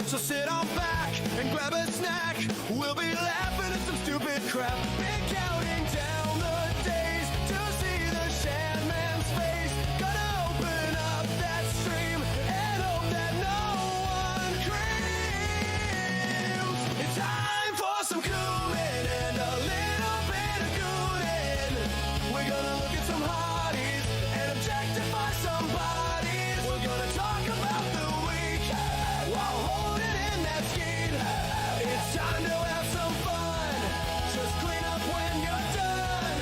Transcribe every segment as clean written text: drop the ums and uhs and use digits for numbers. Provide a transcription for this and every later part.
So sit on back and grab a snack. We'll be laughing at some stupid crap. Been counting down the days to see the Sandman's face. Gonna open up that stream and hope that no one screams. It's time for some cumin and a little bit of goonin'. We're gonna look at some hotties and objectify some bodies. We're gonna talk about the week while holding in that skein. It's time to have some fun. Just clean up when you're done.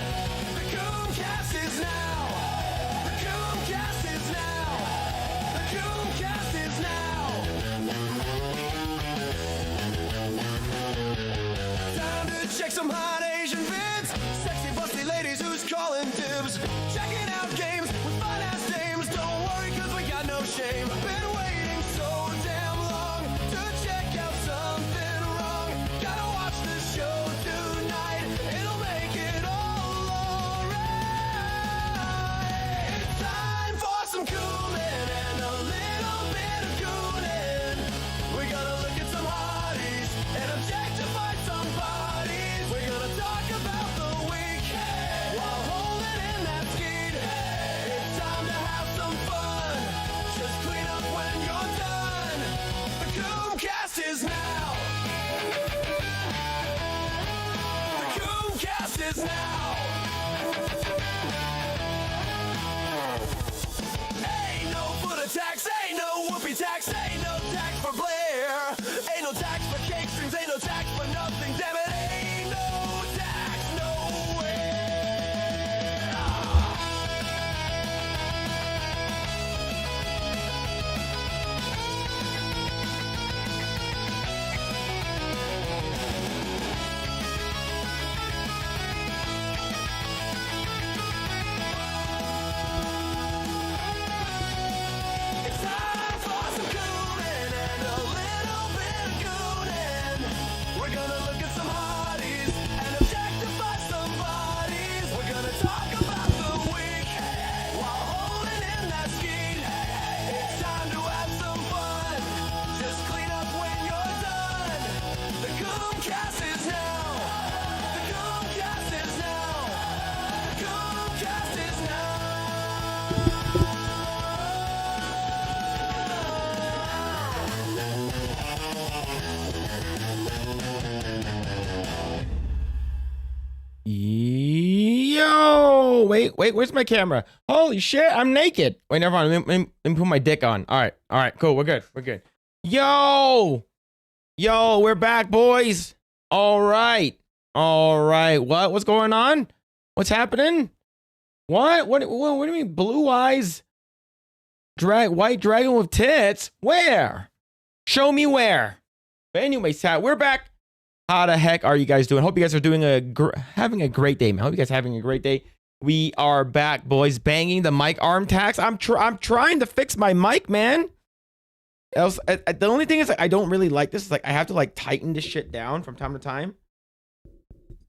The CoomCast is now. The CoomCast is now. The CoomCast is now. Time to check some hot Asian vids. Sexy busty ladies who's calling dibs. Checking out games with fun ass dames. Don't worry, cause we got no shame. Been waiting so damn long to check out something wrong. Gotta watch the show tonight. It'll make it all alright. It's time for some cumin and a little bit of goonin'. We're gonna look at some hotties and objectify some bodies. We're gonna talk about the week while holding in that skeet. It's time to have some fun. Just clean up when you're done. The CoomCast is now. The CoomCast is now. Ain't no foot attacks, ain't no whoopee tax, ain't no tax for Blair. Ain't no tax for cake strings, ain't no tax for nothing. Damn it, ain't no tax nowhere. It's time for some coonin' and a little bit of goonin'. We're gonna look at some hotties and objectify some bodies. We're gonna talk about the week while holding in that skeet. It's time to have some fun. Just clean up when you're done. The CoomCast is now. The CoomCast is now. The CoomCast is now. Yo, wait, where's my camera? Holy shit, I'm naked. Wait, never mind. Let me put my dick on. All right, cool. We're good. Yo, we're back, boys. All right. What's going on? What's happening? What do you mean, blue eyes? White dragon with tits? Where? Show me where. But anyways, chat, we're back. How the heck are you guys doing? Hope you guys are doing having a great day, man. Hope you guys are having a great day. We are back, boys. Banging the mic arm tax. I'm trying to fix my mic, man. Else, the only thing is, like, I don't really like this. Is like I have to like tighten this shit down from time to time.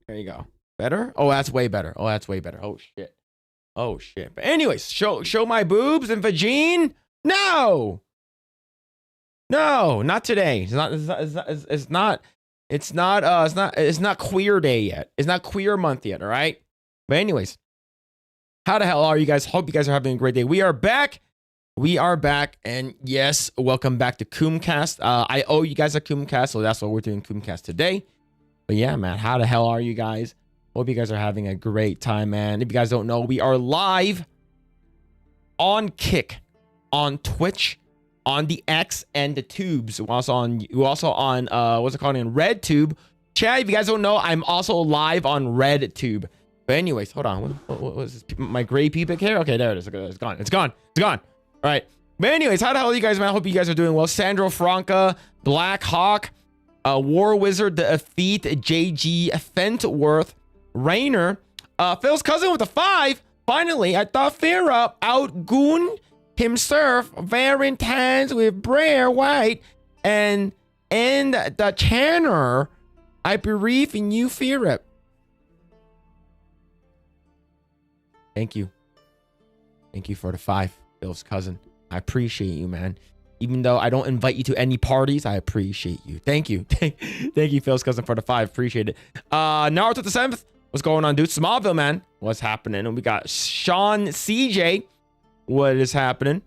There you go. Better? Oh, that's way better. Oh shit. But anyways, show my boobs and vagine. No, not today. It's not queer day yet. It's not queer month yet. All right. But anyways, how the hell are you guys? Hope you guys are having a great day. We are back. And yes, welcome back to CoomCast. I owe you guys a CoomCast, so that's what we're doing CoomCast today. But yeah, man, how the hell are you guys? Hope you guys are having a great time, man. If you guys don't know, we are live on Kick, on Twitch, on the X and the Tubes. We're also on what's it called, in RedTube. Chad, if you guys don't know, I'm also live on RedTube. But anyways, hold on. What was this? My gray pubic hair? Okay, there it is. Okay, it's gone. All right. But anyways, how the hell are you guys, man? I hope you guys are doing well. Sandro Franca, Black Hawk, War Wizard defeat JG Fentworth. Rainer. Phil's cousin with a 5. Finally, I thought Fear Up outgooned himself very intense with Blair White and the Channer. I believe in you, Fear Up. Thank you. Thank you for the 5, Phil's cousin. I appreciate you, man. Even though I don't invite you to any parties, I appreciate you. Thank you. Thank you, Phil's cousin, for the 5. Appreciate it. Naruto the 7th. What's going on, dude? Smallville, man. What's happening? And we got Sean CJ. What is happening?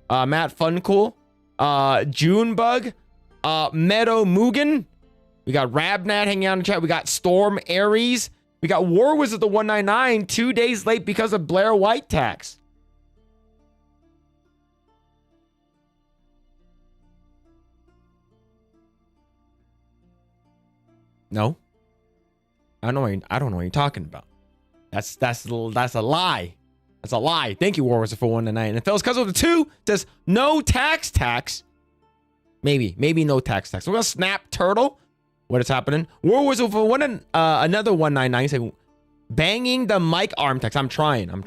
Matt Funcool. Junebug. Meadow Mugen. We got Rabnat hanging out in the chat. We got Storm Aries. We got War Wizard the 199. 2 days late because of Blair White tax. No. I don't know what you're talking about. That's a lie. That's a lie. Thank you, War Wizard, for 199. And Phil's cousin with the 2 says no tax. Maybe no tax. We're gonna snap turtle. What is happening? War Wizard for another 199 saying banging the mic arm tax. I'm trying not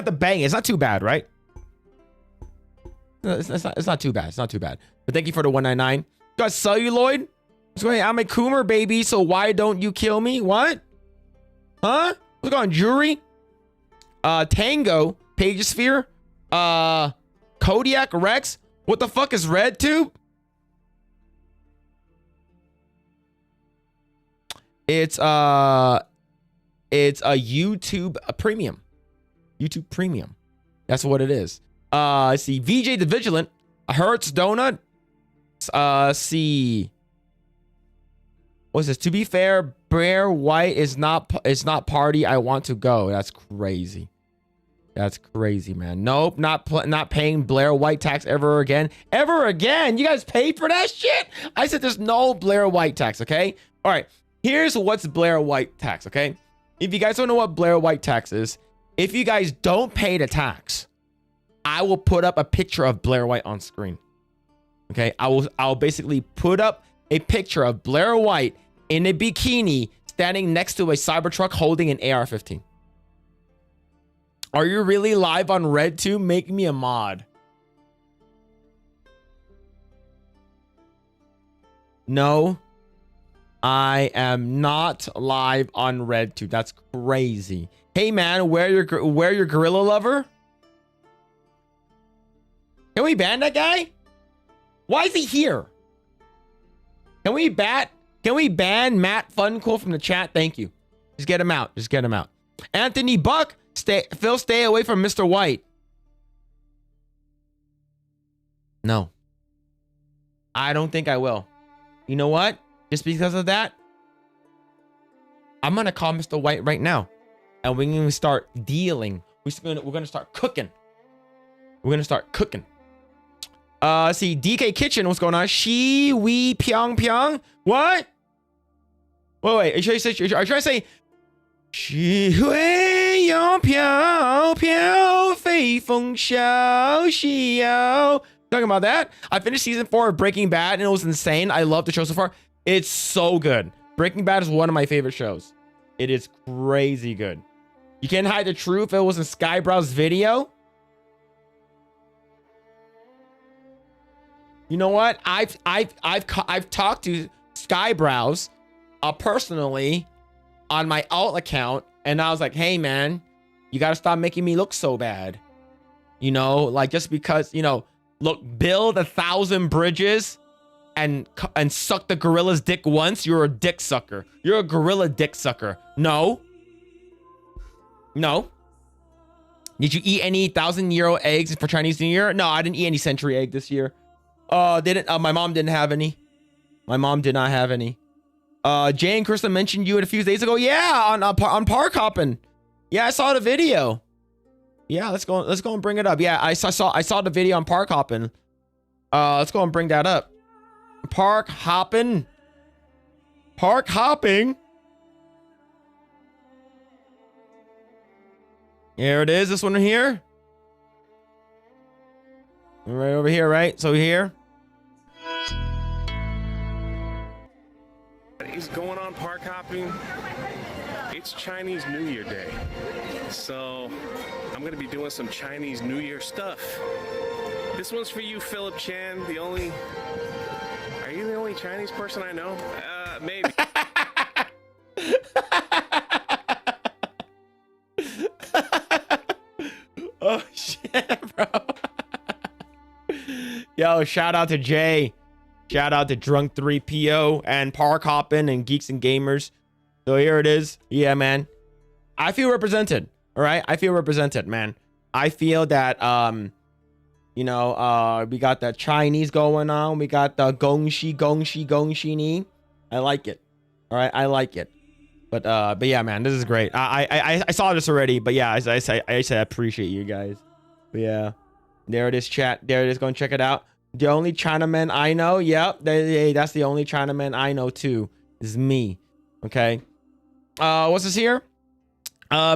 to bang it. It's not too bad, right? It's not too bad. But thank you for the 199. Got celluloid. I'm a Coomer, baby, so why don't you kill me? What? Huh? What's going on, Jury? Tango, Pagesphere, Kodiak Rex. What the fuck is RedTube? It's a YouTube premium. YouTube premium. That's what it is. I see VJ the Vigilant, Hertz Donut. See. What's this? To be fair, Blair White is not party. I want to go. That's crazy. That's crazy, man. Nope, not paying Blair White tax ever again. Ever again? You guys paid for that shit? I said there's no Blair White tax, okay? All right, here's what's Blair White tax, okay? If you guys don't know what Blair White tax is, if you guys don't pay the tax, I will put up a picture of Blair White on screen. Okay, I'll basically put up a picture of Blair White in a bikini standing next to a Cybertruck holding an AR-15. Are you really live on RedTube? Make me a mod. No, I am not live on RedTube. That's crazy. Hey man, where your gorilla lover? Can we ban that guy? Why is he here? Can we ban Matt Funcool from the chat? Thank you. Just get him out. Anthony Buck, Phil, stay away from Mr. White. No. I don't think I will. You know what? Just because of that, I'm gonna call Mr. White right now. And we're gonna start dealing. We're gonna start cooking. See, DK Kitchen, what's going on? She, we, pyong. What? Wait. Are you trying to say? She, we, yong, piao, fei feng xiao, xiao. Talking about that? I finished season 4 of Breaking Bad and it was insane. I love the show so far. It's so good. Breaking Bad is one of my favorite shows. It is crazy good. You can't hide the truth. It was in Skybrow's video. You know what? I've talked to Skybrows personally on my alt account, and I was like, hey man, you gotta stop making me look so bad. You know, like just because, you know, look, build 1,000 bridges and suck the gorilla's dick once, you're a dick sucker. You're a gorilla dick sucker. No. Did you eat any 1,000-year-old eggs for Chinese New Year? No, I didn't eat any century egg this year. My mom didn't have any. My mom did not have any. Jay and Krista mentioned you a few days ago. Yeah, on park hopping. Yeah, I saw the video. Yeah, let's go and bring it up. Yeah, I saw the video on park hopping. Let's go and bring that up. Park hopping. Here it is. This one here. Right over here, right? So here. is going on park hopping? It's Chinese New Year Day. So I'm gonna be doing some Chinese New Year stuff. This one's for you, Philip Chan, are you the only Chinese person I know? Maybe. Oh shit, bro. Yo, shout out to Jay. Shout out to Drunk 3PO and Park Hoppin' and Geeks and Gamers. So here it is. Yeah, man. I feel represented. All right. I feel represented, man. I feel that we got the Chinese going on. We got the gongshi ni. I like it. All right. I like it. But yeah, man, this is great. I saw this already, but yeah, I say I appreciate you guys. But yeah, there it is, chat. There it is. Go and check it out. The only Chinaman I know. Yep, that's the only Chinaman I know too. Is me. Okay. What's this here?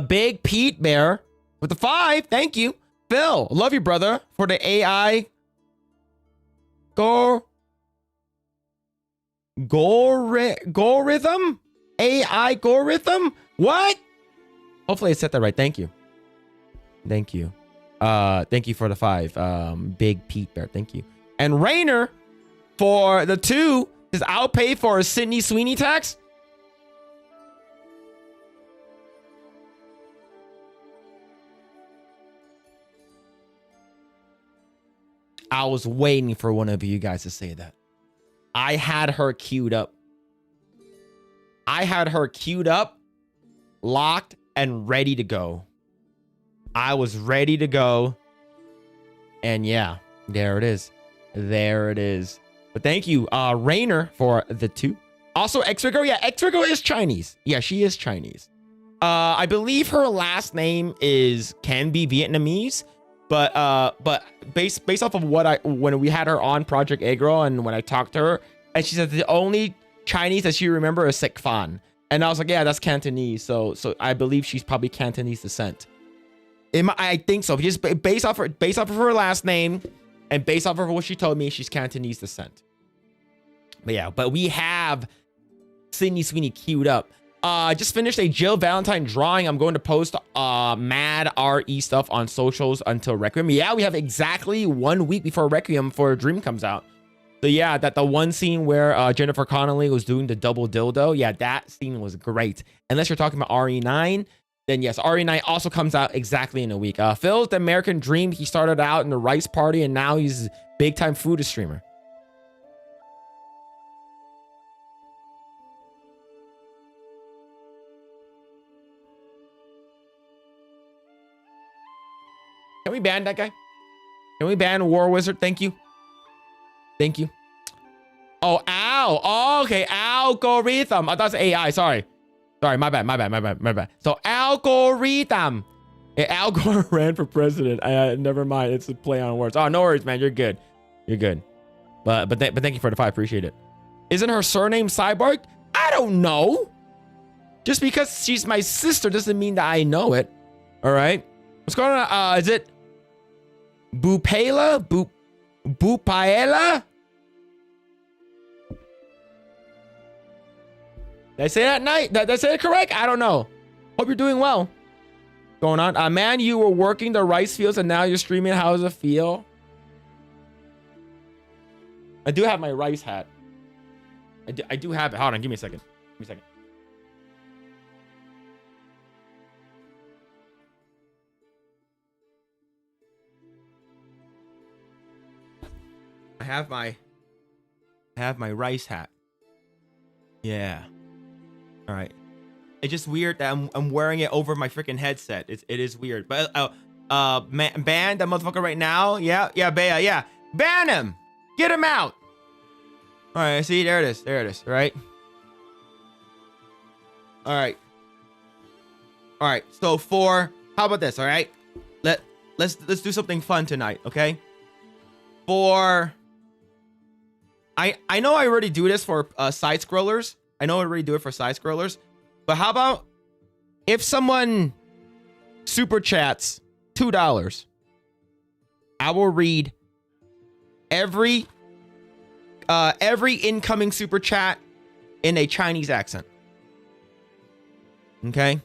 Big Pete Bear with the 5. Thank you, Phil. Love you, brother, for the AI. Gorithm. AI Gorithm? What? Hopefully I said that right. Thank you. Thank you. Thank you for the 5. Big Pete Bear. Thank you. And Rainer for the 2. Says I'll pay for a Sydney Sweeney tax. I was waiting for one of you guys to say that. I had her queued up. Locked, and ready to go. I was ready to go. And yeah, there it is. There it is. But thank you, Rainer, for the 2. Also, Xrigo. Yeah, Xrigo is Chinese. Yeah, she is Chinese. I believe her last name can be Vietnamese. But based off of when we had her on Project Agro and when I talked to her, and she said the only Chinese that she remember is Sek Fan. And I was like, yeah, that's Cantonese. So I believe she's probably Cantonese descent. I think so. Just based off of her last name and based off of what she told me, she's Cantonese descent. But yeah, but we have Sydney Sweeney queued up. Just finished a Jill Valentine drawing. I'm going to post mad RE stuff on socials until Requiem. Yeah, we have exactly 1 week before Requiem for Dream comes out. So yeah, that the one scene where Jennifer Connelly was doing the double dildo. Yeah, that scene was great. Unless you're talking about RE9, then yes, RE9 also comes out exactly in a week. Phil's the American Dream. He started out in the Rice Party and now he's big time food streamer. Can we ban that guy? Can we ban War Wizard? Thank you. Thank you. Oh, ow. Oh, okay. Algorithm. I thought it was AI. Sorry. My bad. So algorithm. Yeah, Al Gore ran for president. Never mind. It's a play on words. Oh, no worries, man. You're good. You're good. But thank you for the 5. Appreciate it. Isn't her surname Cyborg? I don't know. Just because she's my sister doesn't mean that I know it. All right. What's going on? Is it Bupela? Bupaela? Did I say that night? Did I say it correct? I don't know. Hope you're doing well. Going on. Man, you were working the rice fields and now you're streaming. How does it feel? I do have my rice hat. I do have it. Hold on. Give me a second. Give me a second. I have my rice hat. Yeah. All right. It's just weird that I'm wearing it over my freaking headset. It is weird. But ban that motherfucker right now. Yeah, Bea, yeah. Ban him. Get him out. All right, see, there it is. There it is, right? All right. All right. So how about this, all right? Let's do something fun tonight, okay? I know I already do this for side scrollers. I know I already do it for side scrollers. But how about if someone super chats $2, I will read every incoming super chat in a Chinese accent. Okay.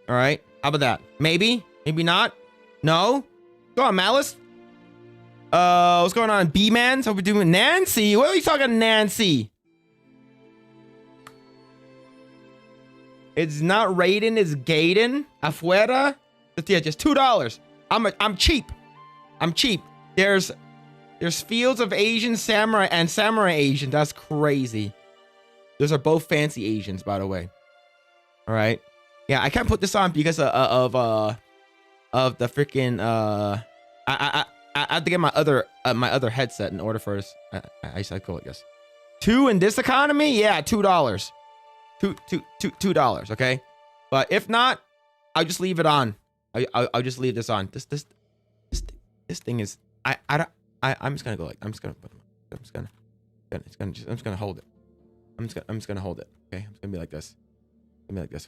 All right. How about that? Maybe. Maybe not. No. Go on, Malice. What's going on, B-Man? So we're doing Nancy. What are you talking, Nancy? It's not Raiden. It's Gaiden. Afuera. Yeah, just $2. I'm cheap. I'm cheap. There's fields of Asian samurai and samurai Asian. That's crazy. Those are both fancy Asians, by the way. All right. Yeah, I can't put this on because of the freaking I have to get my other headset in order for this. I call it, yes. 2 in this economy? Yeah, $2. $2. Okay. But if not, I'll just leave it on. I'll just leave this on. This thing is I'm just gonna go like I'm just gonna hold it. I'm just gonna hold it. Okay, I'm just gonna be like this.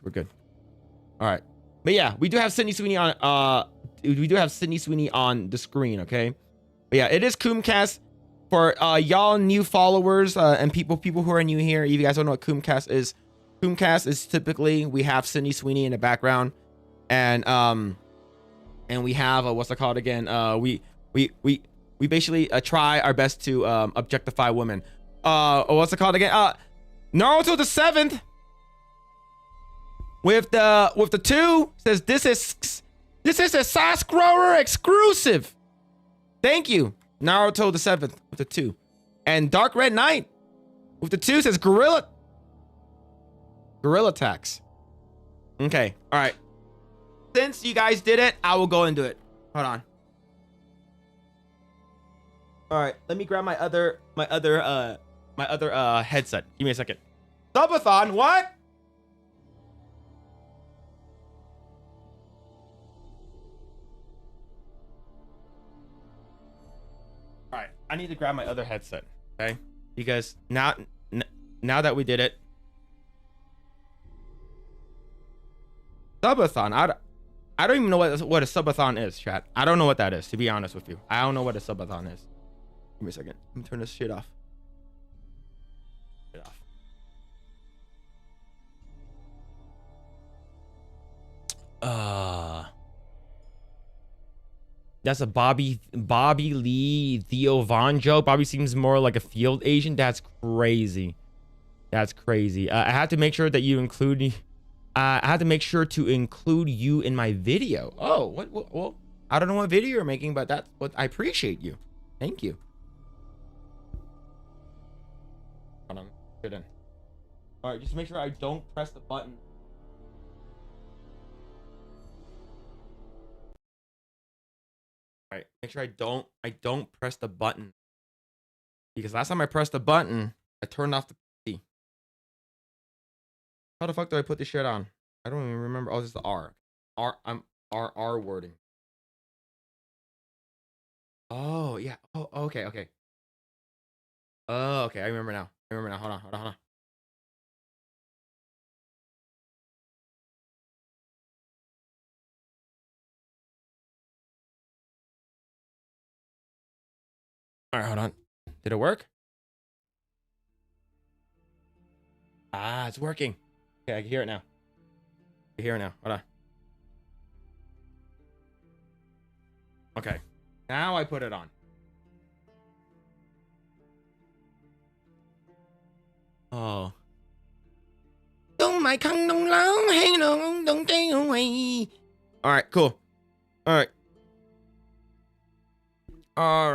We're good. All right. But yeah, we do have Sydney Sweeney on the screen, okay? But yeah, it is CoomCast for y'all new followers and people who are new here. If you guys don't know what CoomCast is typically we have Sydney Sweeney in the background, and we have what's it called again? We basically try our best to objectify women. What's it called again? Naruto the 7th with the 2 says this is a Sasgrower exclusive. Thank you, Naruto the 7th with the 2, and Dark Red Knight with the 2 says Gorilla Tax. Okay, all right. Since you guys did it, I will go and do it. Hold on. All right, let me grab my other headset. Give me a second. Subathon, what? All right, I need to grab my other headset, okay? Because now that we did it, Subathon. I don't even know what a subathon is, chat. I don't know what that is, to be honest with you. I don't know what a subathon is. Give me a second. Let me turn this shit off. That's a Bobby Lee Theo Von joke. Bobby seems more like a field agent. That's crazy. That's crazy. I have to make sure that you include. I have to make sure to include you in my video. Oh, what? Well, I don't know what video you're making, but that's what I appreciate you. Thank you. Hold on, get in. All right, just make sure I don't press the button. All right, make sure I don't press the button, because last time I pressed the button, I turned off the PC. How the fuck do I put this shit on? I don't even remember. Oh, this is the R. R wording. Oh yeah. Oh, okay. Oh, okay. I remember now. Hold on. All right, hold on. Did it work? Ah, it's working. Okay, I can hear it now. Hold on. Okay. Now I put it on. Oh. All right, cool. All right. All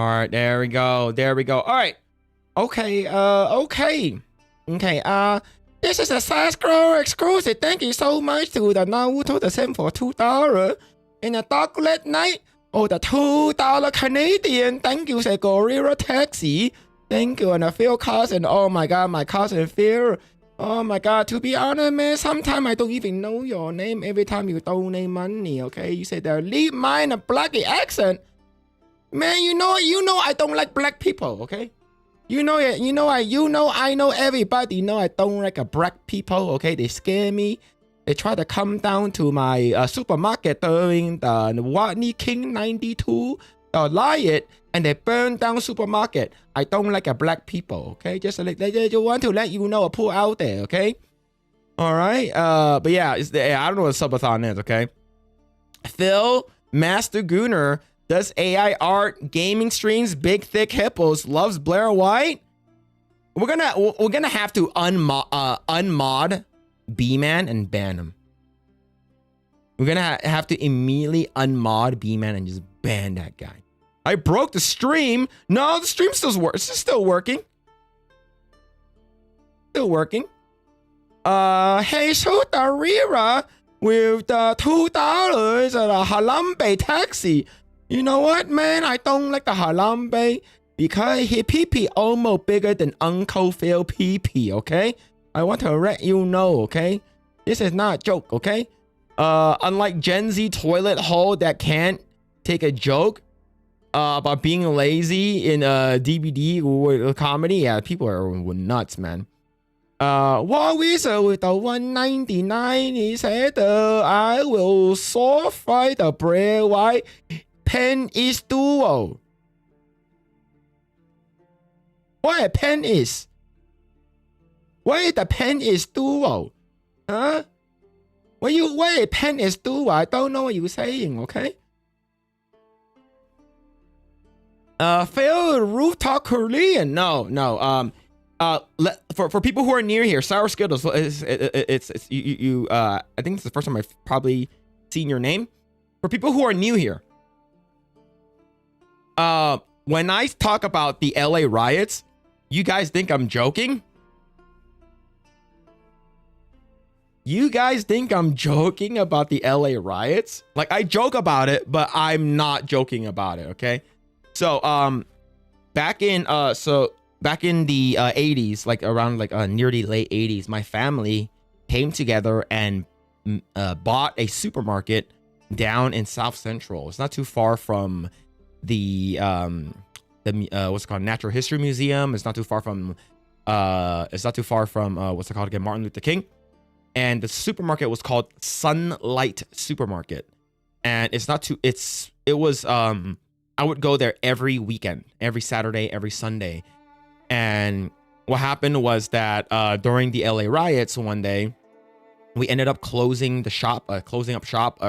right, there we go. All right. Okay, this is a Sasgrower exclusive. Thank you so much to the Naruto the Sim for $2. And the Dark Red Knight, the $2 Canadian. Thank you, say Gorilla Taxi. Thank you, and the Phil cousin. Oh my god, my cousin Phil. Oh my god, to be honest, man, sometimes I don't even know your name every time you donate money, okay? You say that leave mine a blacky accent. Man, you know I don't like black people, okay? I know everybody know I don't like a black people, okay? They scare me. They try to come down to my supermarket during the Watney King 92 They'll riot and they burn down supermarket. I don't like a black people, okay? Just like they want to let you know, pull out there, okay? All right. But yeah, I don't know what subathon is, okay? Phil Master Gooner does AI art, gaming streams, big thick hippos, loves Blair White. We're gonna have to unmod B-Man and ban him. We're gonna have to immediately unmod B-Man and just ban that guy. I broke the stream. No, the stream still works. It's still working. Still working. Hey, shoot the Rira with the $2 at a Harambe taxi. You know what, man? I don't like the Harambe because his pee-pee almost bigger than Uncle Phil pee-pee, okay? I want to let you know, okay? This is not a joke, okay? Unlike Gen Z toilet hole that can't take a joke about being lazy in DVD or comedy, yeah, people are nuts, man. What Wizard with the 199 he said, I will soft fight the Bray White pen is duo. What a pen is? What the pen is duo? Huh? What a pen is duo? I don't know what you're saying, okay? Phil rooftop Korean. No. For people who are near here, Sour Skittles. It's you. I think it's the first time I've probably seen your name. For people who are new here, when I talk about the LA riots, you guys think I'm joking? You guys think I'm joking about the LA riots? Like, I joke about it, but I'm not joking about it. Okay, so back in the 80s, like around like near the late 80s, my family came together and bought a supermarket down in South Central. It's not too far from the what's it called, Natural History Museum. It's not too far from what's it called again, Martin Luther King. And the supermarket was called Sunlight Supermarket. And I would go there every weekend, every Saturday, every Sunday. And what happened was that during the LA riots one day, we ended up closing up shop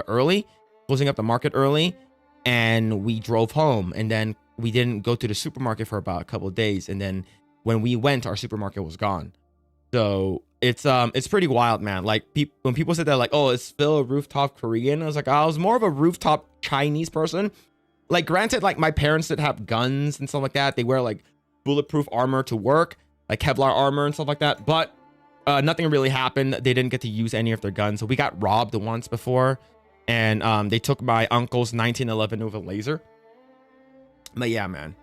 early, closing up the market early, and we drove home. And then we didn't go to the supermarket for about a couple of days. And then when we went, our supermarket was gone. So it's pretty wild, man. Like when people said that, like, oh, it's Phil a rooftop Korean, I was like, I was more of a rooftop Chinese person. Like, granted, like my parents did have guns and stuff like that. They wear like bulletproof armor to work, like Kevlar armor and stuff like that. But nothing really happened. They didn't get to use any of their guns. So we got robbed once before, and they took my uncle's 1911 Nova laser. But yeah, man.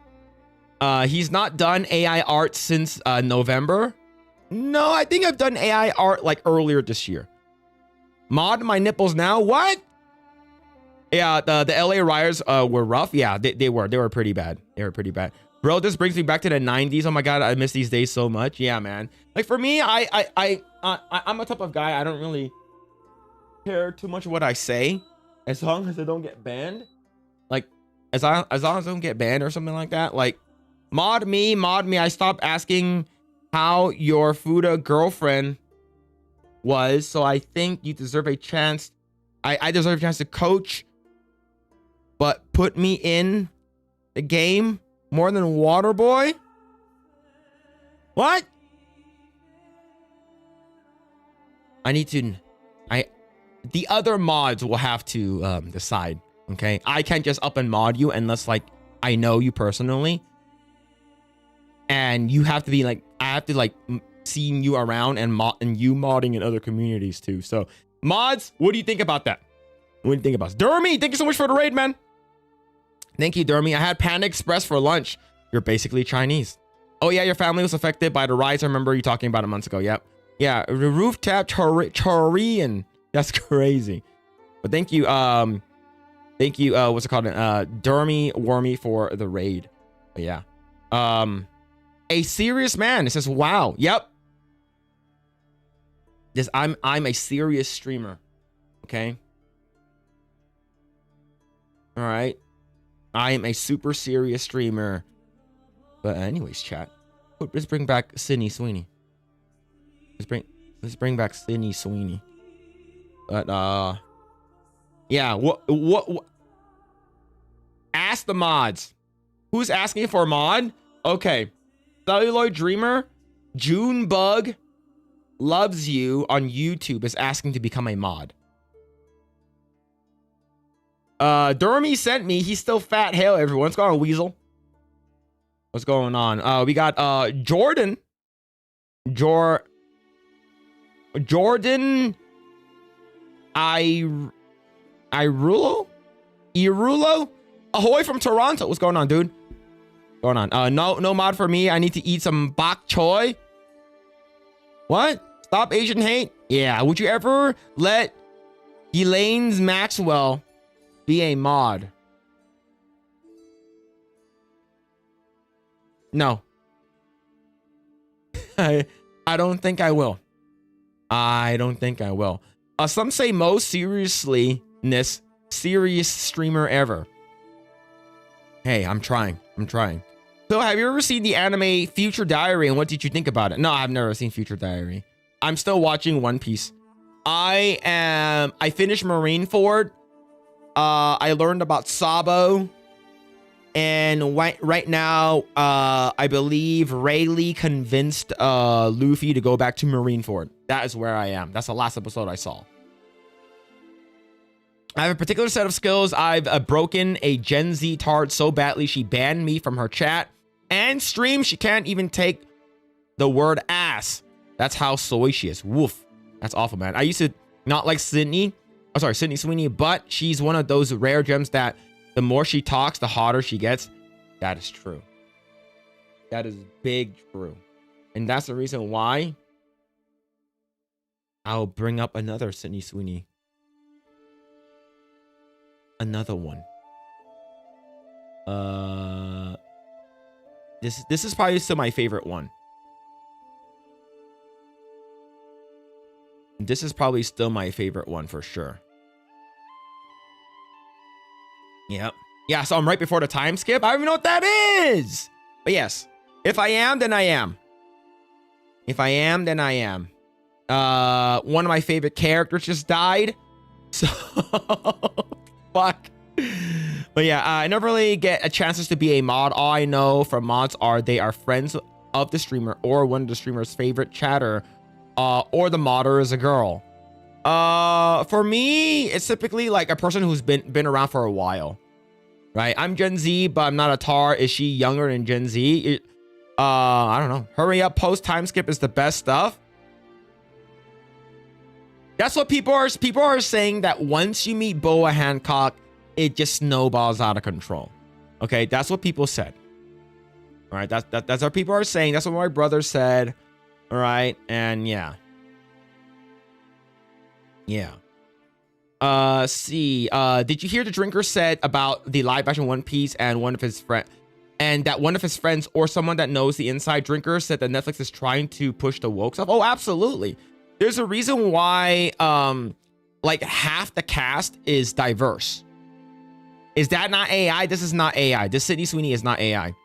He's not done AI art since November. No, I think I've done AI art like earlier this year. Mod my nipples now. What? Yeah, the LA riots were rough. Yeah, they were pretty bad. They were pretty bad. Bro, this brings me back to the 90s. Oh my god, I miss these days so much. Yeah, man. Like for me, I'm a type of guy, I don't really care too much what I say as long as I don't get banned. Like as long as I don't get banned or something like that. Like mod me. I stopped asking how your Fuda girlfriend was, so I think you deserve a chance. I deserve a chance to coach, but put me in the game more than Waterboy? What? The other mods will have to decide, okay? I can't just up and mod you unless like I know you personally. And you have to be like, I have to like seeing you around and you modding in other communities too. So mods, what do you think about that? What do you think about it? Dermy, thank you so much for the raid, man. Thank you, Dermy. I had Panda Express for lunch. You're basically Chinese. Oh yeah, your family was affected by the riots. I remember you talking about it months ago. Yep. Yeah, the rooftop Korean. That's crazy. But thank you, what's it called? Dermy Wormy for the raid. But yeah. A serious man. It says, wow. Yep. This I'm a serious streamer. Okay. All right. I am a super serious streamer. But anyways, chat. Let's bring back Sydney Sweeney. Let's bring back Sydney Sweeney. But yeah, what ask the mods. Who's asking for a mod? Okay. Celluloid Dreamer, Junebug Loves You on YouTube is asking to become a mod. Dermy sent me. He's still fat. Hail everyone. What's going on, Weasel? What's going on? We got Jordan. Jordan Irulo? Ahoy from Toronto. What's going on, dude? What's going on? No mod for me. I need to eat some bok choy. What? Stop Asian hate? Yeah. Would you ever let Elaine's Maxwell be a mod? No. I don't think I will. I don't think I will. Some say most serious streamer ever. Hey, I'm trying. So have you ever seen the anime Future Diary and what did you think about it? No, I've never seen Future Diary. I'm still watching One Piece. I finished Marineford. I learned about Sabo. And right now, I believe Rayleigh convinced Luffy to go back to Marineford. That is where I am. That's the last episode I saw. I have a particular set of skills. I've broken a Gen Z tard so badly she banned me from her chat and stream. She can't even take the word ass. That's how soy she is. Woof. That's awful, man. I used to not like Sydney. Oh, sorry, Sydney Sweeney, but she's one of those rare gems that the more she talks, the hotter she gets. That is true. That is big true. And that's the reason why I'll bring up another Sydney Sweeney. Another one. This is probably still my favorite one. This is probably still my favorite one for sure. Yep. Yeah, so I'm right before the time skip. I don't even know what that is. But yes, if I am, then I am. If I am, then I am. One of my favorite characters just died. So, fuck. But yeah, I never really get a chances to be a mod. All I know from mods are they are friends of the streamer or one of the streamer's favorite chatter, or the modder is a girl. For me, it's typically like a person who's been around for a while, right? I'm Gen Z, but I'm not a tar. Is she younger than Gen Z? I don't know. Hurry up, post time skip is the best stuff. That's what people are saying, that once you meet Boa Hancock, it just snowballs out of control. Okay, that's what people said. All right, that's what people are saying. That's what my brother said. All right, and yeah. See, did you hear the drinker said about the live action One Piece and one of his friends, and that one of his friends or someone that knows the inside drinker said that Netflix is trying to push the woke stuff? Oh, absolutely. There's a reason why like half the cast is diverse. Is that not AI? This is not AI. This Sydney Sweeney is not AI.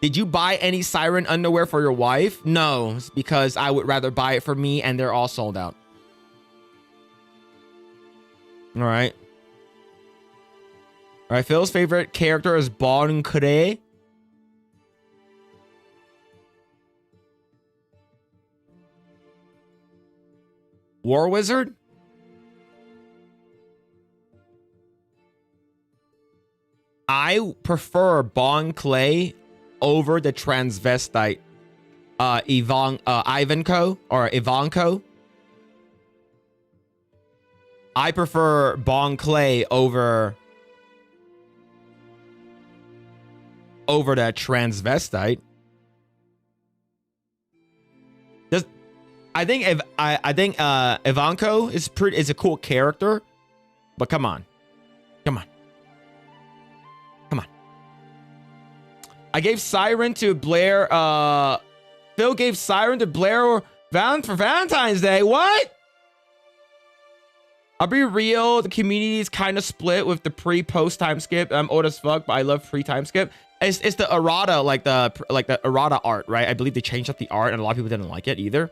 Did you buy any Siren underwear for your wife? No, it's because I would rather buy it for me and they're all sold out. All right. All right, Phil's favorite character is Bon Kure. War Wizard? I prefer Bon Clay over the transvestite Ivanko or Ivanko. I prefer Bon Clay over that transvestite. I think Ivanko is a cool character, but come on. I gave Siren to Blair. Phil gave Siren to Blair for Valentine's Day. What? I'll be real. The community is kind of split with the pre-post time skip. I'm old as fuck, but I love pre-time skip. It's the errata, like the errata art, right? I believe they changed up the art, and a lot of people didn't like it either.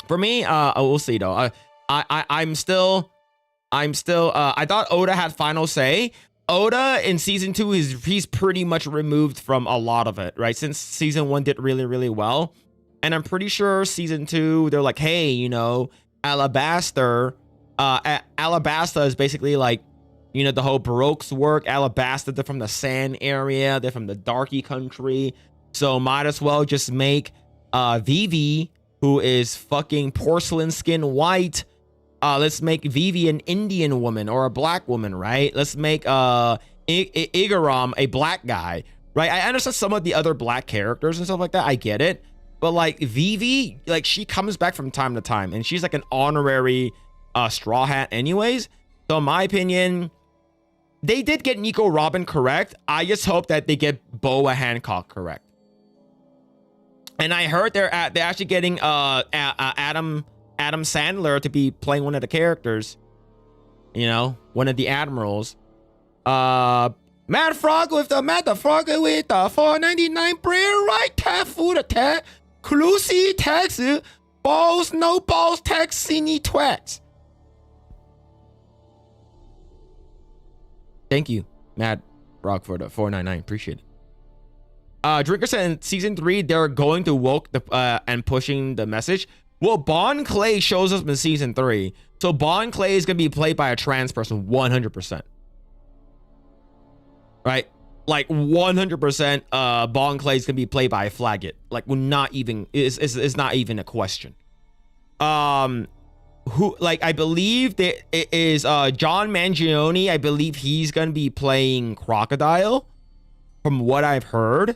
For me, we'll see though. I'm still. I thought Oda had final say. Oda in season 2 he's pretty much removed from a lot of it, right? Since season 1 did really, really well, and I'm pretty sure season 2 they're like, hey, you know, Alabasta is basically like, you know, the whole Baroque's work. Alabasta, they're from the sand area, they're from the darky country, so might as well just make Vivi, who is fucking porcelain skin white. Let's make Vivi an Indian woman or a black woman, right? Let's make Igaram a black guy, right? I understand some of the other black characters and stuff like that. I get it. But like Vivi, like she comes back from time to time and she's like an honorary Straw Hat anyways. So in my opinion, they did get Nico Robin correct. I just hope that they get Boa Hancock correct. And I heard they're actually getting Adam Sandler to be playing one of the characters, you know, one of the admirals. Matt the Frog with the 499 bread right tap food attack Clusi tax balls no balls tax cine twats. Thank you, Matt Frog, for the 499. Appreciate it. Drinker said in season 3 they're going to woke the and pushing the message. Well, Bon Clay shows us in season 3. So Bon Clay is going to be played by a trans person 100%. Right? Like 100% Bon Clay is going to be played by a Flaggett. Like not even is not even a question. Who, like, I believe that it is John Mangione. I believe he's going to be playing Crocodile from what I've heard.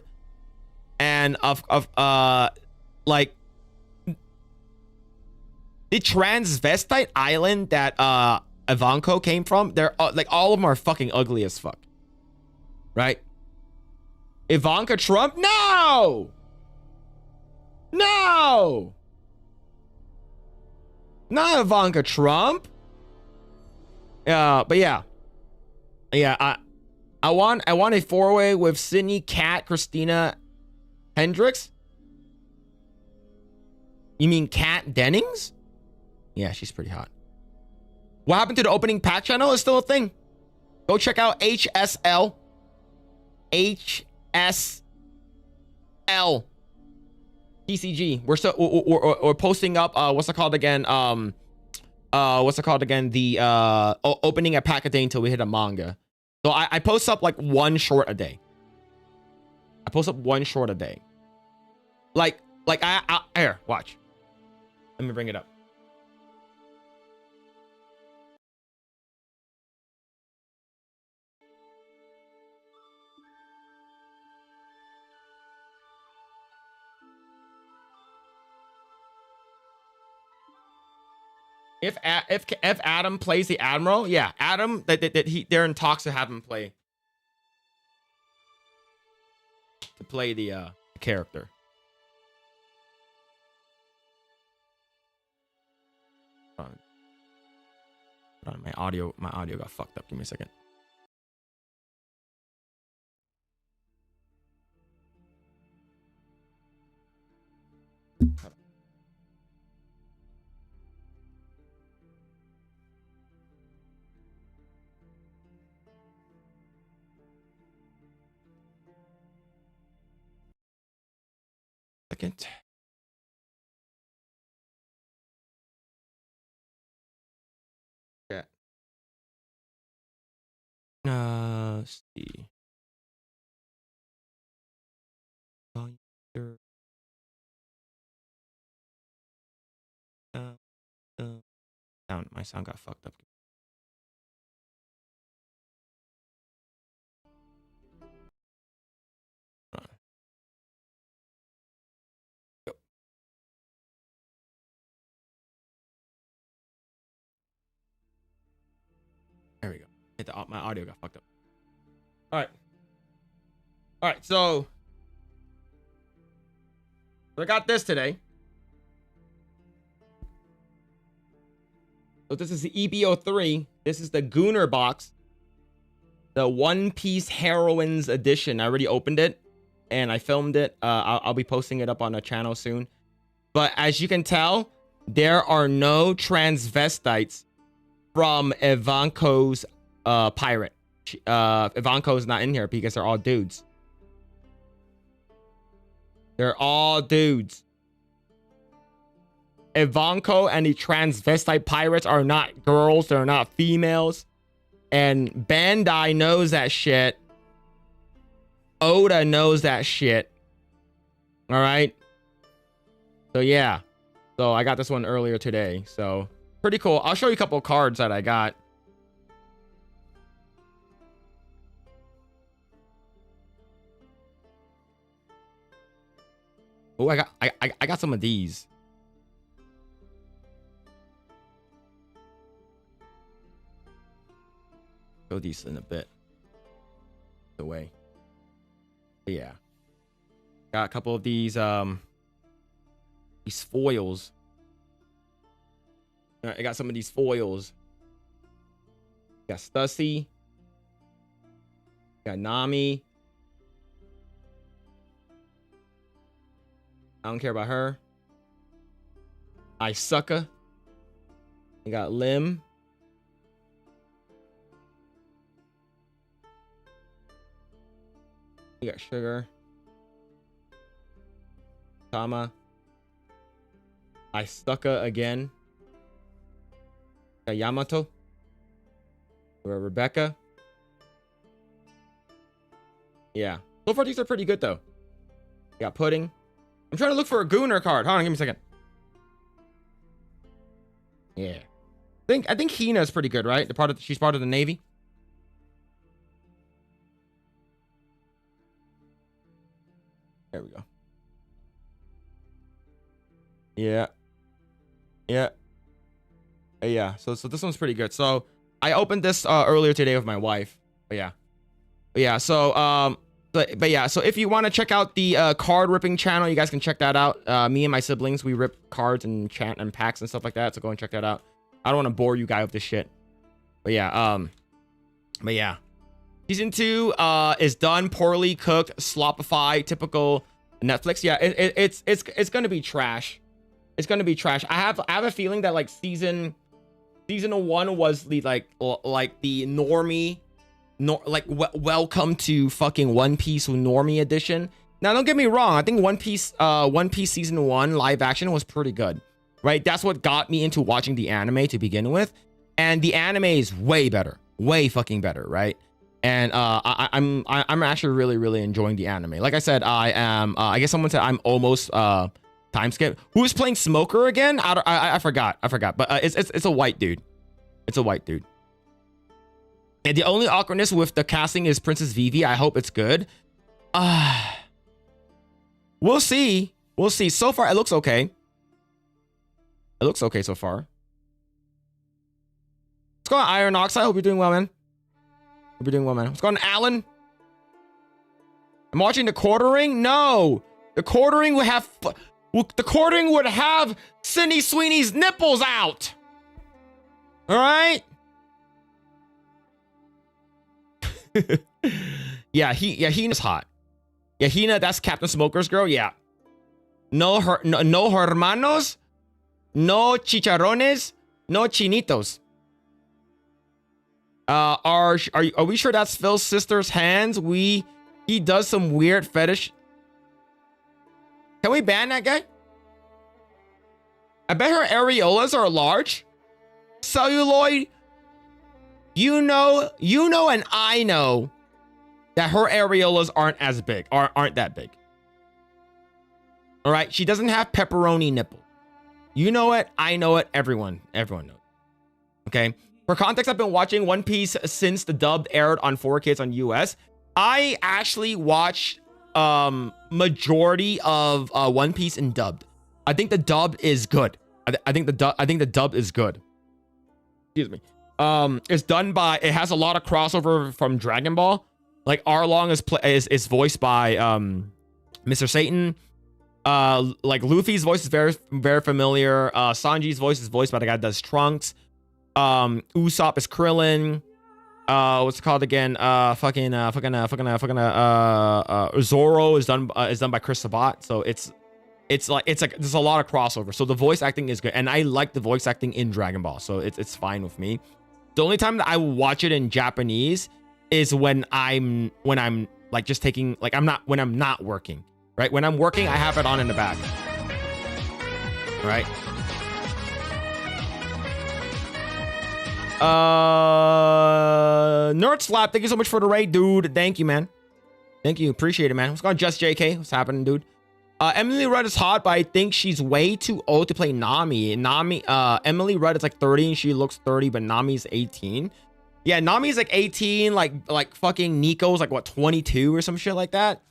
And like the transvestite island that Ivanko came from, they're like all of them are fucking ugly as fuck, right? Ivanka Trump, no, not Ivanka Trump. But yeah, I want a 4-way with Sydney, Kat, Christina Hendricks. You mean Kat Dennings? Yeah, she's pretty hot. What happened to the opening pack channel? It's still a thing. Go check out HSL. TCG. We're still we're posting up what's it called again? The opening a pack a day until we hit a manga. So I post up like one short a day. Like I here, watch. Let me bring it up. If Adam plays the Admiral, yeah, Adam they're in talks to have him play the character. Hold on, my audio got fucked up. Give me a second. Second. Yeah. Let's see. My sound got fucked up. There we go. My audio got fucked up. All right. So I got this today. So this is the EBO3. This is the Gooner box. The One Piece Heroines edition. I already opened it and I filmed it. I'll be posting it up on the channel soon. But as you can tell, there are no transvestites from Ivanko's pirate. Ivanko's not in here because they're all dudes. They're all dudes. Ivanko and the transvestite pirates are not girls. They're not females. And Bandai knows that shit. Oda knows that shit. All right. So yeah. So I got this one earlier today. So pretty cool. I'll show you a couple of cards that I got. Oh, I got some of these. Go these in a bit. The way. But yeah. Got a couple of these foils. I got some of these foils. Got Stussy. Got Nami. I don't care about her. Isuka. You got Lim. You got Sugar. Tama. Isuka again. Got Yamato. Rebecca. Yeah. So far, these are pretty good, though. You got Pudding. I'm trying to look for a Gooner card. Hold on, give me a second. Yeah. I think Hina's pretty good, right? She's part of the Navy. There we go. Yeah. Yeah. Yeah. So this one's pretty good. So I opened this earlier today with my wife. But yeah. But yeah. So but yeah. So if you want to check out the card ripping channel, you guys can check that out. Me and my siblings, we rip cards and chant and packs and stuff like that. So go and check that out. I don't want to bore you guys with this shit. But yeah. But yeah. Season 2 is done, poorly cooked, slopified, typical Netflix. Yeah, it's gonna be trash. It's gonna be trash. I have a feeling that like season 1 was the like the normie, welcome to fucking One Piece normie edition. Now don't get me wrong, I think One Piece season 1 live action was pretty good, right? That's what got me into watching the anime to begin with, and the anime is way better, way fucking better, right? And I'm actually really enjoying the anime. Like I said, I am. I guess someone said I'm almost time skip. Who's playing Smoker again? I forgot. But it's a white dude. It's a white dude. And the only awkwardness with the casting is Princess Vivi. I hope it's good. We'll see. We'll see. So far, it looks okay. It looks okay so far. What's going on, Iron Ox? I hope you're doing well, man. Hope you're doing well, man. What's going on, Alan? I'm watching the quartering. No, the quartering would have. The quartering would have Sydney Sweeney's nipples out. All right. Yeah, Hina's hot. Yeah, Hina, that's Captain Smoker's girl. Yeah. No hermanos, no chicharrones, no chinitos. Are we sure that's Phil's sister's hands? He does some weird fetish. Can we ban that guy? I bet her areolas are large. Celluloid. You know, and I know that her areolas aren't as big, aren't that big. All right, she doesn't have pepperoni nipple. You know it, I know it, everyone knows. Okay. For context, I've been watching One Piece since the dub aired on 4Kids on US. I actually watched majority of One Piece in dubbed. I think the dub is good. I think the dub is good. Excuse me. It's done by. It has a lot of crossover from Dragon Ball. Like Arlong is voiced by Mr. Satan. Like Luffy's voice is very familiar. Sanji's voice is voiced by the guy that does Trunks. Usopp is Krillin. What's it called again? Zoro is done by Chris Sabat. So it's like there's a lot of crossover. So the voice acting is good, and I like the voice acting in Dragon Ball, so it's fine with me. The only time that I will watch it in Japanese is when I'm like just taking like when I'm not working, right? When I'm working, I have it on in the back, right? Nerd Slap, thank you so much for the raid, dude. Thank you, man. Thank you, appreciate it, man. What's going on, Just JK? What's happening, dude? Emily Rudd is hot, but I think she's way too old to play Nami. Emily Rudd is like 30 and she looks 30, but Nami's 18. Yeah, Nami's like 18, like fucking Nico's like what, 22 or some shit like that.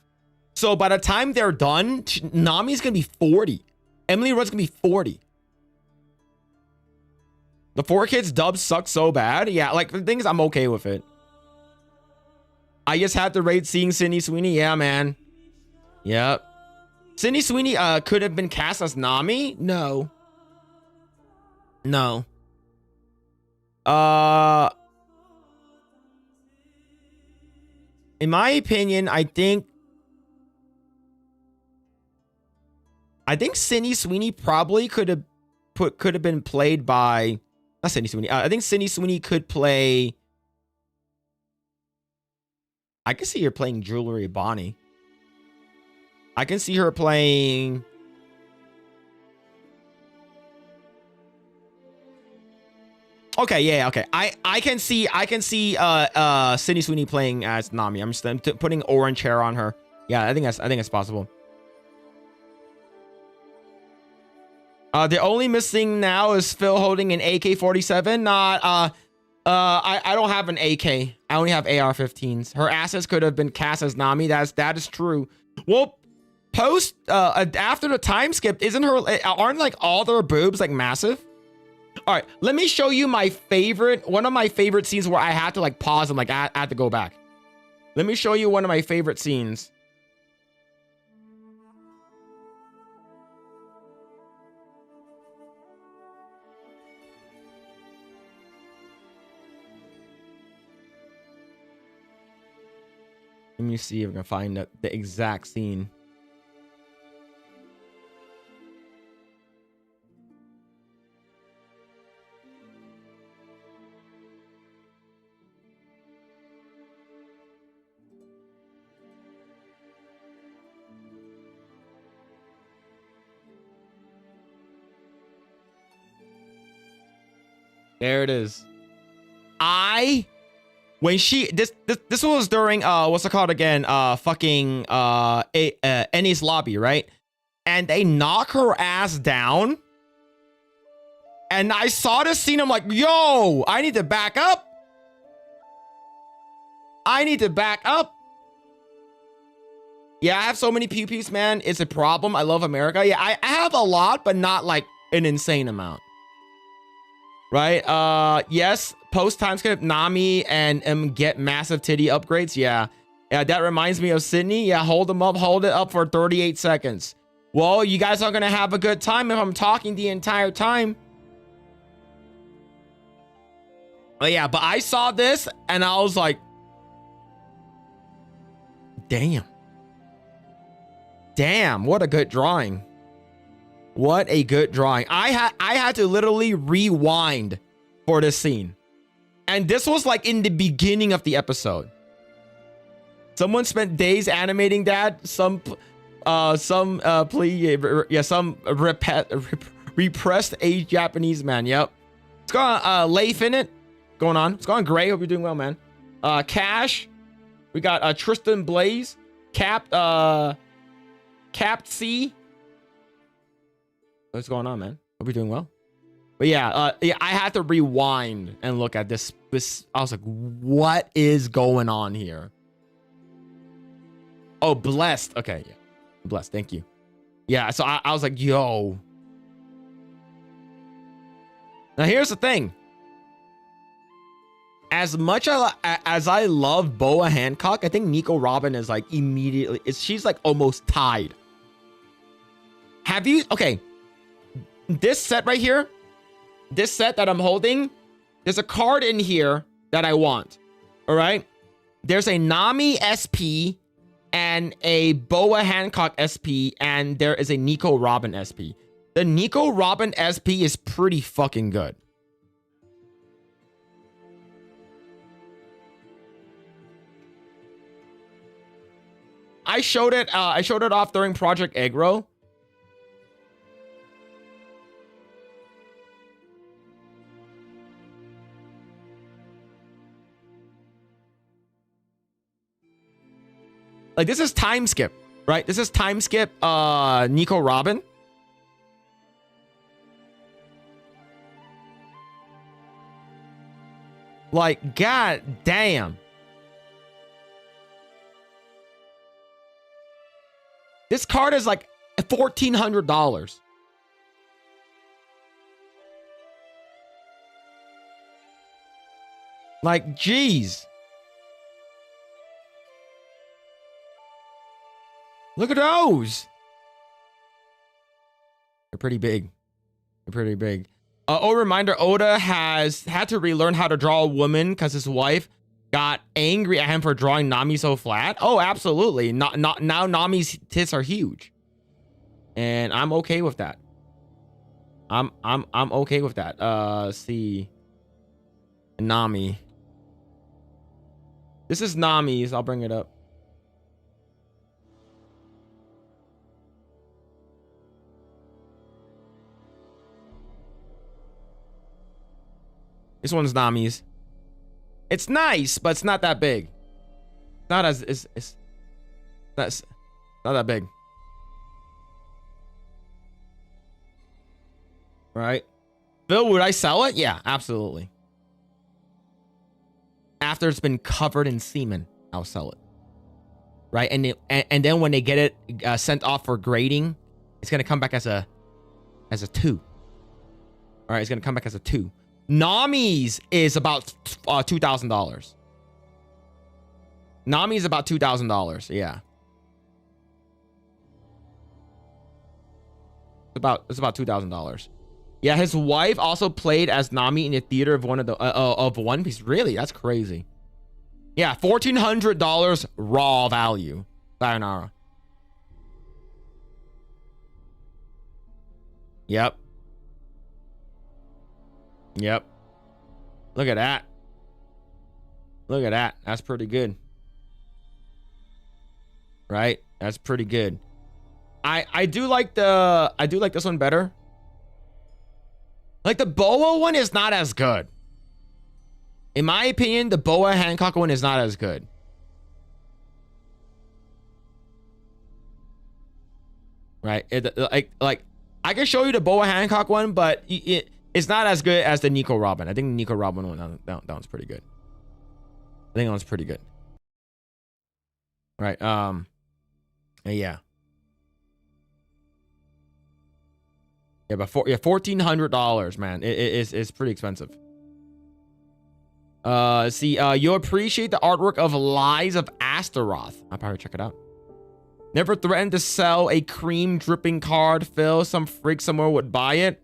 So by the time they're done, Nami's gonna be 40. Emily Rudd's gonna be 40. The 4Kids dub sucks so bad. Yeah, like the thing is, I'm okay with it. I just had to rate seeing Sydney Sweeney. Yeah, man. Yep. Sydney Sweeney could have been cast as Nami. No. No. In my opinion, I think Sydney Sweeney probably could have been played by not Sydney Sweeney. I think Sydney Sweeney could play. I can see her playing Jewelry Bonnie. I can see her playing. Okay, yeah, okay. I can see Sydney Sweeney playing as Nami. I'm just putting orange hair on her. Yeah, I think it's possible. The only missing now is Phil holding an AK-47. Not I don't have an AK. I only have AR-15s. Her assets could have been cast as Nami. That is true. Well, after the time skip, aren't like all their boobs like massive? All right, let me show you one of my favorite scenes where I had to like pause and like I had to go back. Let me show you one of my favorite scenes. Let me see if I can find the exact scene. There it is. When this was during what's it called again? Annie's lobby, right? And they knock her ass down. And I saw this scene, I'm like, yo, I need to back up. Yeah, I have so many pew-pews, man. It's a problem. I love America. Yeah, I have a lot, but not like an insane amount. Right? Yes, post time skip Nami and get massive titty upgrades. Yeah, that reminds me of Sydney. Yeah, hold it up for 38 seconds. Well, you guys are gonna have a good time if I'm talking the entire time. But yeah, but I saw this and I was like, damn, what a good drawing. What a good drawing. I had to literally rewind for this scene. And this was like in the beginning of the episode. Someone spent days animating that. Some repressed age Japanese man. Yep. It's got Leif in it. Going on. It's going Gray. Hope you're doing well, man. Cash. We got Tristan Blaze. Capped C. What's going on, man? Hope you're doing well. But yeah, I had to rewind and look at this. I was like, what is going on here? Oh, blessed. Okay, yeah. Blessed, thank you. Yeah, so I was like, yo. Now here's the thing. As much as I love Boa Hancock, I think Nico Robin is like immediately, she's like almost tied. Okay. This set right here, this set that I'm holding, there's a card in here that I want. All right. There's a Nami SP and a Boa Hancock SP, and there is a Nico Robin SP. The Nico Robin SP is pretty fucking good. I showed it off during Project Aggro. Like, this is time skip, right? This is time skip Nico Robin. Like, god damn. This card is like $1,400. Like, geez. Look at those. They're pretty big. They're pretty big. Reminder, Oda has had to relearn how to draw a woman because his wife got angry at him for drawing Nami so flat. Oh, absolutely. Now Nami's tits are huge. And I'm okay with that. I'm okay with that. Let's see. Nami. This is Nami's. I'll bring it up. This one's Nami's. It's nice, but it's not that big. Not as it's that's not that big. Right? Phil, would I sell it? Yeah, absolutely. After it's been covered in semen, I'll sell it. Right? And then when they get it sent off for grading, it's gonna come back as a 2. All right, it's gonna come back as a 2. Nami's is about $2,000. Nami's about $2,000. Yeah. It's about $2,000. Yeah, his wife also played as Nami in the theater of One Piece. Really? That's crazy. Yeah, $1,400 raw value. Sayonara. Yep. Yep. Look at that. Look at that. That's pretty good. Right? That's pretty good. I do like this one better. Like, the Boa one is not as good. In my opinion, the Boa Hancock one is not as good. Right? Like I can show you the Boa Hancock one, but it's not as good as the Nico Robin. I think the Nico Robin one, that one's pretty good. I think that one's pretty good. Right. Yeah. Yeah, but $1,400, man. It's pretty expensive. See, you'll appreciate the artwork of Lies of Astaroth. I'll probably check it out. Never threatened to sell a cream dripping card, Phil. Some freak somewhere would buy it.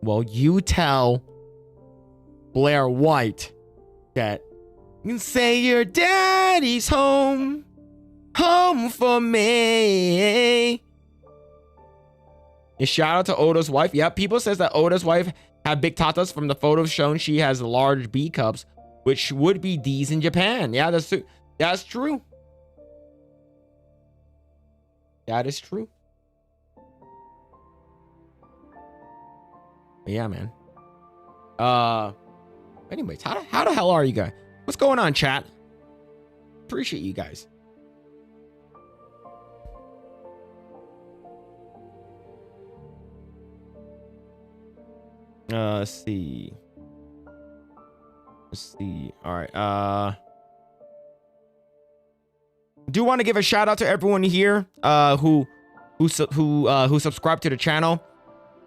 Well, you tell Blair White that you can say your daddy's home for me. A shout out to Oda's wife. Yep, people says that Oda's wife had big tatas. From the photos shown, she has large B cups, which would be D's in Japan. Yeah, that's true. That is true. But yeah, man. Anyways, how the hell are you guys? What's going on, chat? Appreciate you guys. Let's see. All right. Do want to give a shout out to everyone here who subscribed to the channel.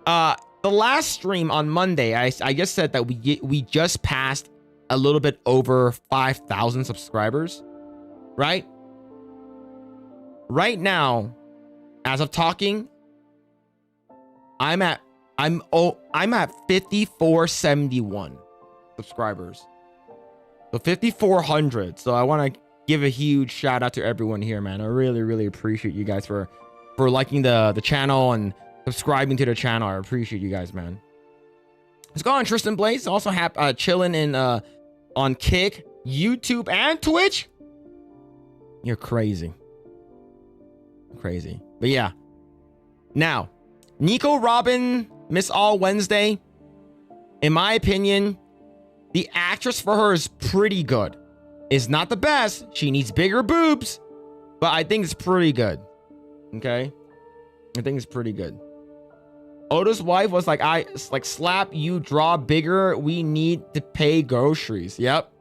The last stream on Monday, I just said that we just passed a little bit over 5,000 subscribers, right? Right now, as of talking, I'm at I'm at 5471 subscribers. So 5400. So I want to give a huge shout out to everyone here, man. I really, really appreciate you guys for liking the channel and subscribing to the channel. I appreciate you guys, man. Let's go on Tristan Blaze. Also chilling in on Kick, YouTube, and Twitch. You're crazy. Crazy. But yeah. Now, Nico Robin, Miss All Wednesday. In my opinion, the actress for her is pretty good. It's not the best. She needs bigger boobs, but I think it's pretty good. Okay? I think it's pretty good. Odo's wife was like, slap you, draw bigger. We need to pay groceries. Yep.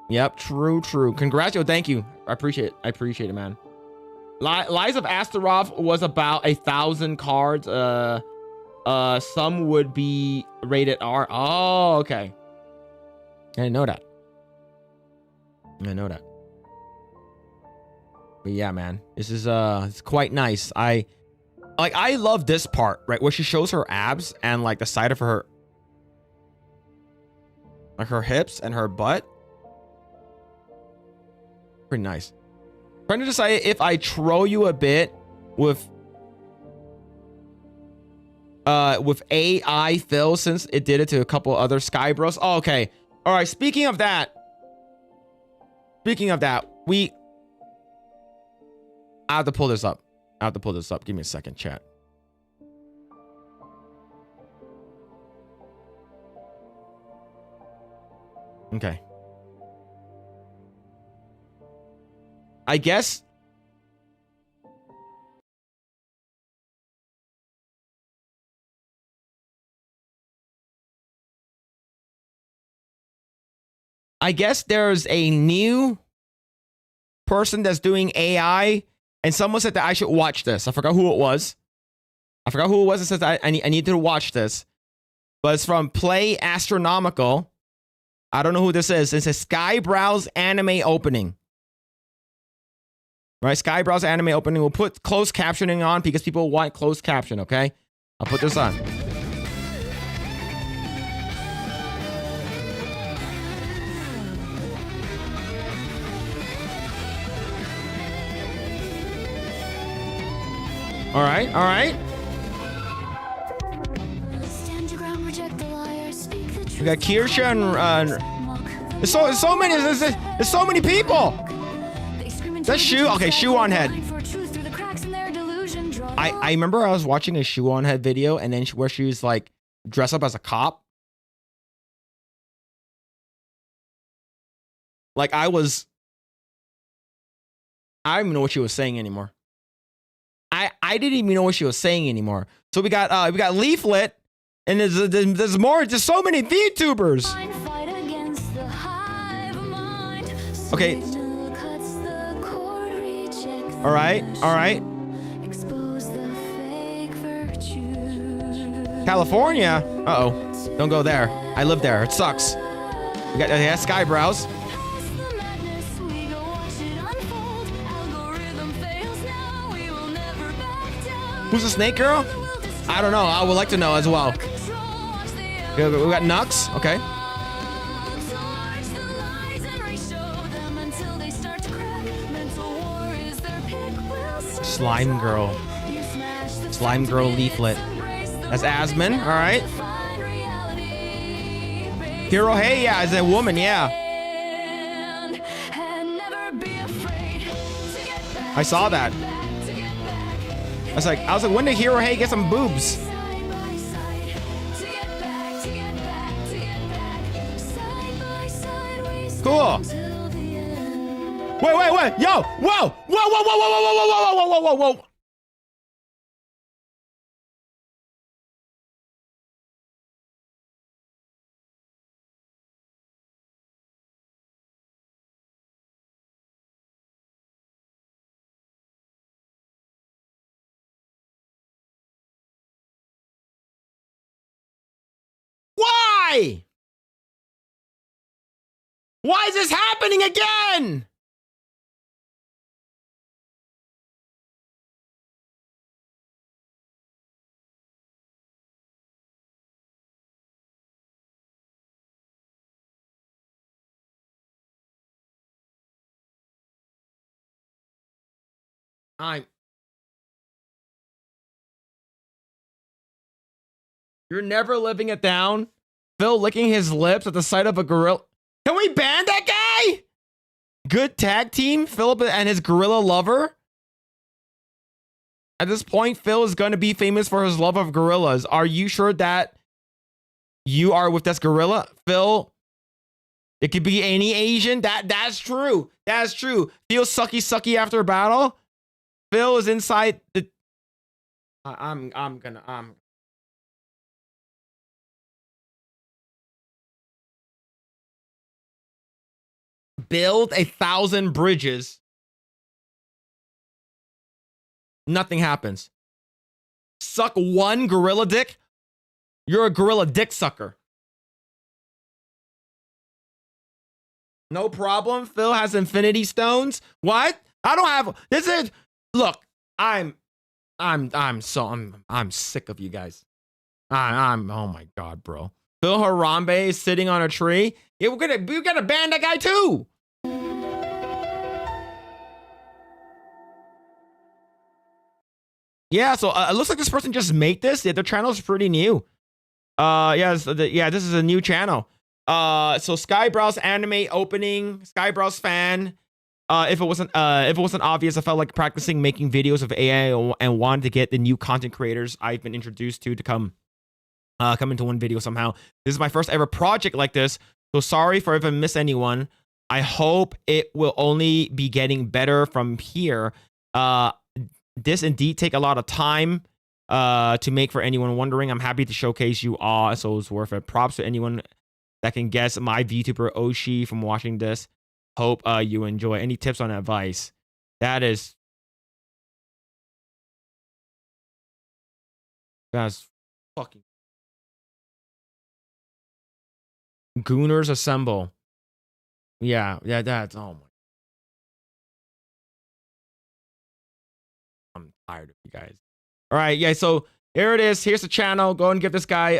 Yep. True. Congratulations. Thank you. I appreciate it, man. Lies of Astaroth was about 1,000 cards. Some would be rated R. Oh, okay. I didn't know that. But yeah, man, this is it's quite nice. I love this part, right, where she shows her abs and like the side of her, like her hips and her butt. Pretty nice. Trying to decide if I troll you a bit with AI Phil, since it did it to a couple other Sky Bros. Oh, okay. All right. Speaking of that, I have to pull this up. Give me a second, chat. Okay. I guess there's a new person that's doing AI, and someone said that I should watch this. I forgot who it was. It says I need to watch this. But it's from Play Astronomical. I don't know who this is. It says Skybrow's anime opening. Right, Skybrow's anime opening. We'll put closed captioning on because people want closed caption, okay? I'll put this on. All right. We got Kirsha and there's so many people. That's Shoe. Okay, Shoe on Head. I remember I was watching a Shoe on Head video, and then where she was like dressed up as a cop. Like I don't even know what she was saying anymore. I didn't even know what she was saying anymore. So we got Leaflet, and there's more. There's so many VTubers. Okay. All right. California. Uh-oh. Don't go there. I live there. It sucks. We got Skybrows. Who's the snake girl? I don't know. I would like to know as well. We got Nux. Okay. Slime Girl Leaflet. That's Asmon. All right. Hero Hey, yeah, is a woman, yeah. I saw that. I was like, when did Hero Hey get some boobs? Cool. Wait. Yo, whoa. Why? Why is this happening again? You're never living it down. Phil licking his lips at the sight of a gorilla. Can we ban that guy? Good tag team, Philip and his gorilla lover. At this point, Phil is going to be famous for his love of gorillas. Are you sure that you are with this gorilla, Phil? It could be any Asian. That's true. That's true. Feel sucky after a battle. Phil is inside the. I'm gonna. Build 1,000 bridges. Nothing happens. Suck one gorilla dick. You're a gorilla dick sucker. No problem. Phil has infinity stones. What? I don't have. This is. Look, I'm sick of you guys. Oh my god, bro. Phil Harambe is sitting on a tree. Yeah, we're gonna ban that guy too. Yeah, so it looks like this person just made this. Yeah, their channel is pretty new. Yeah, this is a new channel. So Skybrow's anime opening, Skybrow's fan. If it wasn't obvious, I felt like practicing making videos of AI and wanted to get the new content creators I've been introduced to come into one video somehow. This is my first ever project like this, so sorry for if I miss anyone. I hope it will only be getting better from here. This indeed take a lot of time to make. For anyone wondering, I'm happy to showcase you all, so it's worth it. Props to anyone that can guess my VTuber Oshi from watching this. Hope you enjoy. Any tips on advice? That's fucking Gooners assemble. Yeah, that's oh my. I'm tired of you guys. All right, yeah, so here it is. Here's the channel. Go and give this guy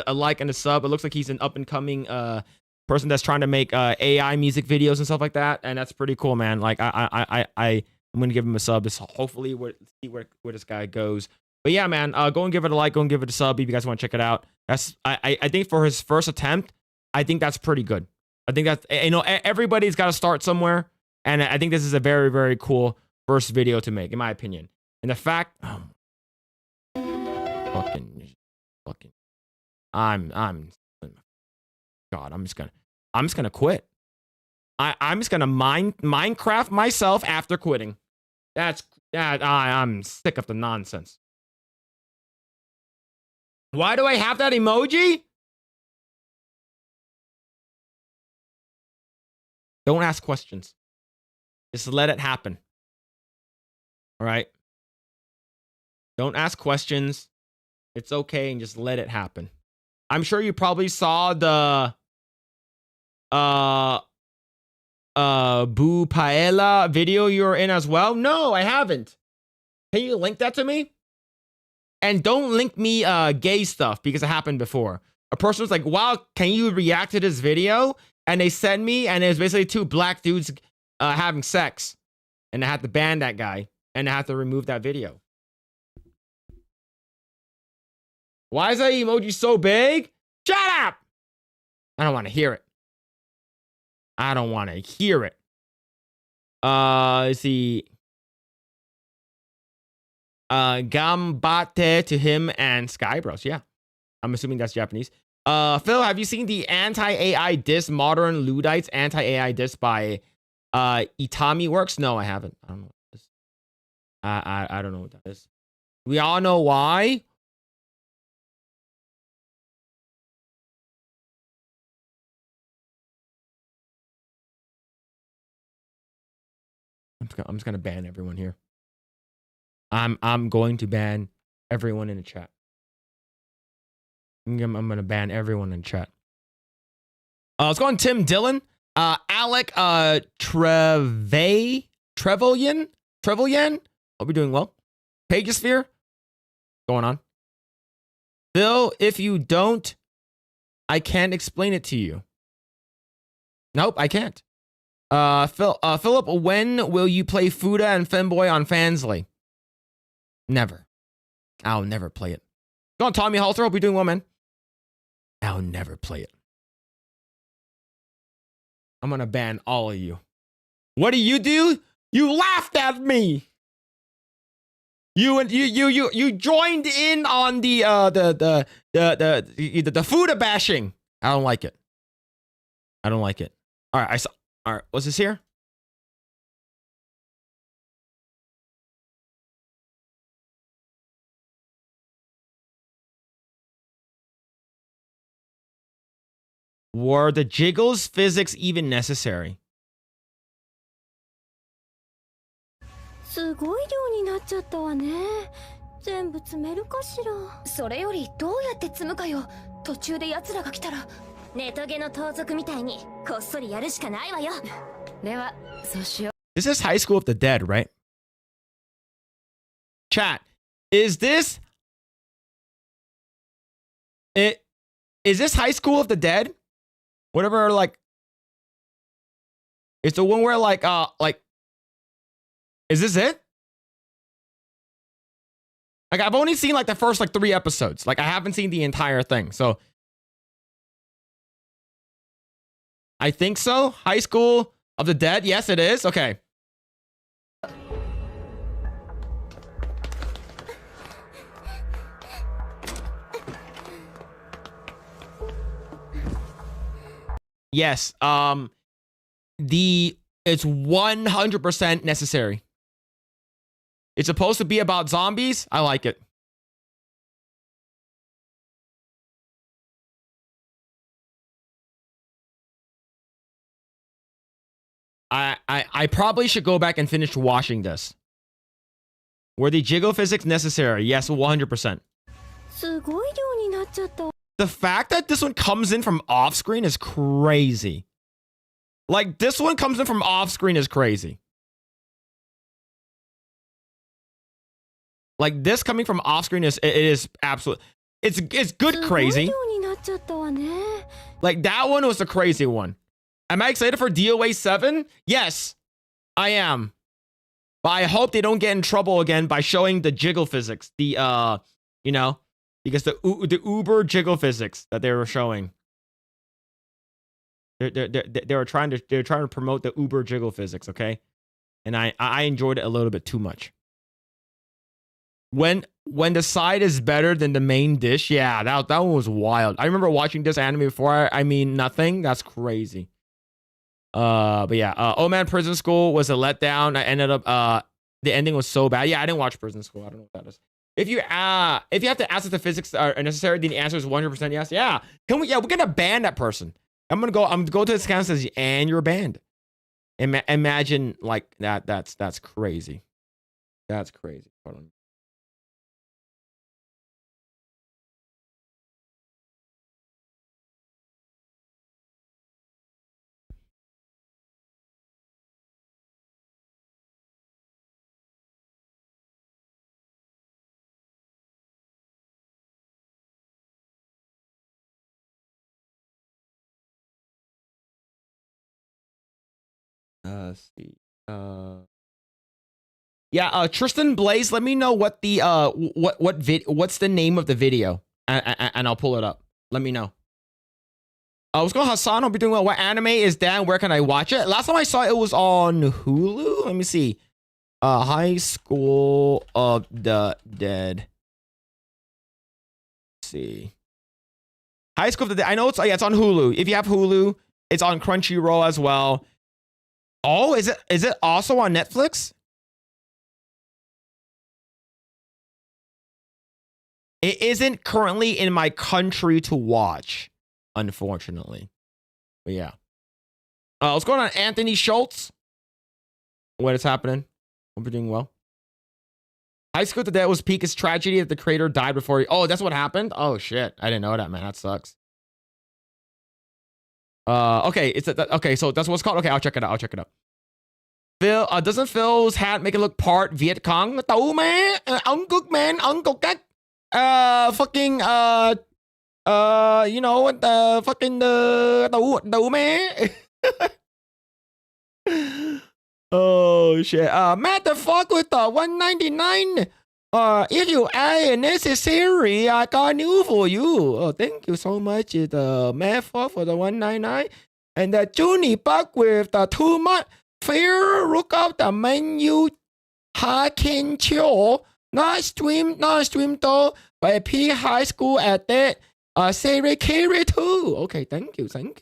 a like and a sub. It looks like he's an up and coming person that's trying to make AI music videos and stuff like that, and that's pretty cool, man. Like I'm gonna give him a sub. This hopefully see where this guy goes. But yeah, man, go and give it a like. Go and give it a sub if you guys want to check it out. That's I think for his first attempt, I think that's pretty good. I think that's, you know, everybody's got to start somewhere, and I think this is a very, very cool first video to make, in my opinion. And the fact, fucking, God, I'm just gonna quit. I'm just gonna Minecraft myself after quitting. I'm sick of the nonsense. Why do I have that emoji? Don't ask questions. Just let it happen. All right? Don't ask questions. It's okay, and just let it happen. I'm sure you probably saw the Boo Paella video you were in as well. No, I haven't. Can you link that to me? And don't link me gay stuff, because it happened before. A person was like, wow, can you react to this video? And they sent me, and it was basically two black dudes having sex. And I had to ban that guy, and I had to remove that video. Why is that emoji so big? Shut up! I don't want to hear it. I don't want to hear it. Let's see. Gambate to him and Skybros. Yeah. I'm assuming that's Japanese. Phil, have you seen the anti-AI diss Modern Luddites anti-AI diss by Itami Works? No, I haven't. I don't know what that is. I don't know what that is. We all know why. I'm just gonna ban everyone here. I'm going to ban everyone in the chat. I'm gonna ban everyone in chat. Let's go on Tim Dillon. Alec Trevelyan. Hope you're doing well. Pagosphere. Going on. Phil, if you don't, I can't explain it to you. Nope, I can't. Philip, when will you play Fuda and Femboy on Fansly? Never. I'll never play it. Go on, Tommy Halter. Hope you're doing well, man. I'll never play it. I'm gonna ban all of you. What do? You laughed at me. You joined in on the Fuda bashing. I don't like it. I don't like it. All right, I saw. All right, what's this here? Were the jiggles physics even necessary? すごい量になっちゃったわね。全部詰めるかしら。それよりどうやって積むかよ。途中で奴らが来たら。ネトゲの盗賊みたいにこっそりやるしかないわよ。では、そうしよう。 This is High School of the Dead, right? Chat, is this High School of the Dead? Whatever, like, it's the one where like, is this it? Like, I've only seen like the first like 3 episodes. Like, I haven't seen the entire thing. So I think so. High School of the Dead. Yes, it is. Okay. Yes. It's 100% necessary. It's supposed to be about zombies. I like it. I probably should go back and finish watching this. Were the jiggle physics necessary? Yes, 100%. すごい量になっちゃった。 The fact that this one comes in from off screen is crazy. Like, this one comes in from off screen is crazy. Like, this coming from off screen is absolute. It's good crazy. すごい量になっちゃったわね。 Like, that one was the crazy one. Am I excited for DOA 7? Yes, I am. But I hope they don't get in trouble again by showing the jiggle physics. The you know, because the uber jiggle physics that they were showing. They were trying to promote the uber jiggle physics, okay? And I enjoyed it a little bit too much. When the side is better than the main dish, yeah, that one was wild. I remember watching this anime before. I mean, nothing. That's crazy. But yeah, Oh Man, Prison School was a letdown. I ended up the ending was so bad. Yeah, I didn't watch Prison School. I don't know what that is. If you have to ask if the physics are necessary, then the answer is 100% yes. Yeah, we're gonna ban that person. I'm gonna go to the scan and says, and you're banned. Imagine like that. That's crazy. That's crazy. Hold on. Let's see. Yeah, Tristan Blaze, let me know what the what's the name of the video, and I'll pull it up. Let me know. What's going on, Hassan? Hope you're doing well. What anime is that? Where can I watch it? Last time I saw it was on Hulu. Let me see. High School of the Dead. Let's see. High School of the Dead. I know it's on Hulu. If you have Hulu, it's on Crunchyroll as well. Oh, is it also on Netflix? It isn't currently in my country to watch, unfortunately. But yeah. What's going on, Anthony Schultz? What is happening? Hope you're doing well. High School of the Dead was peakest tragedy that the creator died before he... Oh, that's what happened? Oh, shit. I didn't know that, man. That sucks. Okay, okay, so that's what's called. Okay, I'll check it out. Phil, doesn't Phil's hat make it look part Viet Cong? Tao man, Uncle man, Uncle Cat. Fucking you know what the fucking tao man. Oh shit. Matt the fuck with the 199. If you are necessary, I got new for you. Oh, thank you so much, the Matt fuck for the 199. And the Junie Buck with the 2 month. Fair look up the menu. Hakin Chill. Not stream though. But P high school at that. Say carry too. Okay, thank you. Thank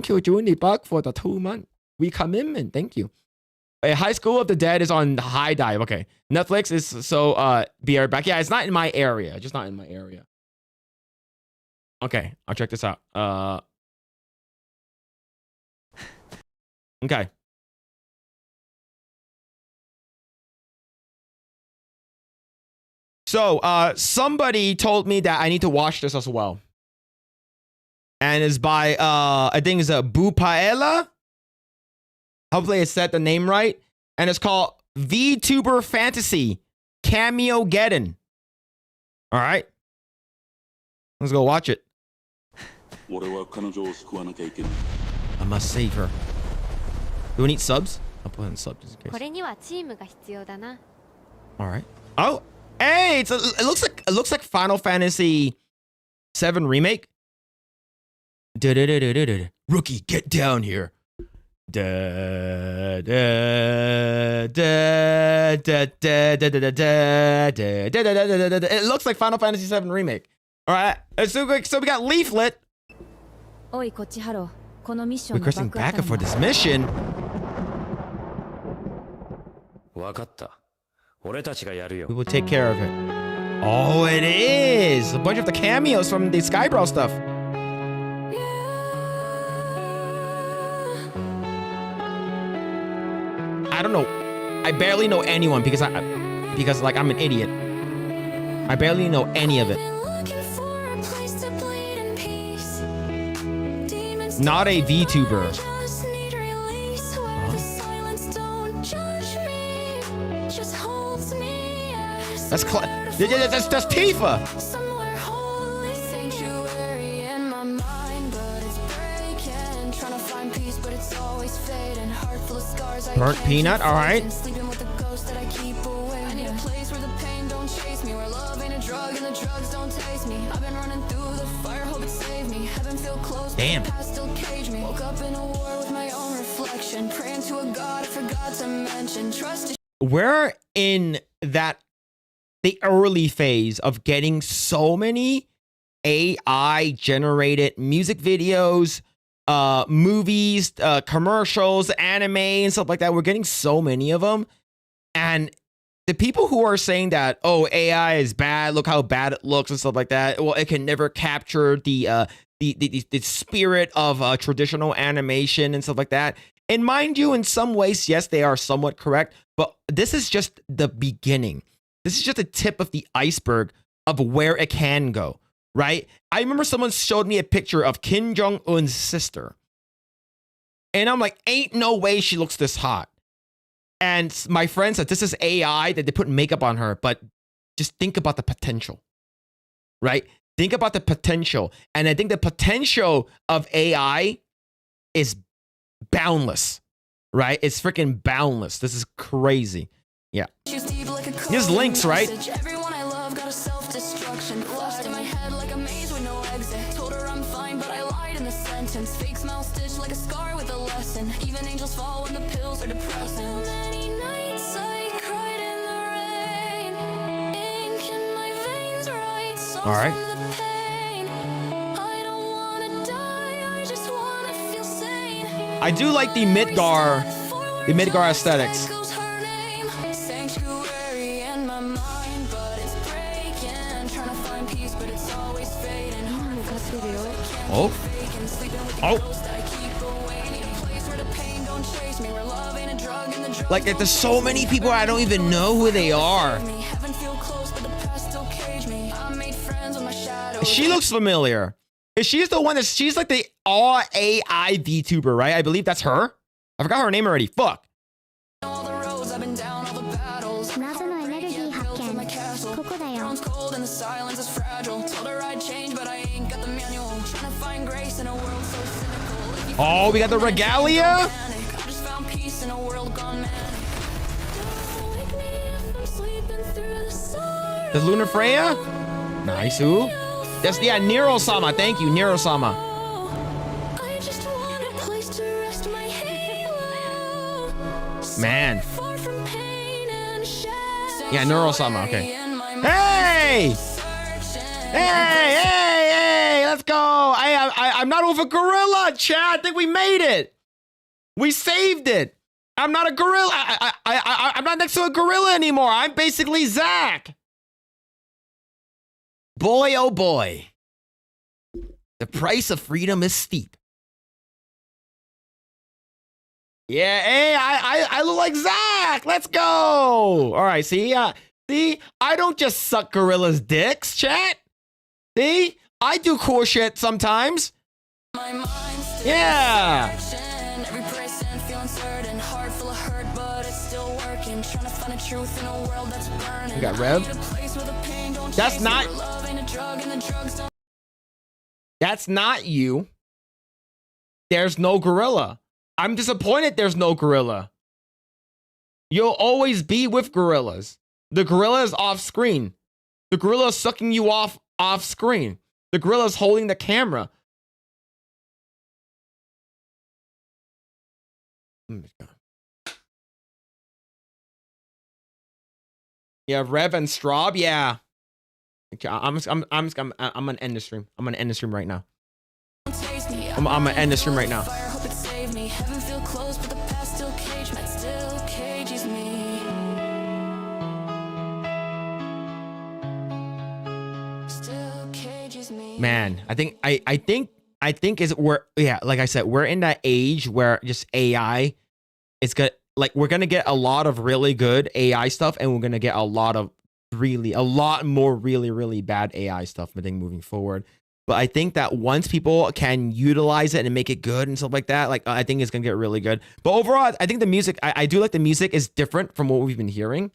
you, Junie Buck for the 2 month. We commitment. Thank you. A High School of the Dead is on High Dive. Okay. Netflix is so be right back. Yeah, it's not in my area. Just not in my area. Okay, I'll check this out. Okay. So somebody told me that I need to watch this as well. And it's by I think it's a Bupaela. Hopefully I said the name right. And it's called VTuber Fantasy Cameo Geddon. All right. Let's go watch it. I must save her. Do we need subs? I'll put in subs just in case. All right. Oh, hey, it looks like Final Fantasy 7 remake. Rookie, get down here. It looks like Final Fantasy 7 remake. All right, so we got Leaflet. Requesting backup for this mission. We will take care of it. Oh, it is a bunch of the cameos from the Skybro stuff. I don't know. I barely know anyone because like I'm an idiot. I barely know any of it. Not a VTuber. That's Tifa. Burnt peanut, all right. Damn. We're in the early phase of getting so many AI generated music videos, movies, commercials, anime, and stuff like that. We're getting so many of them. And the people who are saying that, oh, AI is bad, look how bad it looks and stuff like that. Well, it can never capture the spirit of traditional animation and stuff like that. And mind you, in some ways, yes, they are somewhat correct. But this is just the beginning. This is just the tip of the iceberg of where it can go, right? I remember someone showed me a picture of Kim Jong-un's sister. And I'm like, ain't no way she looks this hot. And my friend said, this is AI, that they put makeup on her. But just think about the potential, right? Think about the potential. And I think the potential of AI is boundless, right? It's freaking boundless. This is crazy. Yeah. Here's links, right? Everyone I love got a self-destruction. Flashed in my head like a maze with no exit. Told her I'm fine, but I lied in the sentence. Fake smile stitched like a scar with a lesson. Even angels fall when the pills are depressing. Too many nights I cried in the rain. Ink in my veins, right? Songs All right. for the pain. I don't wanna die, I just wanna feel sane. I do like the Midgar aesthetics. Oh. Like, there's so many people I don't even know who they are. She looks familiar. She's the one she's like the all AI VTuber, right? I believe that's her. I forgot her name already. Fuck. Oh, we got the regalia. Does Luna Freya? Nice, who? That's, yeah, Nero-sama. Thank you, Nero-sama. Man. Yeah, Nero-sama, okay. Hey! Hey, let's go. I'm not over gorilla, chat. I think we made it. We saved it. I'm not a gorilla. I'm not next to a gorilla anymore. I'm basically Zach. Boy, oh boy. The price of freedom is steep. Yeah, hey, I look like Zach. Let's go. All right, see, see, I don't just suck gorillas' dicks, chat. See, I do cool shit sometimes. Yeah. We got Rev. That's not you. There's no gorilla. I'm disappointed there's no gorilla. You'll always be with gorillas. The gorilla is off screen. The gorilla is sucking you off screen. The gorilla is holding the camera. Yeah, Rev and Straub, yeah. I'm gonna end the stream. I'm gonna end the stream right now. I'm gonna end the stream right now. Man, I think is we're, yeah, like I said, we're in that age where just AI is good. Like, we're gonna get a lot of really good AI stuff, and we're gonna get a lot more really bad AI stuff, I think, moving forward. But I think that once people can utilize it and make it good and stuff like that, like, I think it's gonna get really good. But overall, I think the music, I do like the music is different from what we've been hearing.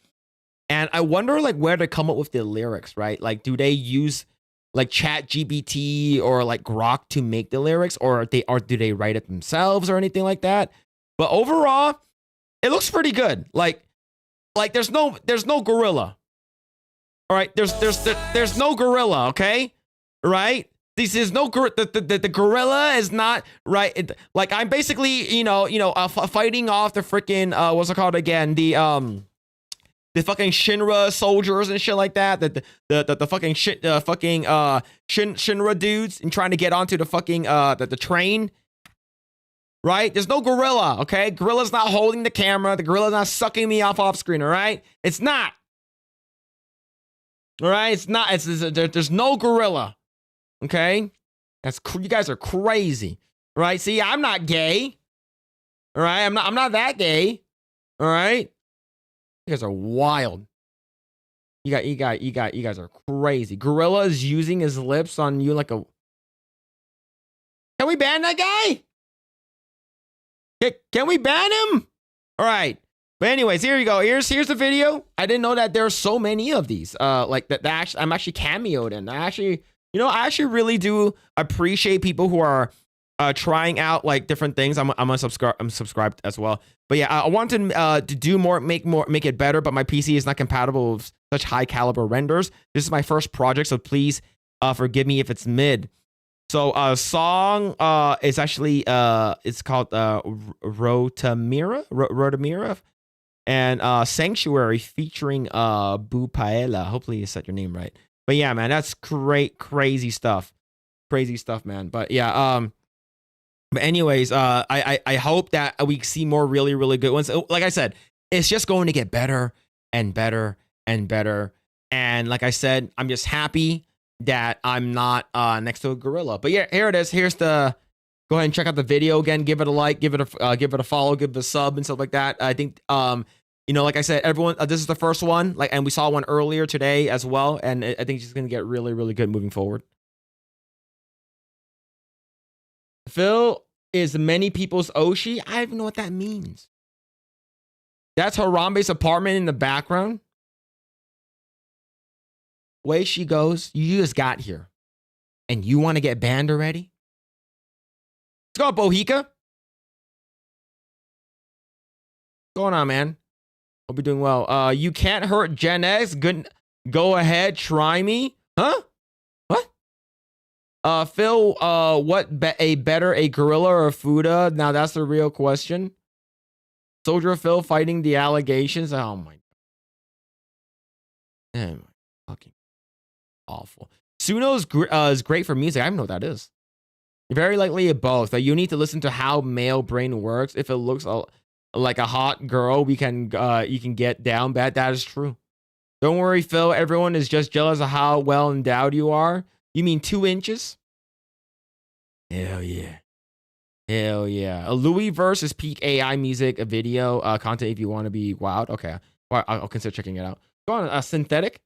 And I wonder, like, where to come up with the lyrics, right? Like, do they use like Chat GPT or like Grok to make the lyrics, or do they write it themselves or anything like that? But overall, it looks pretty good. Like there's no gorilla. All right, there's no gorilla, okay? Right? This is no the gorilla is not right. Like, I'm basically, fighting off the freaking what's it called again? The fucking Shinra soldiers and shit like that. The fucking Shinra dudes, and trying to get onto the fucking the train. Right? There's no gorilla, okay? Gorilla's not holding the camera. The gorilla's not sucking me off screen, all right? It's not. All right? It's not. There's no gorilla. Okay? You guys are crazy. All right? See, I'm not gay. All right? I'm not that gay. All right? You guys are wild. You guys are crazy. Gorilla is using his lips on you like a... Can we ban that guy? Can we ban him? All right. But anyways, here you go. Here's the video. I didn't know that there's so many of these. Like that I'm actually cameoed in. I actually really do appreciate people who are trying out like different things. I'm subscribed as well. But yeah, I wanted to do more, make it better, but my PC is not compatible with such high caliber renders. This is my first project, so please forgive me if it's mid. So song is actually it's called Rotamira, and Sanctuary featuring Bu Paella. Hopefully you said your name right. But yeah, man, that's crazy stuff, man. But yeah, but anyways, I hope that we see more really good ones. Like I said, it's just going to get better and better and better. And like I said, I'm just happy that I'm not next to a gorilla. But yeah, here it is. Here's the. Go ahead and check out the video again. Give it a like. Give it a follow. Give it a sub and stuff like that. I think like I said, everyone. This is the first one. Like, and we saw one earlier today as well. And I think it's just gonna get really good moving forward. Phil is many people's Oshi. I don't even know what that means. That's Harambe's apartment in the background. Way she goes. You just got here, and you want to get banned already? Let's go, Bohica. What's going on, man? Hope you're doing well. You can't hurt Gen X. Good. Go ahead. Try me. Huh? What? Phil, better, a gorilla or a Fuda? Now that's the real question. Soldier Phil fighting the allegations. Oh my god. Damn. Fucking awful. Suno is great for music. I don't know what that is. Very likely both. You need to listen to how male brain works. If it looks like a hot girl, you can get down bad. That is true. Don't worry, Phil. Everyone is just jealous of how well endowed you are. You mean 2 inches? Hell yeah. Hell yeah. A Louis verse is peak AI music, a video content if you want to be wild. Okay. Well, I'll consider checking it out. Go on. Synthetic? What's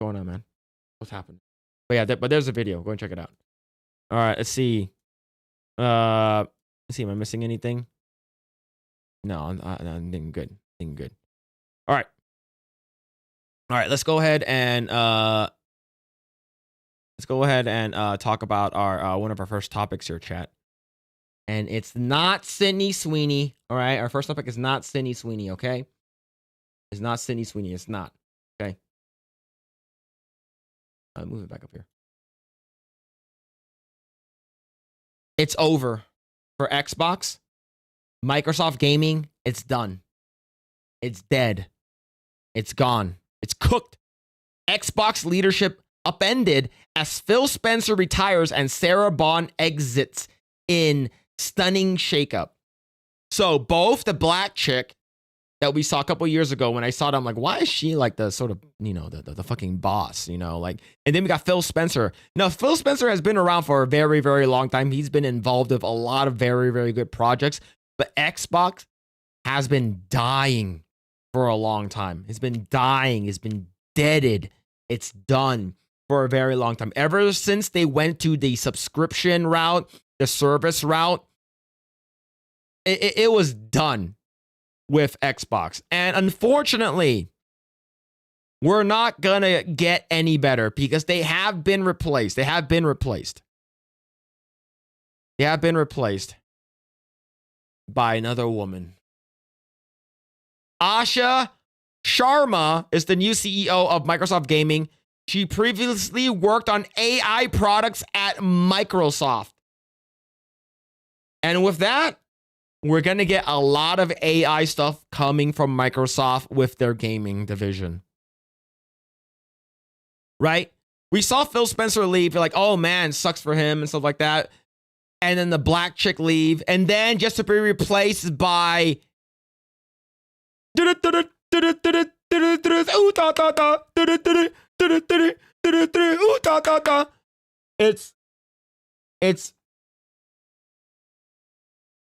going on, man? What's happening? But yeah, but there's a video. Go and check it out. All right. Let's see. Let's see. Am I missing anything? No, I'm doing good. Doing good. All right. All right. Let's go ahead and talk about our one of our first topics here, chat. And it's not Sydney Sweeney. All right. Our first topic is not Sydney Sweeney. Okay. It's not Sydney Sweeney. It's not. Okay. Move it back up here. It's over for Xbox. Microsoft Gaming, it's done. It's dead. It's gone. It's cooked. Xbox leadership upended as Phil Spencer retires and Sarah Bond exits in stunning shakeup. So both the black chick that we saw a couple years ago, when I saw it, I'm like, why is she like the sort of, the fucking boss, like, and then we got Phil Spencer. Now, Phil Spencer has been around for a very, very long time. He's been involved with a lot of very, very good projects, but Xbox has been dying for a long time. It's been dying. It's been deaded. It's done for a very long time. Ever since they went to the subscription route, the service route, it was done with Xbox. And unfortunately, we're not gonna get any better because they have been replaced. They have been replaced by another woman. Asha Sharma is the new CEO of Microsoft Gaming. She previously worked on AI products at Microsoft. And with that, we're going to get a lot of AI stuff coming from Microsoft with their gaming division. Right? We saw Phil Spencer leave. You're like, oh man, sucks for him and stuff like that. And then the black chick leave. And then just to be replaced by... It's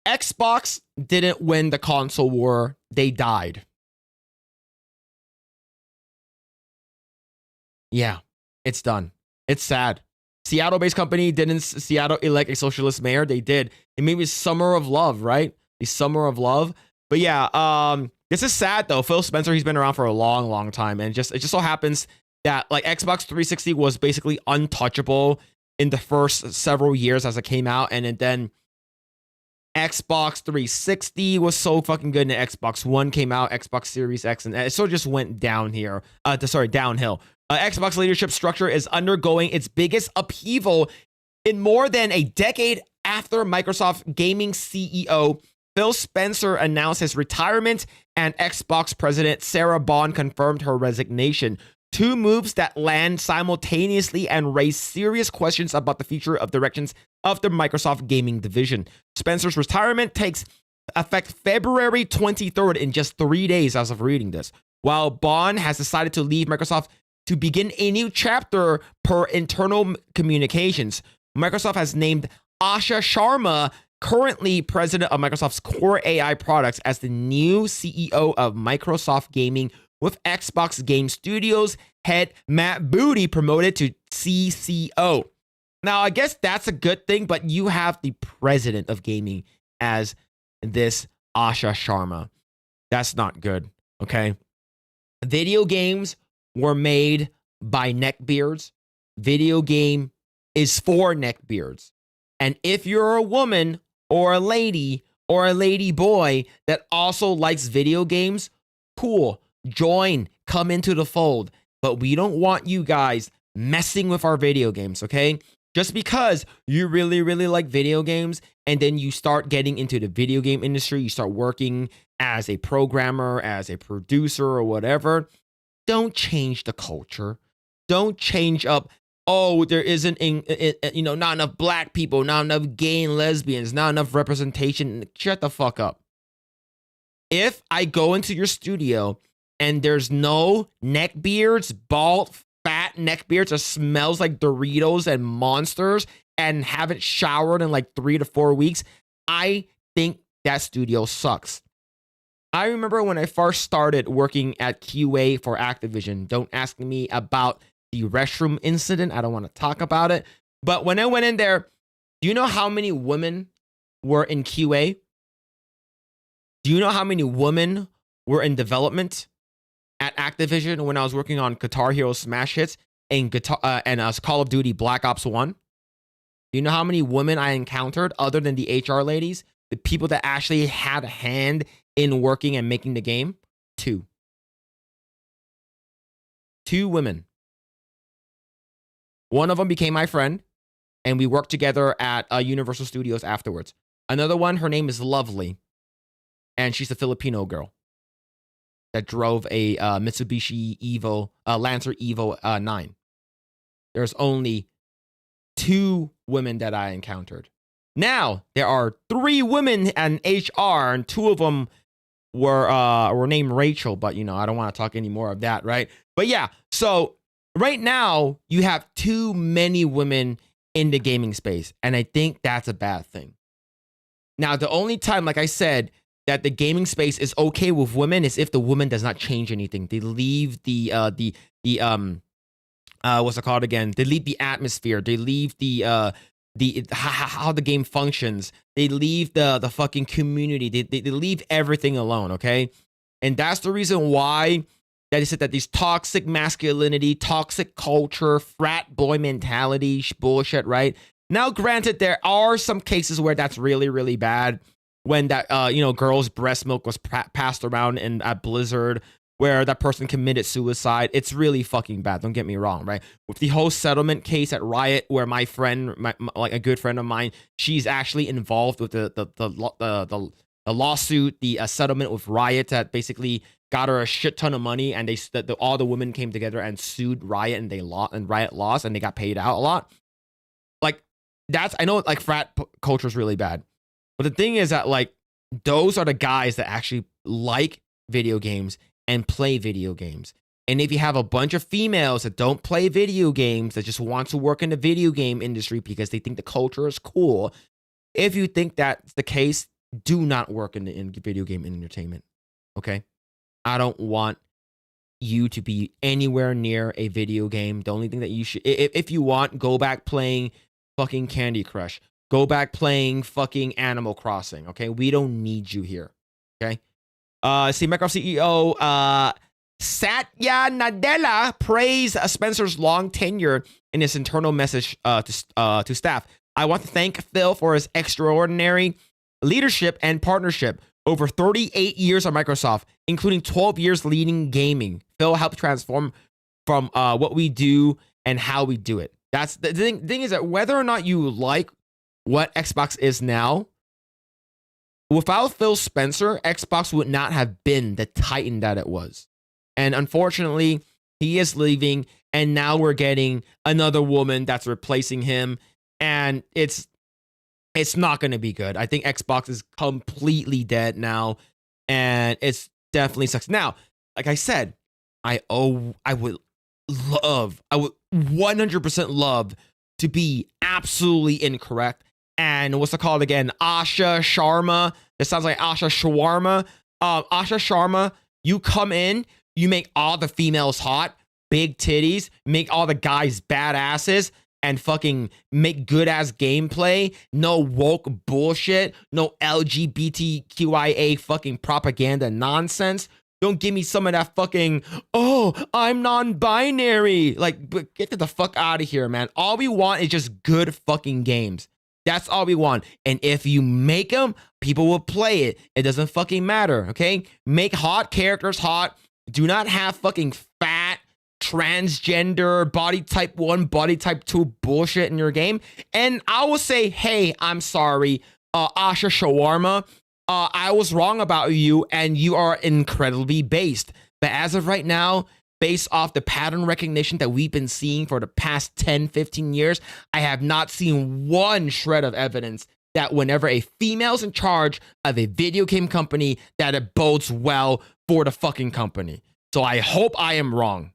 Xbox didn't win the console war. They died. Yeah, it's done. It's sad. Seattle-based company didn't Seattle elect a socialist mayor. They did. It made me Summer of Love, right? The Summer of Love. But yeah, this is sad though. Phil Spencer, he's been around for a long, long time, and it just so happens that like Xbox 360 was basically untouchable in the first several years as it came out, and then Xbox 360 was so fucking good, and Xbox One came out, Xbox Series X, and it sort of just went down here. Downhill. Xbox leadership structure is undergoing its biggest upheaval in more than a decade after Microsoft Gaming CEO Phil Spencer announced his retirement, and Xbox president Sarah Bond confirmed her resignation. Two moves that land simultaneously and raise serious questions about the future of directions of the Microsoft Gaming division. Spencer's retirement takes effect February 23rd, in just 3 days as of reading this, while Bond has decided to leave Microsoft to begin a new chapter per internal communications. Microsoft has named Asha Sharma, currently president of Microsoft's core AI products, as the new CEO of Microsoft Gaming, with Xbox Game Studios head Matt Booty promoted to CCO. Now, I guess that's a good thing, but you have the president of gaming as this Asha Sharma. That's not good, okay? Video games were made by neckbeards. Video game is for neckbeards. And if you're a woman or a lady or a lady boy that also likes video games, cool. Join, come into the fold. But we don't want you guys messing with our video games, okay? Just because you really, really like video games and then you start getting into the video game industry, you start working as a programmer, as a producer, or whatever, don't change the culture. Don't change up, oh, there isn't, not enough black people, not enough gay and lesbians, not enough representation. Shut the fuck up. If I go into your studio and there's no neckbeards, bald, fat neckbeards that smells like Doritos and Monsters and haven't showered in like 3 to 4 weeks, I think that studio sucks. I remember when I first started working at QA for Activision. Don't ask me about the restroom incident. I don't want to talk about it. But when I went in there, do you know how many women were in QA? Do you know how many women were in development at Activision when I was working on Guitar Hero Smash Hits and Call of Duty Black Ops 1? Do you know how many women I encountered other than the HR ladies? The people that actually had a hand in working and making the game? 2. 2 women. One of them became my friend, and we worked together at Universal Studios afterwards. Another one, her name is Lovely, and she's a Filipino girl that drove a Mitsubishi Evo, Lancer Evo 9. There's only 2 women that I encountered. Now, there are 3 women in HR, and 2 of them were named Rachel, but, I don't want to talk any more of that, right? But yeah, so right now, you have too many women in the gaming space, and I think that's a bad thing. Now, the only time, like I said, that the gaming space is okay with women is if the woman does not change anything. They leave the what's it called again? They leave the atmosphere. They leave the how the game functions. They leave the fucking community. They leave everything alone, okay? And that's the reason why that is said that these toxic masculinity, toxic culture, frat boy mentality bullshit, right? Now, granted, there are some cases where that's really, really bad. When that, girl's breast milk was passed around at Blizzard, where that person committed suicide. It's really fucking bad. Don't get me wrong, right? With the whole settlement case at Riot, where my friend, like a good friend of mine, she's actually involved with the lawsuit, the settlement with Riot that basically got her a shit ton of money, and all the women came together and sued Riot, and Riot lost, and they got paid out a lot. Like, I know like frat culture is really bad. But the thing is that, like, those are the guys that actually like video games and play video games. And if you have a bunch of females that don't play video games, that just want to work in the video game industry because they think the culture is cool, if you think that's the case, do not work in video game entertainment, okay? I don't want you to be anywhere near a video game. The only thing that you should, if you want, go back playing fucking Candy Crush. Go back playing fucking Animal Crossing, okay? We don't need you here, okay? Microsoft CEO Satya Nadella praised Spencer's long tenure in his internal message to staff. I want to thank Phil for his extraordinary leadership and partnership over 38 years at Microsoft, including 12 years leading gaming. Phil helped transform from what we do and how we do it. That's the thing. The thing is that whether or not you like what Xbox is now, without Phil Spencer, Xbox would not have been the titan that it was. And unfortunately, he is leaving, and now we're getting another woman that's replacing him, and it's not going to be good. I think Xbox is completely dead now, and it's definitely sucks. Now, like I said, I would 100% love to be absolutely incorrect. And what's it called again? Asha Sharma. It sounds like Asha Shawarma. Asha Sharma, you come in, you make all the females hot, big titties, make all the guys badasses, and fucking make good ass gameplay. No woke bullshit. No LGBTQIA fucking propaganda nonsense. Don't give me some of that fucking, oh, I'm non-binary. Like, get the fuck out of here, man. All we want is just good fucking games. That's all we want. And if you make them, people will play it. It doesn't fucking matter, okay? Make hot characters hot. Do not have fucking fat, transgender, body type 1, body type 2 bullshit in your game. And I will say, hey, I'm sorry, Asha Shawarma. I was wrong about you, and you are incredibly based. But as of right now, based off the pattern recognition that we've been seeing for the past 10, 15 years, I have not seen one shred of evidence that whenever a female's in charge of a video game company, that it bodes well for the fucking company. So I hope I am wrong.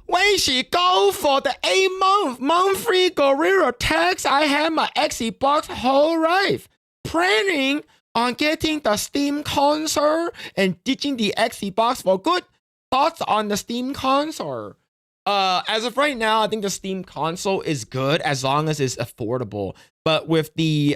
When she go for the 8-month monthly gorilla tax, I had my Xbox whole life planning on getting the Steam console and ditching the Xbox for good. Thoughts on the Steam console? As of right now, I think the Steam console is good as long as it's affordable. But with the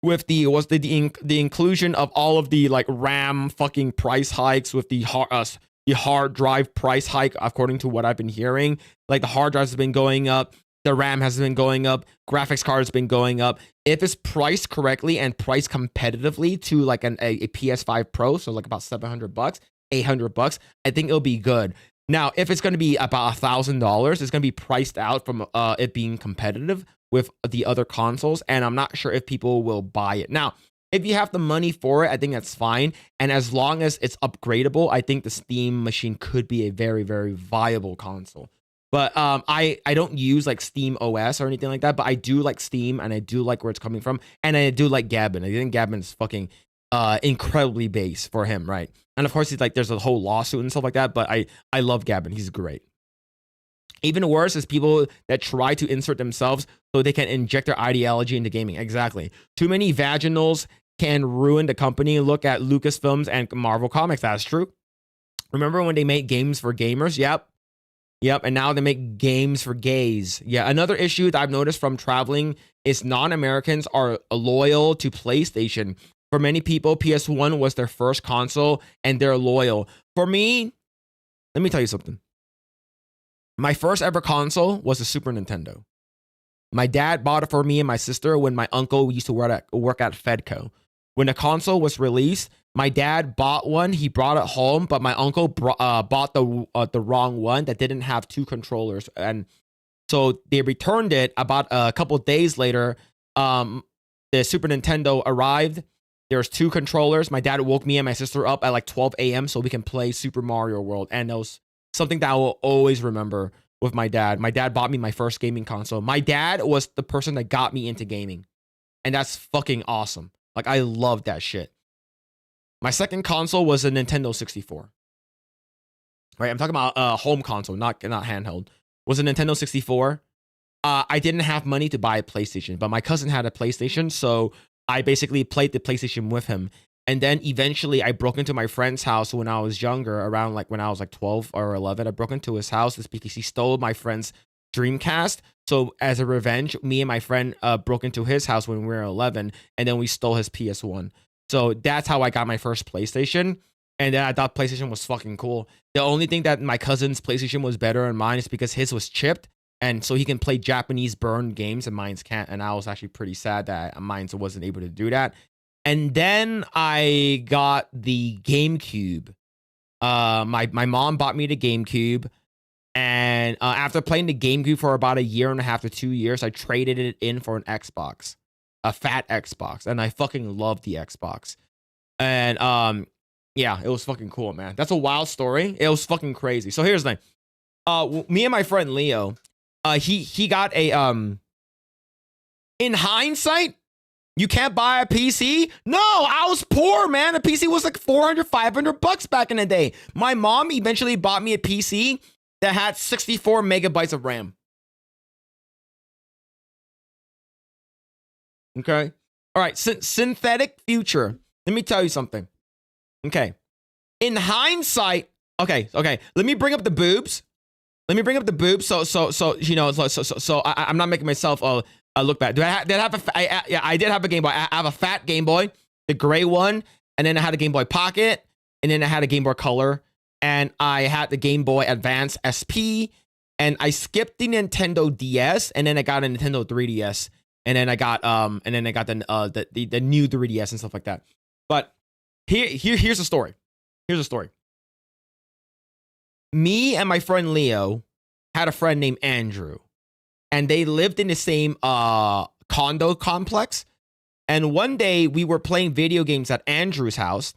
inclusion of all of the like RAM fucking price hikes, with the hard drive price hike, according to what I've been hearing, like the hard drives have been going up, the RAM has been going up, graphics card has been going up. If it's priced correctly and priced competitively to like a PS5 Pro, so like about $700, $800, I think it'll be good. Now, if it's going to be about $1,000, it's going to be priced out from it being competitive with the other consoles, and I'm not sure if people will buy it. Now, if you have the money for it, I think that's fine. And as long as it's upgradable, I think the Steam machine could be a very, very viable console. But I don't use like Steam OS or anything like that, but I do like Steam, and I do like where it's coming from, and I do like Gavin. I think Gavin is fucking incredibly base for him, right? And of course, he's like, there's a whole lawsuit and stuff like that, but I love Gavin. He's great. Even worse is people that try to insert themselves so they can inject their ideology into gaming. Exactly. Too many vaginals can ruin the company. Look at Lucasfilms and Marvel Comics. That's true. Remember when they made games for gamers? Yep. And now they make games for gays. Yeah. Another issue that I've noticed from traveling is non-Americans are loyal to PlayStation. For many people, PS1 was their first console and they're loyal. For me, let me tell you something. My first ever console was a Super Nintendo. My dad bought it for me and my sister when my uncle used to work at Fedco. When the console was released, my dad bought one. He brought it home, but my uncle bought the wrong one that didn't have 2 controllers. And so they returned it. About a couple of days later, the Super Nintendo arrived. There's 2 controllers. My dad woke me and my sister up at like 12 a.m. so we can play Super Mario World. And that was something that I will always remember with my dad. My dad bought me my first gaming console. My dad was the person that got me into gaming. And that's fucking awesome. Like, I love that shit. My second console was a Nintendo 64. Right? I'm talking about a home console, not handheld. Was a Nintendo 64. I didn't have money to buy a PlayStation, but my cousin had a PlayStation, so I basically played the PlayStation with him. And then eventually I broke into my friend's house when I was younger, around like when I was like 12 or 11. I broke into his house because he stole my friend's Dreamcast. So as a revenge, me and my friend broke into his house when we were 11, and then we stole his PS1. So that's how I got my first PlayStation. And then I thought PlayStation was fucking cool. The only thing that my cousin's PlayStation was better than mine is because his was chipped. And so he can play Japanese burned games and mine's can't. And I was actually pretty sad that mine wasn't able to do that. And then I got the GameCube. My mom bought me the GameCube. And after playing the GameCube for about 1.5 to 2 years, I traded it in for an Xbox. A fat Xbox. And I fucking loved the Xbox. And yeah, it was fucking cool, man. That's a wild story. It was fucking crazy. So here's the thing. Me and my friend Leo, he got a in hindsight, you can't buy a PC? No, I was poor, man. A PC was like $400, $500 back in the day. My mom eventually bought me a PC that had 64 megabytes of RAM. Okay. All right. Synthetic future. Let me tell you something. Okay. In hindsight, okay. Let me bring up the boobs. So you know, so I'm not making myself look bad. I did have a Game Boy. I have a fat Game Boy, the gray one, and then I had a Game Boy Pocket, and then I had a Game Boy Color, and I had the Game Boy Advance SP, And I skipped the Nintendo DS, and then I got a Nintendo 3DS, and then I got the new 3DS and stuff like that. But here's the story. Here's the story. Me and my friend Leo had a friend named Andrew, and they lived in the same condo complex. And one day we were playing video games at Andrew's house.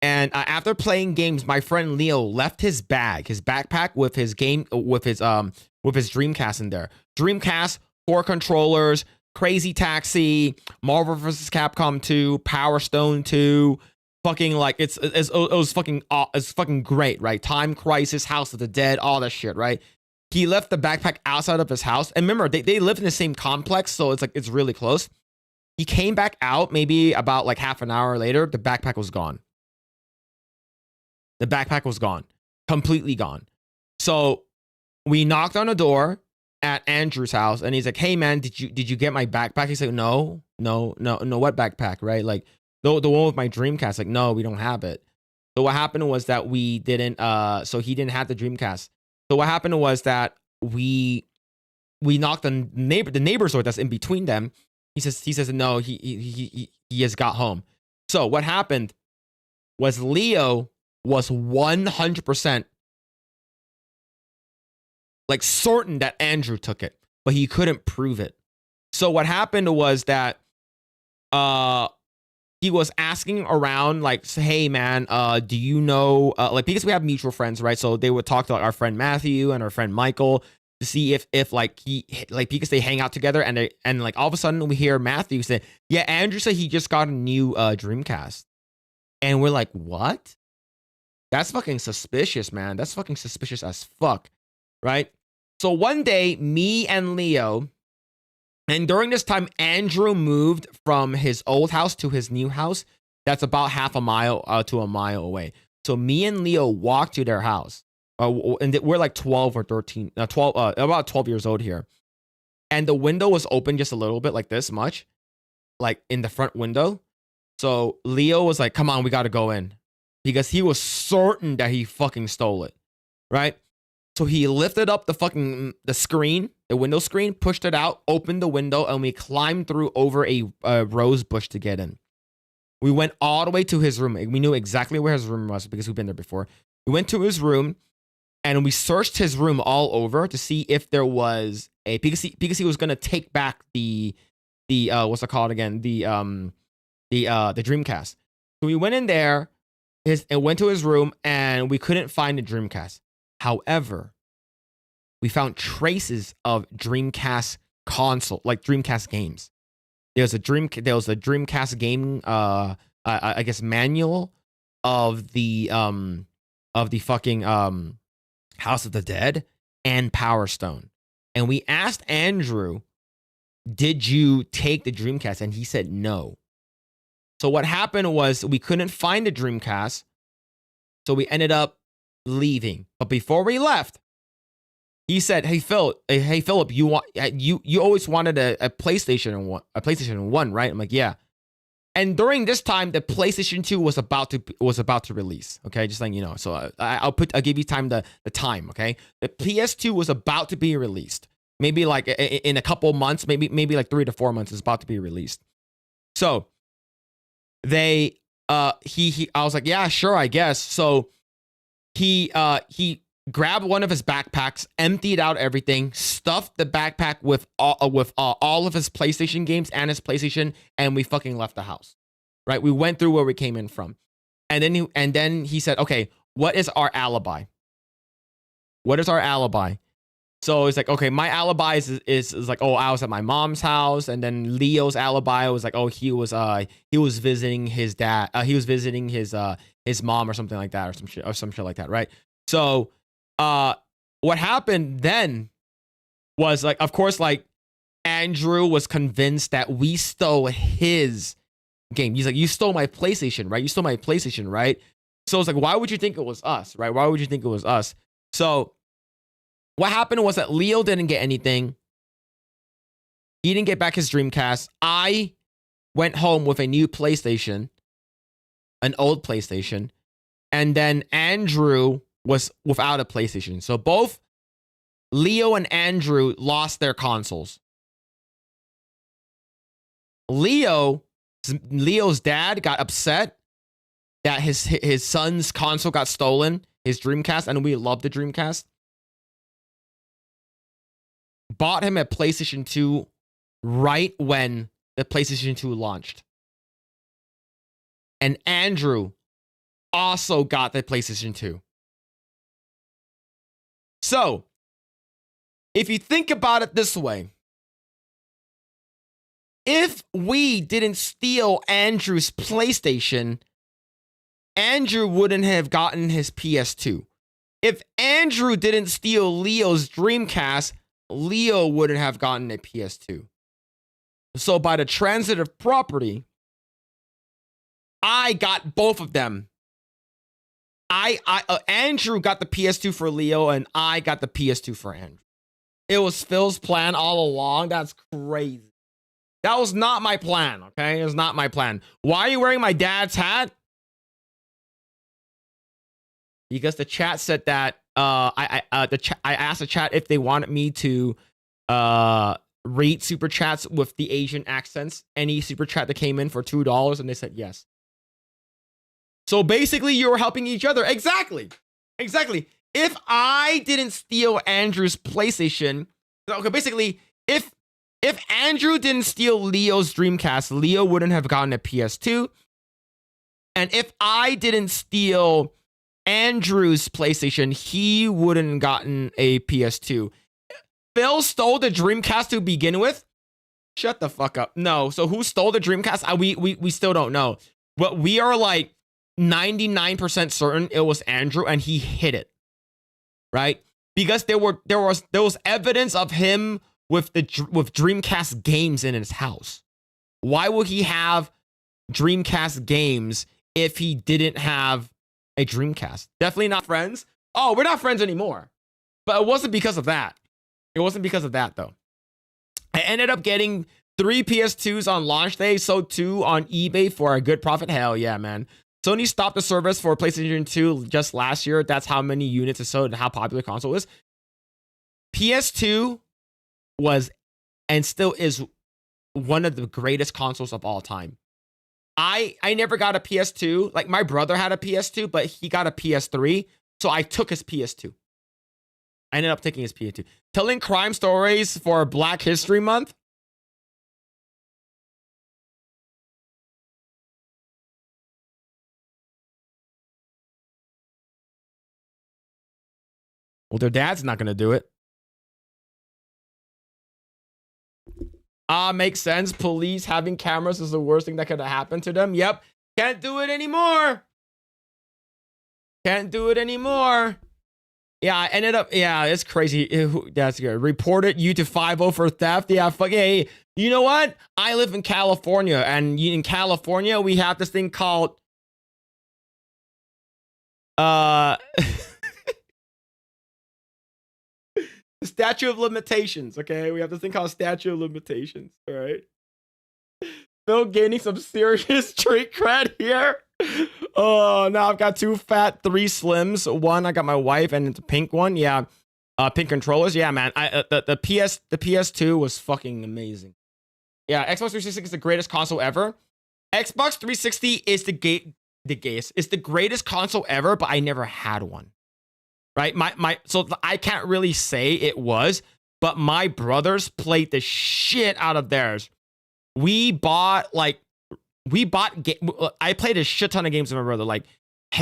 And after playing games, my friend Leo left his backpack with his Dreamcast in there. Dreamcast, 4 controllers, Crazy Taxi, Marvel vs. Capcom 2, Power Stone 2. Fucking like it was fucking great, right? Time Crisis, House of the Dead, all that shit, right? He left the backpack outside of his house, and remember they live in the same complex, so it's really close. He came back out maybe about like half an hour later. The backpack was gone. The backpack was gone, completely gone. So we knocked on the door at Andrew's house, and he's like, "Hey man, did you get my backpack?" He's like, No, what backpack, right? Like the one with my Dreamcast. Like, no, we don't have it. So what happened was that we didn't. So he didn't have the Dreamcast. So what happened was that we knocked on the neighbor's door that's in between them. He says no, he has got home. So what happened was Leo was 100% like certain that Andrew took it, but he couldn't prove it. So what happened was that he was asking around like, hey man, do you know, like, because we have mutual friends, right? So they would talk to like our friend Matthew and our friend Michael to see if like because they hang out together, and like all of a sudden we hear Matthew say, yeah, Andrew said he just got a new Dreamcast. And we're like, what? That's fucking suspicious, man. That's fucking suspicious as fuck, right? So one day, me and Leo, and during this time, Andrew moved from his old house to his new house. That's about half a mile to a mile away. So me and Leo walked to their house. And we're like 12 or 13, about 12 years old here. And the window was open just a little bit, like this much, like in the front window. So Leo was like, come on, we got to go in. Because he was certain that he fucking stole it, right? So he lifted up the window screen, pushed it out, opened the window, and we climbed through over a rose bush to get in. We went all the way to his room. We knew exactly where his room was because we've been there before. We went to his room, and we searched his room all over to see if there was because he was gonna take back the what's it called again, the Dreamcast. So we went in there. And went to his room, and we couldn't find the Dreamcast. However, we found traces of Dreamcast console, like Dreamcast games. There was a Dreamcast game, I guess, manual of the fucking House of the Dead and Power Stone. And we asked Andrew, "Did you take the Dreamcast?" And he said no. So what happened was we couldn't find the Dreamcast, so we ended up leaving. But before we left, he said, "Hey Philip, you always wanted a PlayStation 1, right?" I'm like, "Yeah." And during this time, the PlayStation 2 was about to release. Okay, just letting you know. So I'll give you the time. Okay, the PS2 was about to be released. Maybe like in a couple months, maybe like 3 to 4 months, it's about to be released. So I was like, yeah, sure, I guess. So he grabbed one of his backpacks, emptied out everything, stuffed the backpack with all of his PlayStation games and his PlayStation, and we fucking left the house. Right? We went through where we came in from. And then he said, "Okay, what is our alibi? What is our alibi?" So it's like, okay, my alibi is like, oh, I was at my mom's house, and then Leo's alibi was like, oh, he was visiting his dad, he was visiting his mom or something like that, or some shit like that, right? So, what happened then was like, of course, like Andrew was convinced that we stole his game. He's like, you stole my PlayStation, right? You stole my PlayStation, right? So it's like, why would you think it was us, right? Why would you think it was us? So what happened was that Leo didn't get anything. He didn't get back his Dreamcast. I went home with a new PlayStation, an old PlayStation, and then Andrew was without a PlayStation. So both Leo and Andrew lost their consoles. Leo's dad got upset that his son's console got stolen, his Dreamcast, and we love the Dreamcast. Bought him a PlayStation 2 right when the PlayStation 2 launched. And Andrew also got the PlayStation 2. So, if you think about it this way, if we didn't steal Andrew's PlayStation, Andrew wouldn't have gotten his PS2. If Andrew didn't steal Leo's Dreamcast, Leo wouldn't have gotten a PS2. So by the transitive property, I got both of them. Andrew got the PS2 for Leo, and I got the PS2 for Andrew. It was Phil's plan all along. That's crazy. That was not my plan, okay? It was not my plan. Why are you wearing my dad's hat? Because the chat said that I asked the chat if they wanted me to read super chats with the Asian accents. Any super chat that came in for $2, and they said yes. So basically, you were helping each other. Exactly. If I didn't steal Andrew's PlayStation, okay, basically, if Andrew didn't steal Leo's Dreamcast, Leo wouldn't have gotten a PS2. And if I didn't steal Andrew's PlayStation, he wouldn't have gotten a PS2. Phil stole the Dreamcast to begin with? Shut the fuck up. No. So who stole the Dreamcast? We still don't know. But we are like 99% certain it was Andrew, and he hid it. Right? Because there was evidence of him with Dreamcast games in his house. Why would he have Dreamcast games if he didn't have a Dreamcast? Definitely not friends. Oh, we're not friends anymore. But it wasn't because of that. It wasn't because of that, though. I ended up getting 3 PS2s on launch day, sold 2 on eBay for a good profit. Hell yeah, man. Sony stopped the service for PlayStation 2 just last year. That's how many units it sold and how popular the console is. PS2 was and still is one of the greatest consoles of all time. I never got a PS2. Like, my brother had a PS2, but he got a PS3. So I took his PS2. I ended up taking his PS2. Telling crime stories for Black History Month. Well, their dad's not going to do it. Makes sense. Police having cameras is the worst thing that could have happened to them. Yep. Can't do it anymore. Can't do it anymore. Yeah, I ended up, yeah, it's crazy. That's good. Reported you to 5-0 for theft. Yeah, fuck, hey, you know what? I live in California, and in California, we have this thing called, statute of limitations, okay? We have this thing called statute of limitations, all right? Still gaining some serious street cred here. Oh, now I've got 2 fat, 3 slims. 1, I got my wife, and it's a pink one. Yeah, pink controllers. Yeah, man. The PS2 was fucking amazing. Yeah, Xbox 360 is the greatest console ever. Xbox 360 is the gayest. It's the greatest console ever, but I never had one. Right? So I can't really say it was, but my brothers played the shit out of theirs. I played a shit ton of games with my brother. Like,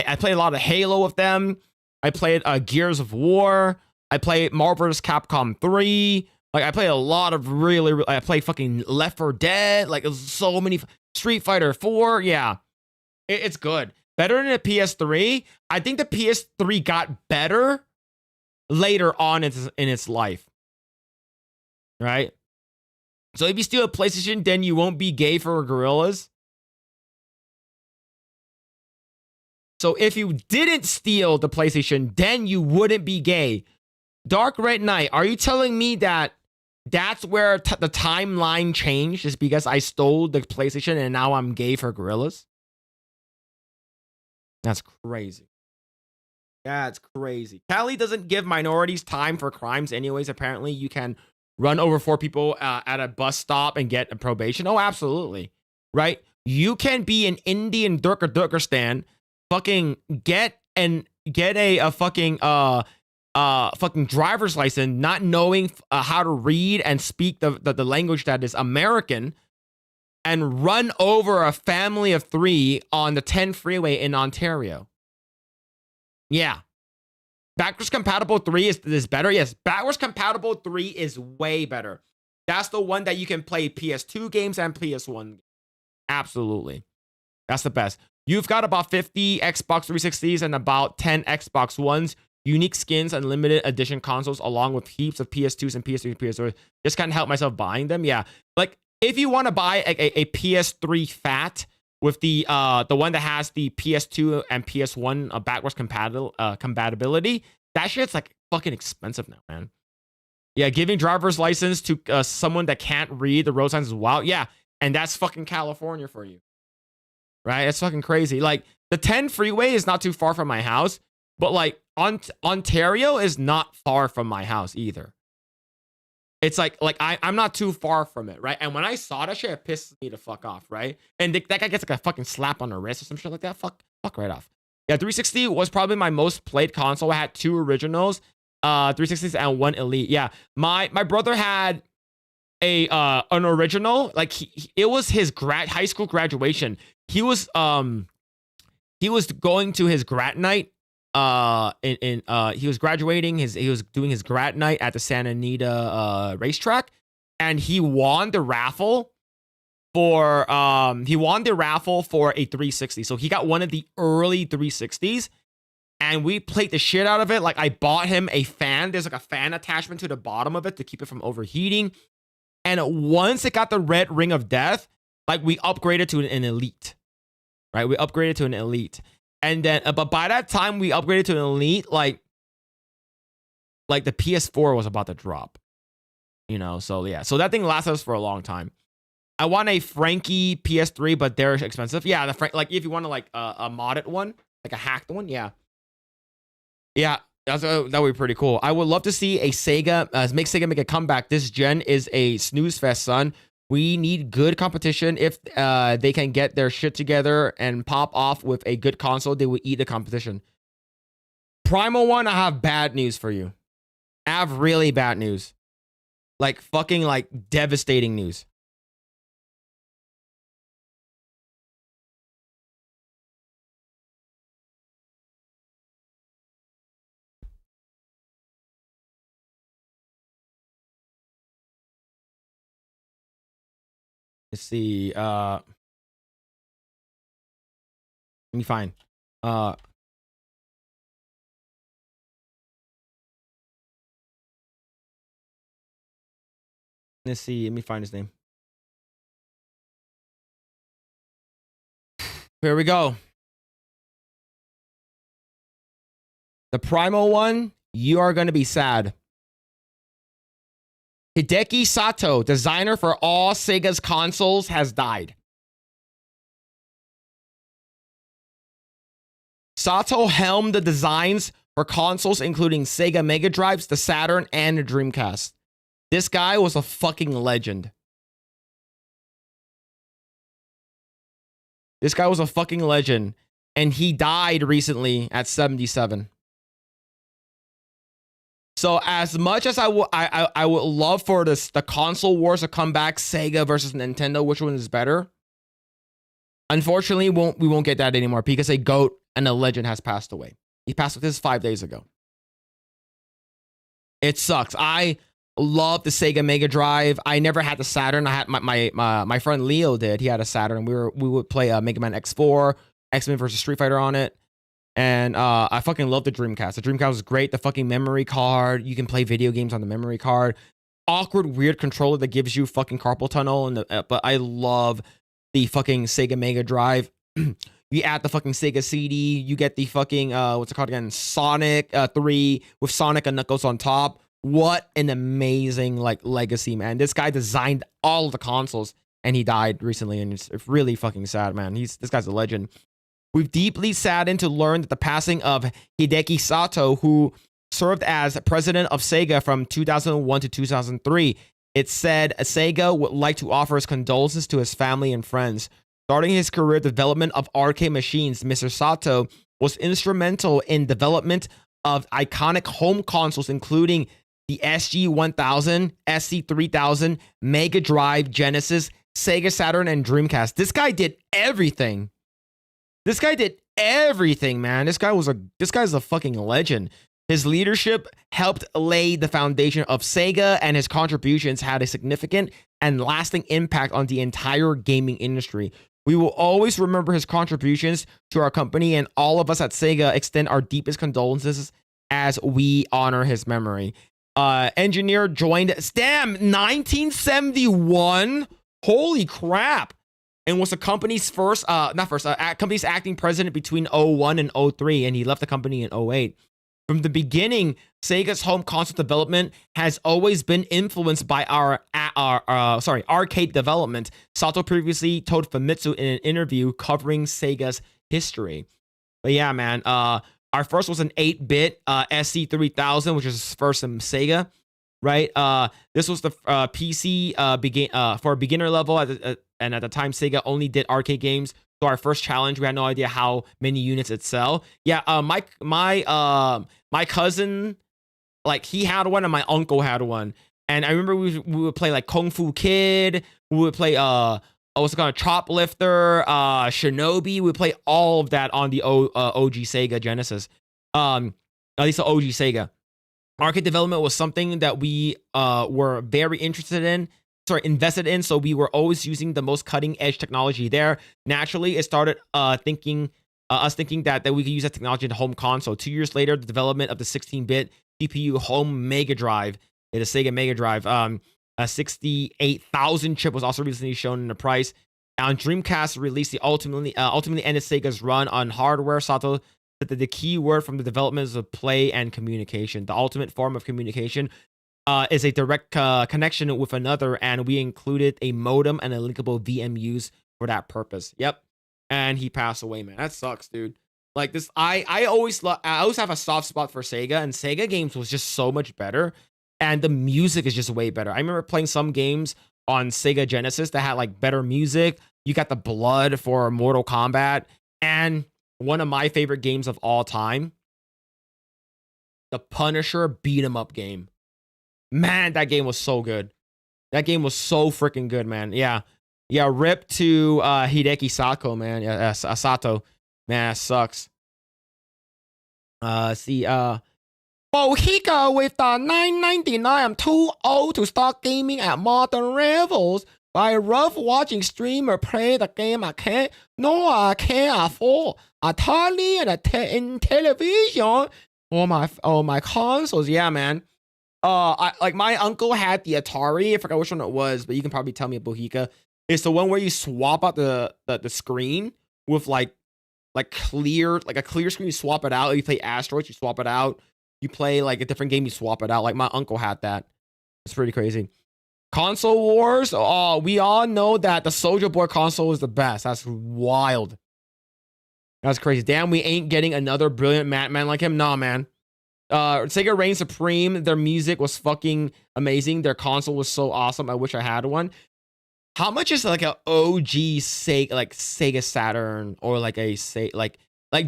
I played a lot of Halo with them. I played Gears of War. I played Marvel vs. Capcom 3. Like, I played a lot of I played fucking Left 4 Dead. Like, so many. Street Fighter 4. Yeah. It's good. Better than the PS3. I think the PS3 got better later on in its life. Right? So if you steal a PlayStation, then you won't be gay for gorillas. So if you didn't steal the PlayStation, then you wouldn't be gay. Dark Red Knight, are you telling me that that's where the timeline changed is because I stole the PlayStation and now I'm gay for gorillas? That's crazy. That's crazy. Cali doesn't give minorities time for crimes anyways. Apparently, you can run over 4 people at a bus stop and get a probation. Oh, absolutely. Right? You can be an Indian Durkistan, fucking get a fucking fucking driver's license, not knowing how to read and speak the language that is American, and run over a family of 3 on the 10 freeway in Ontario. Yeah. Backwards compatible 3 is better. Yes, backwards compatible 3 is way better. That's the one that you can play PS2 games and PS1. Absolutely. That's the best. You've got about 50 Xbox 360s and about 10 Xbox Ones, unique skins and limited edition consoles, along with heaps of PS2s and PS3 and PS4. Just kind of help myself buying them. Yeah. Like, if you want to buy a PS3 fat with the one that has the PS2 and PS1 backwards compatibility, that shit's like fucking expensive now, man. Yeah, giving driver's license to someone that can't read the road signs is wild. Yeah, and that's fucking California for you, right? It's fucking crazy. Like, the 10 freeway is not too far from my house, but like Ontario is not far from my house either. It's like I'm not too far from it, right? And when I saw that shit, it pissed me the fuck off, right? And that guy gets like a fucking slap on the wrist or some shit like that. Fuck right off. Yeah, 360 was probably my most played console. I had 2 originals, 360s and 1 Elite. Yeah, my brother had an original. Like it was his high school graduation. He was going to his grad night. He was graduating. He was doing his grad night at the Santa Anita racetrack, and he won the raffle for a 360. So he got one of the early 360s, and we played the shit out of it. Like, I bought him a fan. There's like a fan attachment to the bottom of it to keep it from overheating. And once it got the red ring of death, like, we upgraded to an Elite, right? We upgraded to an Elite. And then, but by that time we upgraded to an Elite, like the PS4 was about to drop, you know? So yeah, so that thing lasted us for a long time. I want a Frankie PS3, but they're expensive. Yeah, like if you want to like a modded one, like a hacked one, yeah, that would be pretty cool. I would love to see a Sega make a comeback. This gen is a snooze fest, son. We need good competition. If they can get their shit together and pop off with a good console, they will eat the competition. Primal One, I have bad news for you. I have really bad news. Like, fucking, like, devastating news. Let's see. Let me find. Let's see. Let me find his name. Here we go. The Primal One, you are going to be sad. Hideki Sato, designer for all Sega's consoles, has died. Sato helmed the designs for consoles including Sega Mega Drives, the Saturn, and the Dreamcast. This guy was a fucking legend. This guy was a fucking legend. And he died recently at 77. So as much as I would love for the console wars to come back, Sega versus Nintendo, which one is better? Unfortunately, we won't get that anymore because a GOAT and a legend has passed away. He passed away 5 days ago. It sucks. I love the Sega Mega Drive. I never had the Saturn. I had my friend Leo did. He had a Saturn. We would play Mega Man X4, X-Men versus Street Fighter on it. And I fucking love the Dreamcast. The Dreamcast was great. The fucking memory card. You can play video games on the memory card. Awkward, weird controller that gives you fucking carpal tunnel. But I love the fucking Sega Mega Drive. You add the fucking Sega CD. You get the fucking, what's it called again? Sonic 3 with Sonic and Knuckles on top. What an amazing, like, legacy, man. This guy designed all of the consoles and he died recently. And it's really fucking sad, man. This guy's a legend. We've deeply saddened to learn that the passing of Hideki Sato, who served as president of Sega from 2001 to 2003. It said Sega would like to offer his condolences to his family and friends. Starting his career development of arcade machines, Mr. Sato was instrumental in development of iconic home consoles, including the SG-1000, SC-3000, Mega Drive, Genesis, Sega Saturn, and Dreamcast. This guy did everything. This guy did everything, man. This guy's a fucking legend. His leadership helped lay the foundation of Sega, and his contributions had a significant and lasting impact on the entire gaming industry. We will always remember his contributions to our company, and all of us at Sega extend our deepest condolences as we honor his memory. Engineer joined, damn, 1971? Holy crap. And was the company's company's acting president between 01 and 03, and he left the company in 08. From the beginning, Sega's home console development has always been influenced by arcade development. Sato previously told Famitsu in an interview covering Sega's history. But yeah, man, our first was an 8-bit SC-3000, which is first in Sega, right? This was the PC for a beginner level, and at the time, Sega only did arcade games. So our first challenge, we had no idea how many units it sell. Yeah, my cousin, like, he had one and my uncle had one. And I remember we would play like Kung Fu Kid. We would play what's it called, Choplifter, Shinobi. We would play all of that on the OG Sega Genesis. At least the OG Sega. Arcade development was something that we were very invested in, so we were always using the most cutting-edge technology there. Naturally, it started us thinking that we could use that technology in the home console. 2 years later, the development of the 16-bit CPU home Mega Drive, the Sega Mega Drive, a 68,000 chip was also recently shown in the price. On Dreamcast release, ultimately ended Sega's run on hardware. Sato said that the key word from the development is play and communication. The ultimate form of communication is a direct connection with another, and we included a modem and a linkable VMUs for that purpose. Yep. And he passed away, man. That sucks, dude. Like this, I always have a soft spot for Sega, and Sega games was just so much better, and the music is just way better. I remember playing some games on Sega Genesis that had like better music. You got the blood for Mortal Kombat, and one of my favorite games of all time, the Punisher beat 'em up game. Man, that game was so good. That game was so freaking good, man. Yeah. Rip to Hideki Sato, man. Yeah, Sato. Man, that sucks. Bohica with the 9.99. I'm too old to start gaming at modern levels. I love watching streamer play the game I can't afford. Atari and television or my consoles. Yeah, man. My uncle had the Atari. I forgot which one it was, but you can probably tell me, Bohica. It's the one where you swap out the screen with like a clear screen. You swap it out. You play Asteroids, you swap it out. You play like a different game, you swap it out. Like my uncle had that. It's pretty crazy. Console wars. Oh, we all know that the Soldier Boy console is the best. That's wild. That's crazy. Damn, we ain't getting another brilliant man like him. Nah, man. Sega reigned supreme. Their music was fucking amazing. Their console was so awesome. I wish I had one. How much is like an OG Sega Saturn or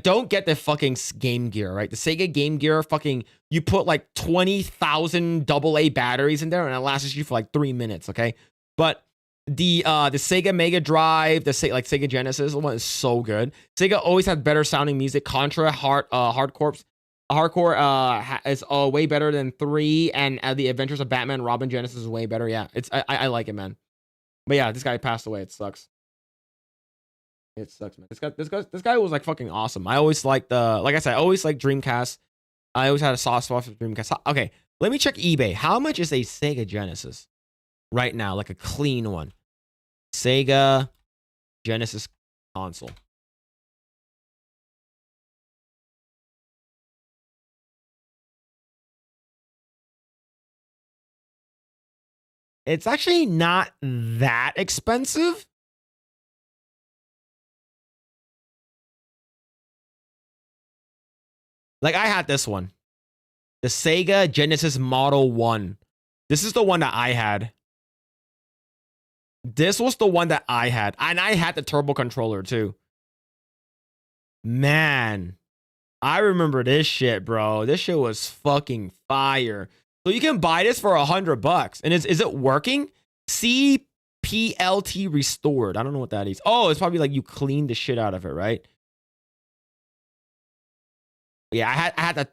don't get the fucking Game Gear, right? The Sega Game Gear, fucking, you put like 20,000 AA batteries in there and it lasts you for like 3 minutes, okay? But the Sega Mega Drive, the Sega Genesis one is so good. Sega always had better sounding music. Contra, Hardcore is way better than 3, and the Adventures of Batman Robin Genesis is way better. Yeah, I like it, man. But yeah, this guy passed away. It sucks. It sucks, man. This guy was like fucking awesome. I always liked like I said, I always liked Dreamcast. I always had a soft spot for Dreamcast. Okay, let me check eBay. How much is a Sega Genesis right now? Like a clean one. Sega Genesis console. It's actually not that expensive. Like I had this one. The Sega Genesis Model 1. This is the one that I had. This was the one that I had. And I had the turbo controller too. Man. I remember this shit, bro. This shit was fucking fire. So you can buy this for $100. And is it working? CPLT restored. I don't know what that is. Oh, it's probably like you clean the shit out of it, right? Yeah, I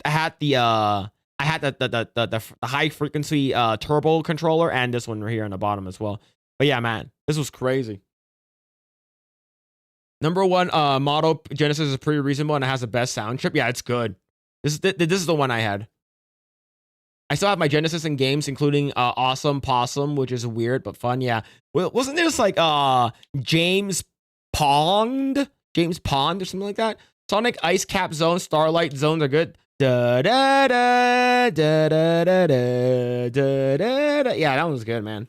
had the high frequency turbo controller and this one right here on the bottom as well. But yeah, man, this was crazy. Number one model Genesis is pretty reasonable and it has the best sound chip. Yeah, it's good. This is the one I had. I still have my Genesis in games, including Awesome Possum, which is weird but fun. Yeah, wasn't there this like James Pond or something like that? Sonic Ice Cap Zone, Starlight Zones are good. Da da da da da da da da da. Yeah, that one was good, man.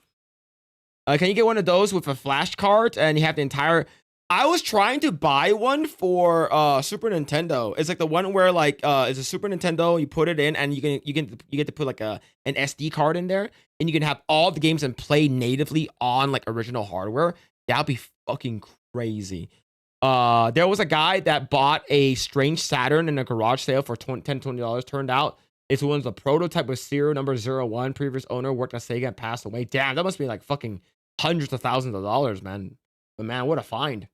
Can you get one of those with a flash card and you have the entire? I was trying to buy one for Super Nintendo. It's like the one where like it's a Super Nintendo. You put it in and you get to put like an SD card in there, and you can have all the games and play natively on like original hardware. That'd be fucking crazy. There was a guy that bought a strange Saturn in a garage sale for $20. Turned out it was a prototype with serial number 01. Previous owner worked at Sega and passed away. Damn, that must be like fucking hundreds of thousands of dollars, man. But man, what a find.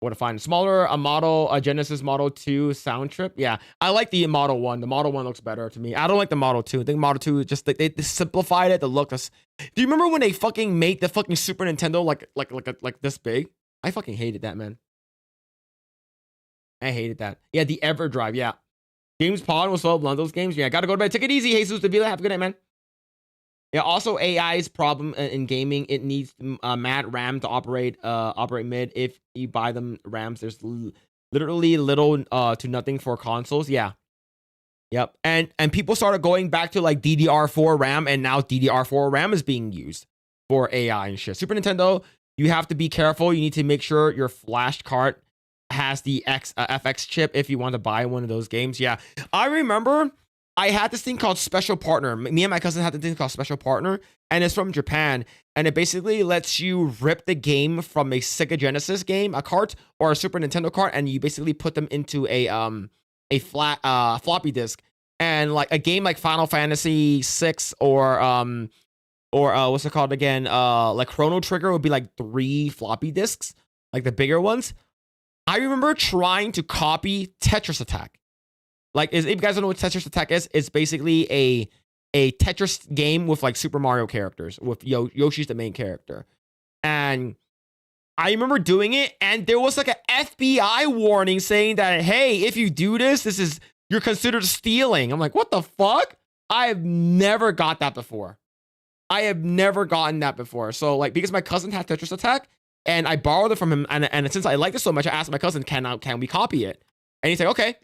What a find. Smaller a Genesis Model 2 sound trip. Yeah, I like the Model 1. The Model 1 looks better to me. I don't like the Model 2. I think Model 2 just they simplified it. The look. Do you remember when they fucking made the fucking Super Nintendo like this big? I fucking hated that, man. I hated that. Yeah, the EverDrive. Yeah, James Pond was one of those games. Yeah, gotta go to bed. Take it easy, Jesus Davila. Have a good night, man. Yeah, also AI's problem in gaming. It needs mad RAM to operate mid. If you buy them RAMs, there's literally little to nothing for consoles. Yeah. Yep. And people started going back to like DDR4 RAM, and now DDR4 RAM is being used for AI and shit. Super Nintendo, you have to be careful. You need to make sure your flash card has the FX chip if you want to buy one of those games. Yeah. I remember I had this thing called Special Partner. Me and my cousin had this thing called Special Partner, and it's from Japan. And it basically lets you rip the game from a Sega Genesis game, a cart, or a Super Nintendo cart, and you basically put them into a flat floppy disk. And like a game like Final Fantasy 6 or what's it called again? Like Chrono Trigger would be like 3 floppy disks, like the bigger ones. I remember trying to copy Tetris Attack. Like, if you guys don't know what Tetris Attack is, it's basically a Tetris game with like Super Mario characters, with Yoshi's the main character. And I remember doing it, and there was like an FBI warning saying that, hey, if you do this, you're considered stealing. I'm like, what the fuck? I have never got that before. I have never gotten that before. So like, because my cousin had Tetris Attack, and I borrowed it from him, and since I liked it so much, I asked my cousin, can we copy it? And he said, okay.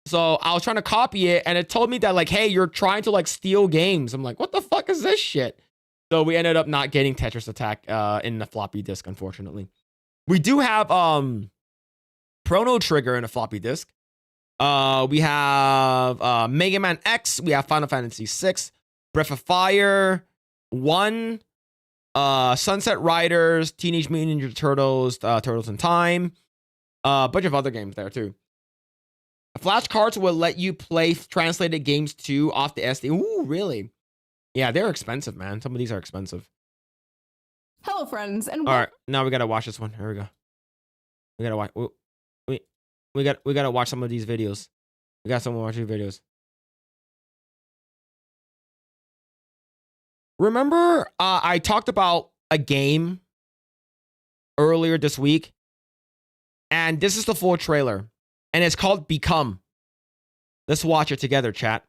So I was trying to copy it, and it told me that like, hey, you're trying to like steal games. I'm like, what the fuck is this shit? So we ended up not getting Tetris Attack in the floppy disk, unfortunately. We do have Chrono Trigger in a floppy disk. We have Mega Man X. We have Final Fantasy 6, Breath of Fire 1, Sunset Riders, Teenage Mutant Ninja Turtles, Turtles in Time, a bunch of other games there too. Flashcards will let you play translated games too off the SD. Ooh, really? Yeah, they're expensive, man. Some of these are expensive. Hello, friends, and all right, now we gotta watch this one. Here we go. We gotta watch. We gotta watch some of these videos. We got some watching videos. Remember, I talked about a game earlier this week, and this is the full trailer. And it's called Become. Let's watch it together, chat.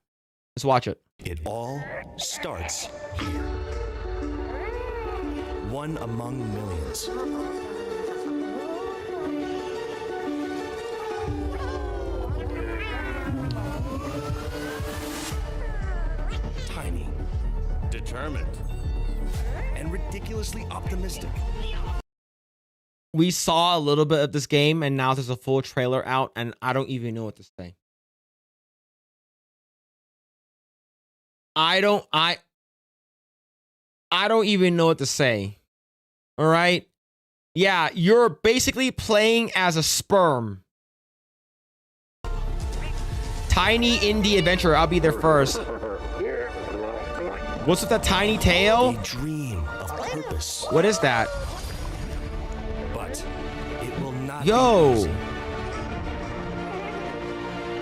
Let's watch it. It all starts here. One among millions. Tiny. Determined. And ridiculously optimistic. We saw a little bit of this game, and now there's a full trailer out, and I don't even know what to say. I don't even know what to say. All right? Yeah, you're basically playing as a sperm. Tiny indie adventure. I'll be there first. What's with that tiny tail? A dream of purpose. What is that? But it will not Yo. be easy.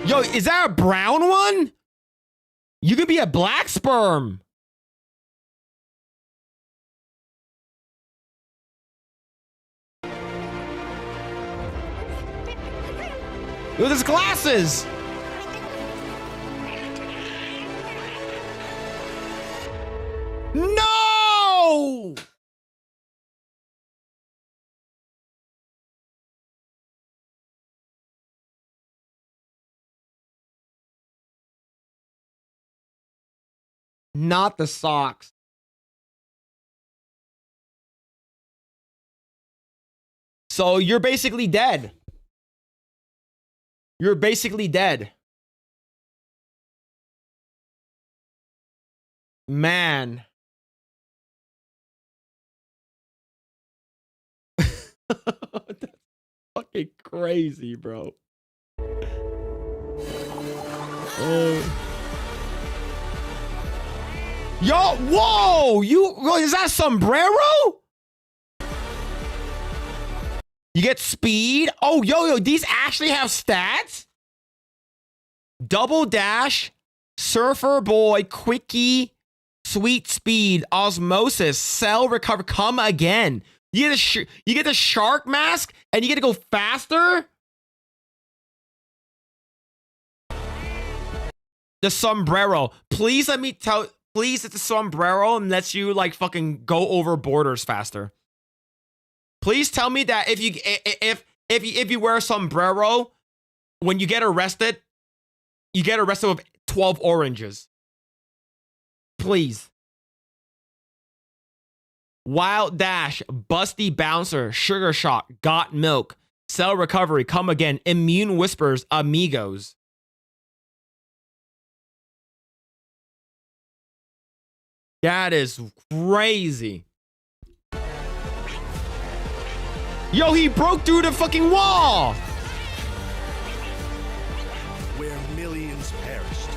Yo, is that a brown one? You could be a black sperm. Yo, there's glasses. No! Not the socks. So you're basically dead. You're basically dead. Man. That's fucking crazy, bro. Oh. Yo, whoa! Is that sombrero? You get speed? Oh, yo, these actually have stats? Double dash, surfer boy, quickie, sweet speed, osmosis, cell recover, come again. You get the shark mask and you get to go faster? The sombrero. Please let me tell, please, it's a sombrero and lets you like fucking go over borders faster. Please tell me that if you wear a sombrero, when you get arrested with 12 oranges. Please. Wild dash, busty bouncer, sugar shock, got milk, cell recovery, come again, immune whispers, amigos. That is crazy. Yo, he broke through the fucking wall. Where millions perished.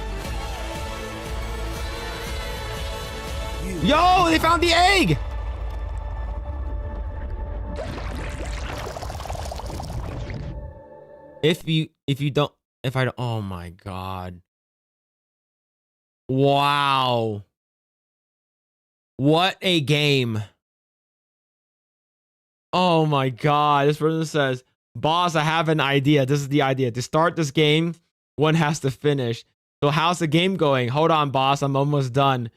Yo, they found the egg. If I don't, oh my God. Wow. What a game. Oh my God. This person says, boss, I have an idea. This is the idea. To start this game, one has to finish. So how's the game going? Hold on, boss. I'm almost done.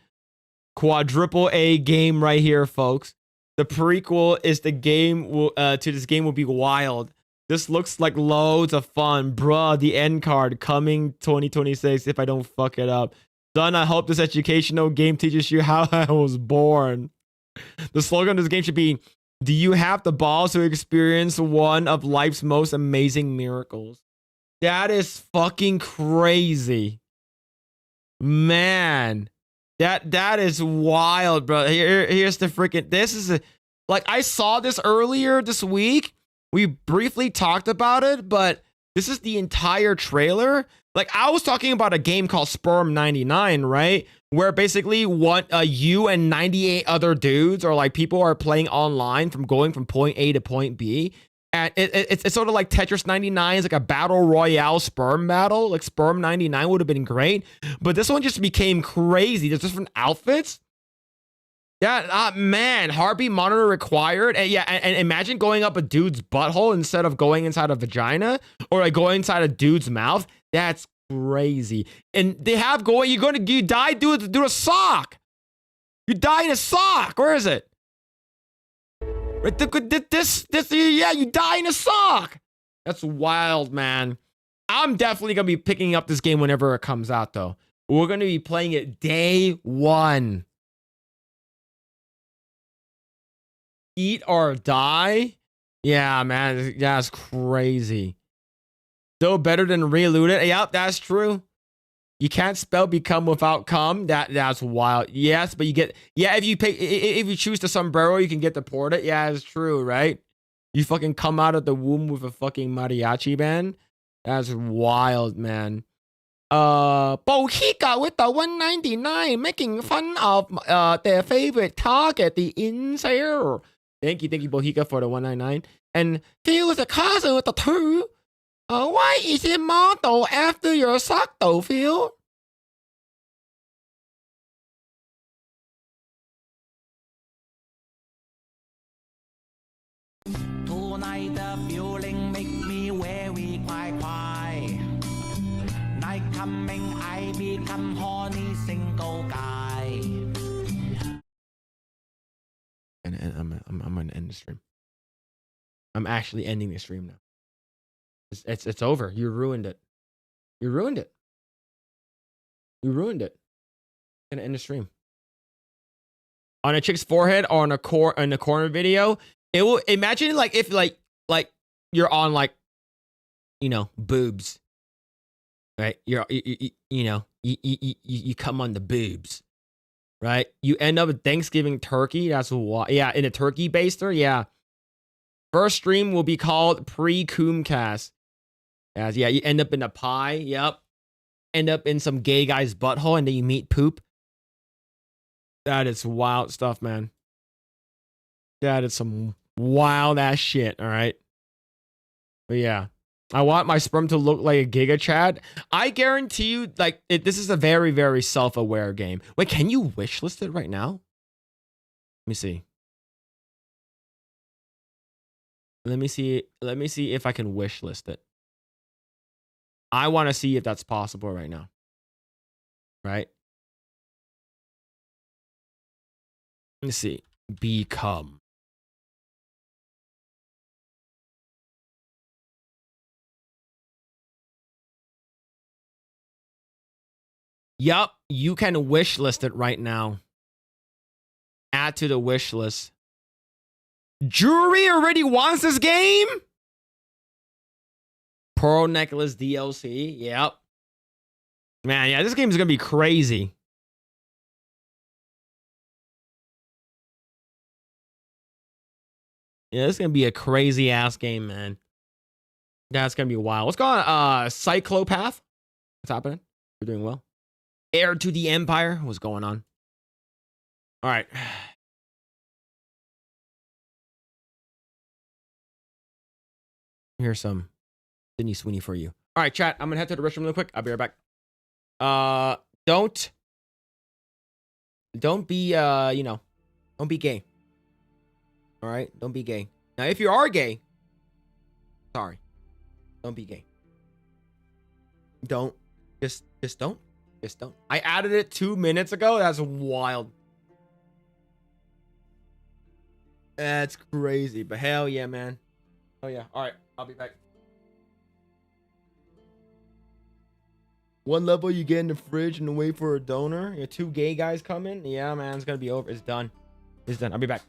Quadruple A game right here, folks. The prequel is the game to this game will be wild. This looks like loads of fun. Bruh, the end card coming 2026 if I don't fuck it up. Son, I hope this educational game teaches you how I was born. The slogan of this game should be, do you have the balls to experience one of life's most amazing miracles? That is fucking crazy. Man. That is wild, bro. Here's the freaking, this is like, I saw this earlier this week. We briefly talked about it, but this is the entire trailer. Like, I was talking about a game called Sperm 99, right? Where basically you and 98 other dudes, or like people are playing online from going from point A to point B. And it's sort of like Tetris 99 is like a battle royale sperm battle. Like Sperm 99 would have been great. But this one just became crazy. There's different outfits. Yeah, man, heartbeat monitor required. And yeah, and imagine going up a dude's butthole instead of going inside a vagina, or like going inside a dude's mouth. That's crazy. And they have you die due to a sock. You die in a sock. Where is it? Right, yeah, you die in a sock. That's wild, man. I'm definitely gonna be picking up this game whenever it comes out, though. We're gonna be playing it day one. Eat or die? Yeah, man. That's crazy. Still better than reload it. Yep, that's true. You can't spell become without come. That's wild. Yes, but you get if you pay if you choose the sombrero, you can get deported. Yeah, it's true, right? You fucking come out of the womb with a fucking mariachi band. That's wild, man. Bohica with the 199 making fun of their favorite target, the incel. Thank you, Bohica for the 199. And Phil is a cousin with the 2. Why is it modeled after your sock though, Phil? Tonight the feeling make me very quiet. Night coming, I become horny single guy. And I'm gonna end the stream. I'm actually ending the stream now. It's over. You ruined it. You ruined it. You ruined it. I'm gonna end the stream. On a chick's forehead or on a corner video, it will imagine like if like you're on like, you know, boobs. Right? You come on the boobs. Right? You end up with Thanksgiving turkey. That's why. Yeah, in a turkey baster. Yeah. First stream will be called pre-CoomCast. Yeah, you end up in a pie. Yep. End up in some gay guy's butthole and then you meet poop. That is wild stuff, man. That is some wild ass shit, all right? But yeah. I want my sperm to look like a Giga Chad. I guarantee you, like, this is a very, very self-aware game. Wait, can you wishlist it right now? Let me see. Let me see if I can wishlist it. I want to see if that's possible right now. Right? Let me see. Become. Yup, you can wish list it right now. Add to the wish list. Jury already wants this game? Pearl Necklace DLC. Yep. Man, yeah, this game is going to be crazy. Yeah, this is going to be a crazy ass game, man. That's going to be wild. What's going on? Cyclopath? What's happening? We're doing well. Heir to the Empire? What's going on? All right. Here's some Sydney Sweeney for you. All right, chat. I'm going to head to the restroom real quick. I'll be right back. Don't be, don't be gay. All right? Don't be gay. Now, if you are gay, sorry. Don't be gay. Don't. Just don't. Just don't. I added it 2 minutes ago. That's wild. That's crazy. But hell yeah, man. Oh yeah. All right. I'll be back. One level you get in the fridge and wait for a donor. You 2 gay guys coming. Yeah, man. It's gonna be over. It's done. It's done. I'll be back.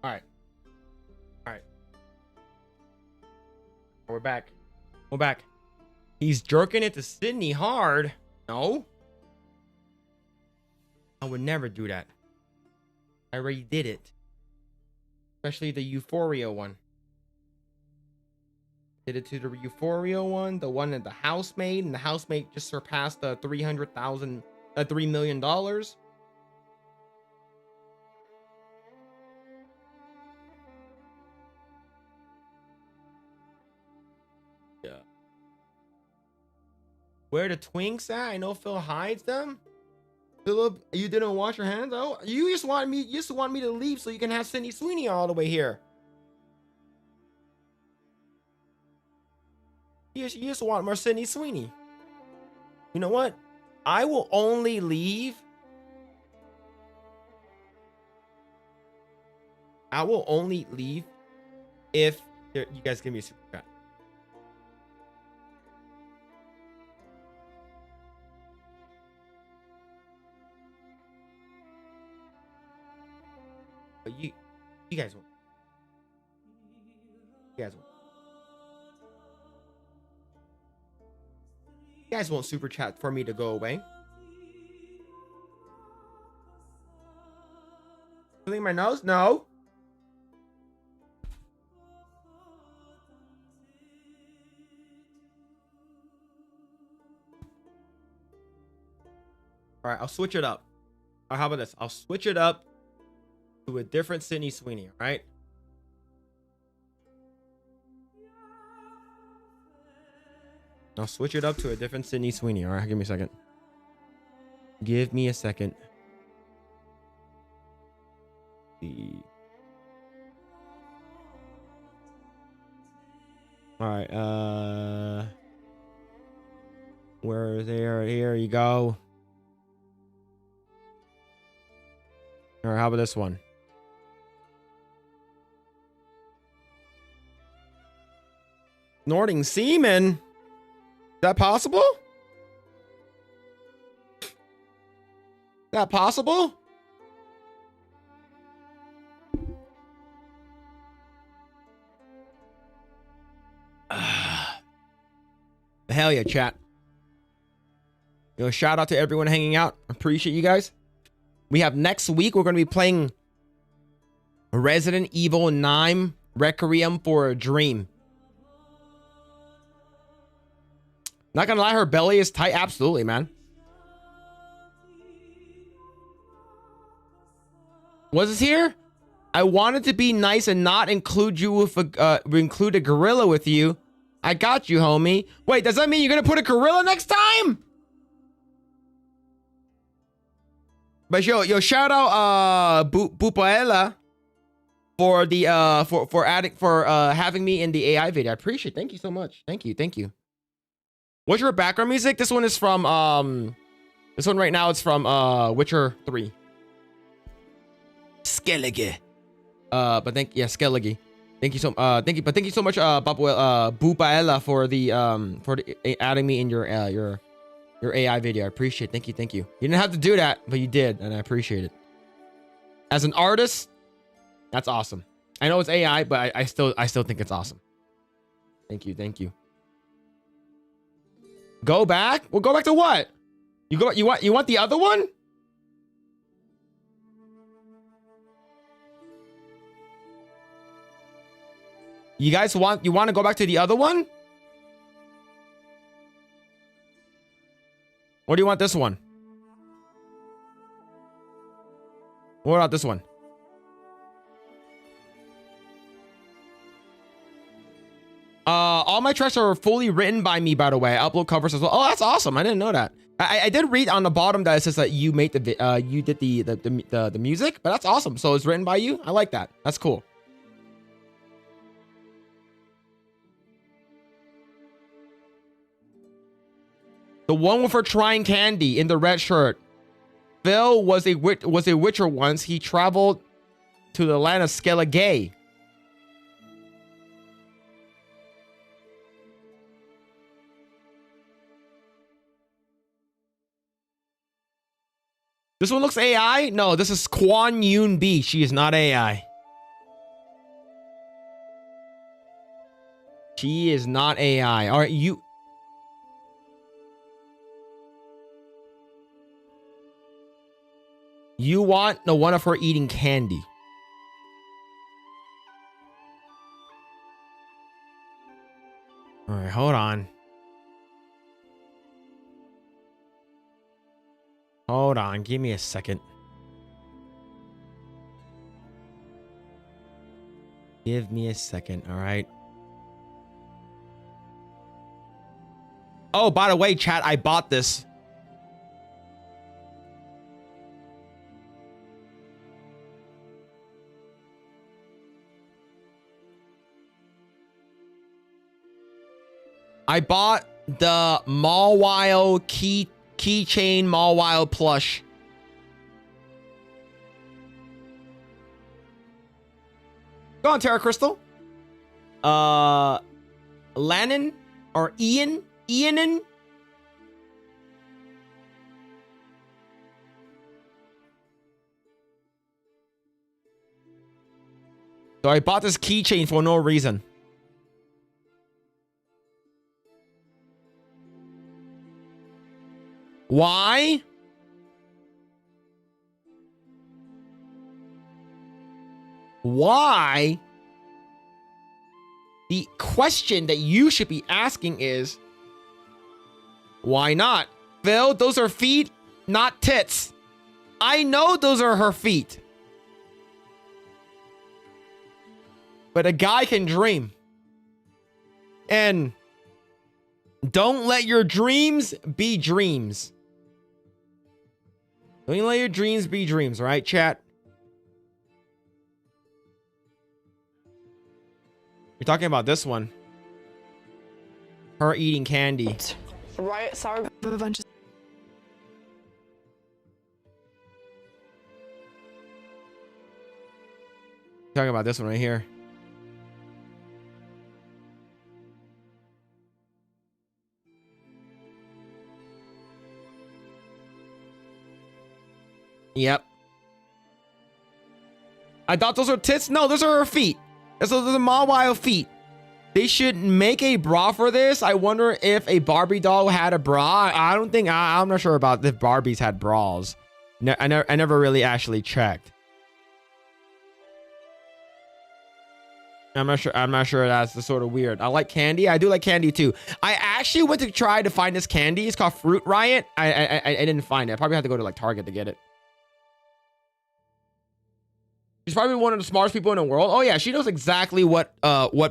All right. All right. We're back. We're back. He's jerking it to Sydney hard. No. I would never do that. I already did it. Especially the Euphoria one. Did it to the Euphoria one, the one that the housemaid, and the housemaid just surpassed the $3 million. Yeah. Where the twinks at? I know Phil hides them. Philip, you didn't wash your hands? Oh, you just want me to leave so you can have Sydney Sweeney all the way here. You just want more Sydney Sweeney. You know what? I will only leave. I will only leave if you guys give me a super chat. But you guys won't. You guys won't. You guys won't super chat for me to go away. Feeling my nose? No. All right, I'll switch it up. Or how about this? I'll switch it up to a different Sydney Sweeney, all right? I'll switch it up to a different Sydney Sweeney. All right, give me a second. Give me a second. All right, where there? Here you go. All right, how about this one? Snorting semen? Is that possible? Is that possible? Hell yeah, chat. Yo, shout out to everyone hanging out. Appreciate you guys. We have next week, we're going to be playing Resident Evil 9 Requiem for a Dream. Not gonna lie, her belly is tight. Absolutely, man. Was this here? I wanted to be nice and not include you with include a gorilla with you. I got you, homie. Wait, does that mean you're gonna put a gorilla next time? But yo, shout out Bupaela for the having me in the AI video. I appreciate it. Thank you so much. Thank you. What's your background music? This one is from this one right now it's from Witcher 3. Skellige. Skellige. Thank you so thank you so much Bupaela for the adding me in your AI video. I appreciate it. Thank you. You didn't have to do that, but you did, and I appreciate it. As an artist, that's awesome. I know it's AI, but I still think it's awesome. Thank you. Go back? Well, go back to what? You want the other one? You want to go back to the other one? Or do you want this one? What about this one? All my tracks are fully written by me, by the way. I upload covers as well. Oh, that's awesome. I didn't know that. I did read on the bottom that it says that you made you did the music, but that's awesome. So it's written by you. I like that. That's cool. The one with her trying candy in the red shirt. Phil was a witcher once. He traveled to the land of Skellige. This one looks AI? No, this is Kwan Yoon B. She is not AI. She is not AI. All right, you want the one of her eating candy. All right, hold on. Hold on, give me a second. Give me a second, all right? Oh, by the way, chat, I bought this. I bought the Mawile keychain Mawile plush. Go on, Terra Crystal. Lannon or Ianin? So I bought this keychain for no reason. Why? Why? The question that you should be asking is, why not? Phil, those are feet, not tits. I know those are her feet. But a guy can dream. And don't let your dreams be dreams. Don't you let your dreams be dreams, all right, chat? You're talking about this one. Her eating candy. Right, sorry. A bunch of Talking about this one right here. Yep. I thought those were tits. No, those are her feet. Those are Mawile feet. They should make a bra for this. I wonder if a Barbie doll had a bra. I don't think. I'm not sure about if Barbies had bras. I never really actually checked. I'm not sure that's the sort of weird. I like candy. I do like candy too. I actually went to try to find this candy. It's called Fruit Riot. I didn't find it. I probably had to go to like Target to get it. She's probably one of the smartest people in the world. Oh yeah, she knows exactly why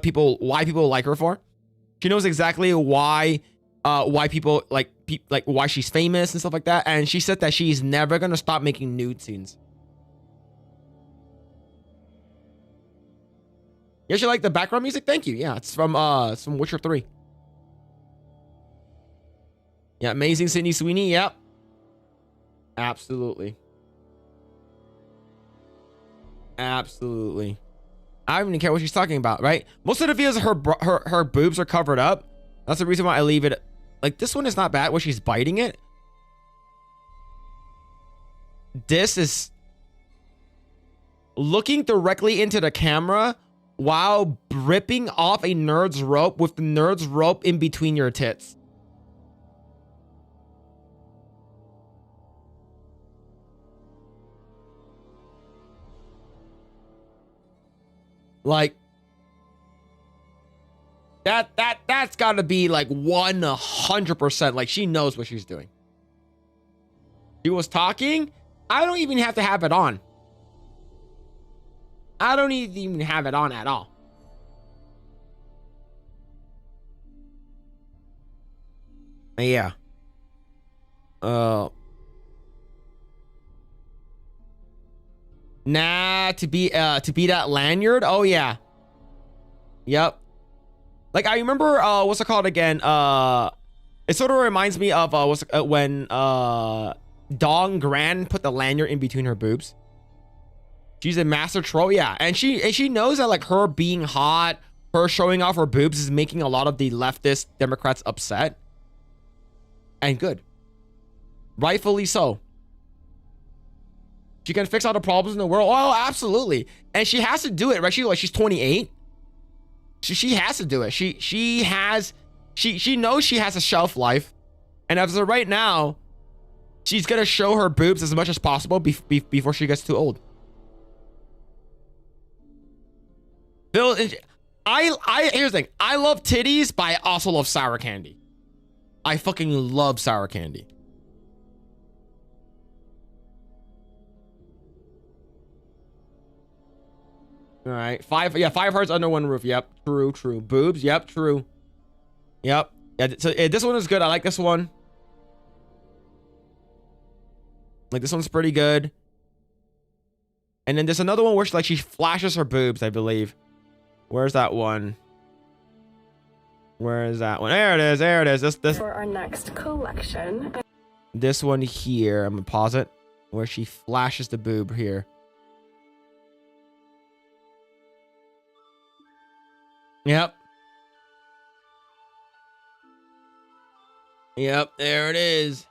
people like her for. She knows exactly why people like why she's famous and stuff like that. And she said that she's never gonna stop making nude scenes. Yeah, she like the background music. Thank you. Yeah, it's from Witcher 3. Yeah, amazing Sydney Sweeney. Yep, absolutely. Absolutely. I don't even care what she's talking about, right? Most of the videos, her boobs are covered up. That's the reason why I leave it. Like, this one is not bad where she's biting it. This is looking directly into the camera while ripping off a nerd's rope with the nerd's rope in between your tits. Like, that's gotta be like 100%. Like, she knows what she's doing. She was talking. I don't even have to have it on. I don't even have it on at all. Yeah. Nah, to be that lanyard. Oh yeah. Yep. Like I remember what's it called again? It sort of reminds me of when Dong Gran put the lanyard in between her boobs. She's a master troll, yeah. And she knows that like her being hot, her showing off her boobs is making a lot of the leftist Democrats upset. And good. Rightfully so. She can fix all the problems in the world. Oh, absolutely. And she has to do it, right? She's 28. She has to do it. She knows she has a shelf life. And as of right now, she's gonna show her boobs as much as possible before she gets too old. Bill, here's the thing. I love titties, but I also love sour candy. I fucking love sour candy. All right, five hearts under one roof. Yep, true. Boobs. Yep, true. Yep. Yeah, so this one is good. I like this one. Like this one's pretty good. And then there's another one where she flashes her boobs, I believe. Where's that one? Where is that one? There it is. There it is. This For our next collection. This one here. I'm gonna pause it. Where she flashes the boob here. Yep. Yep, there it is.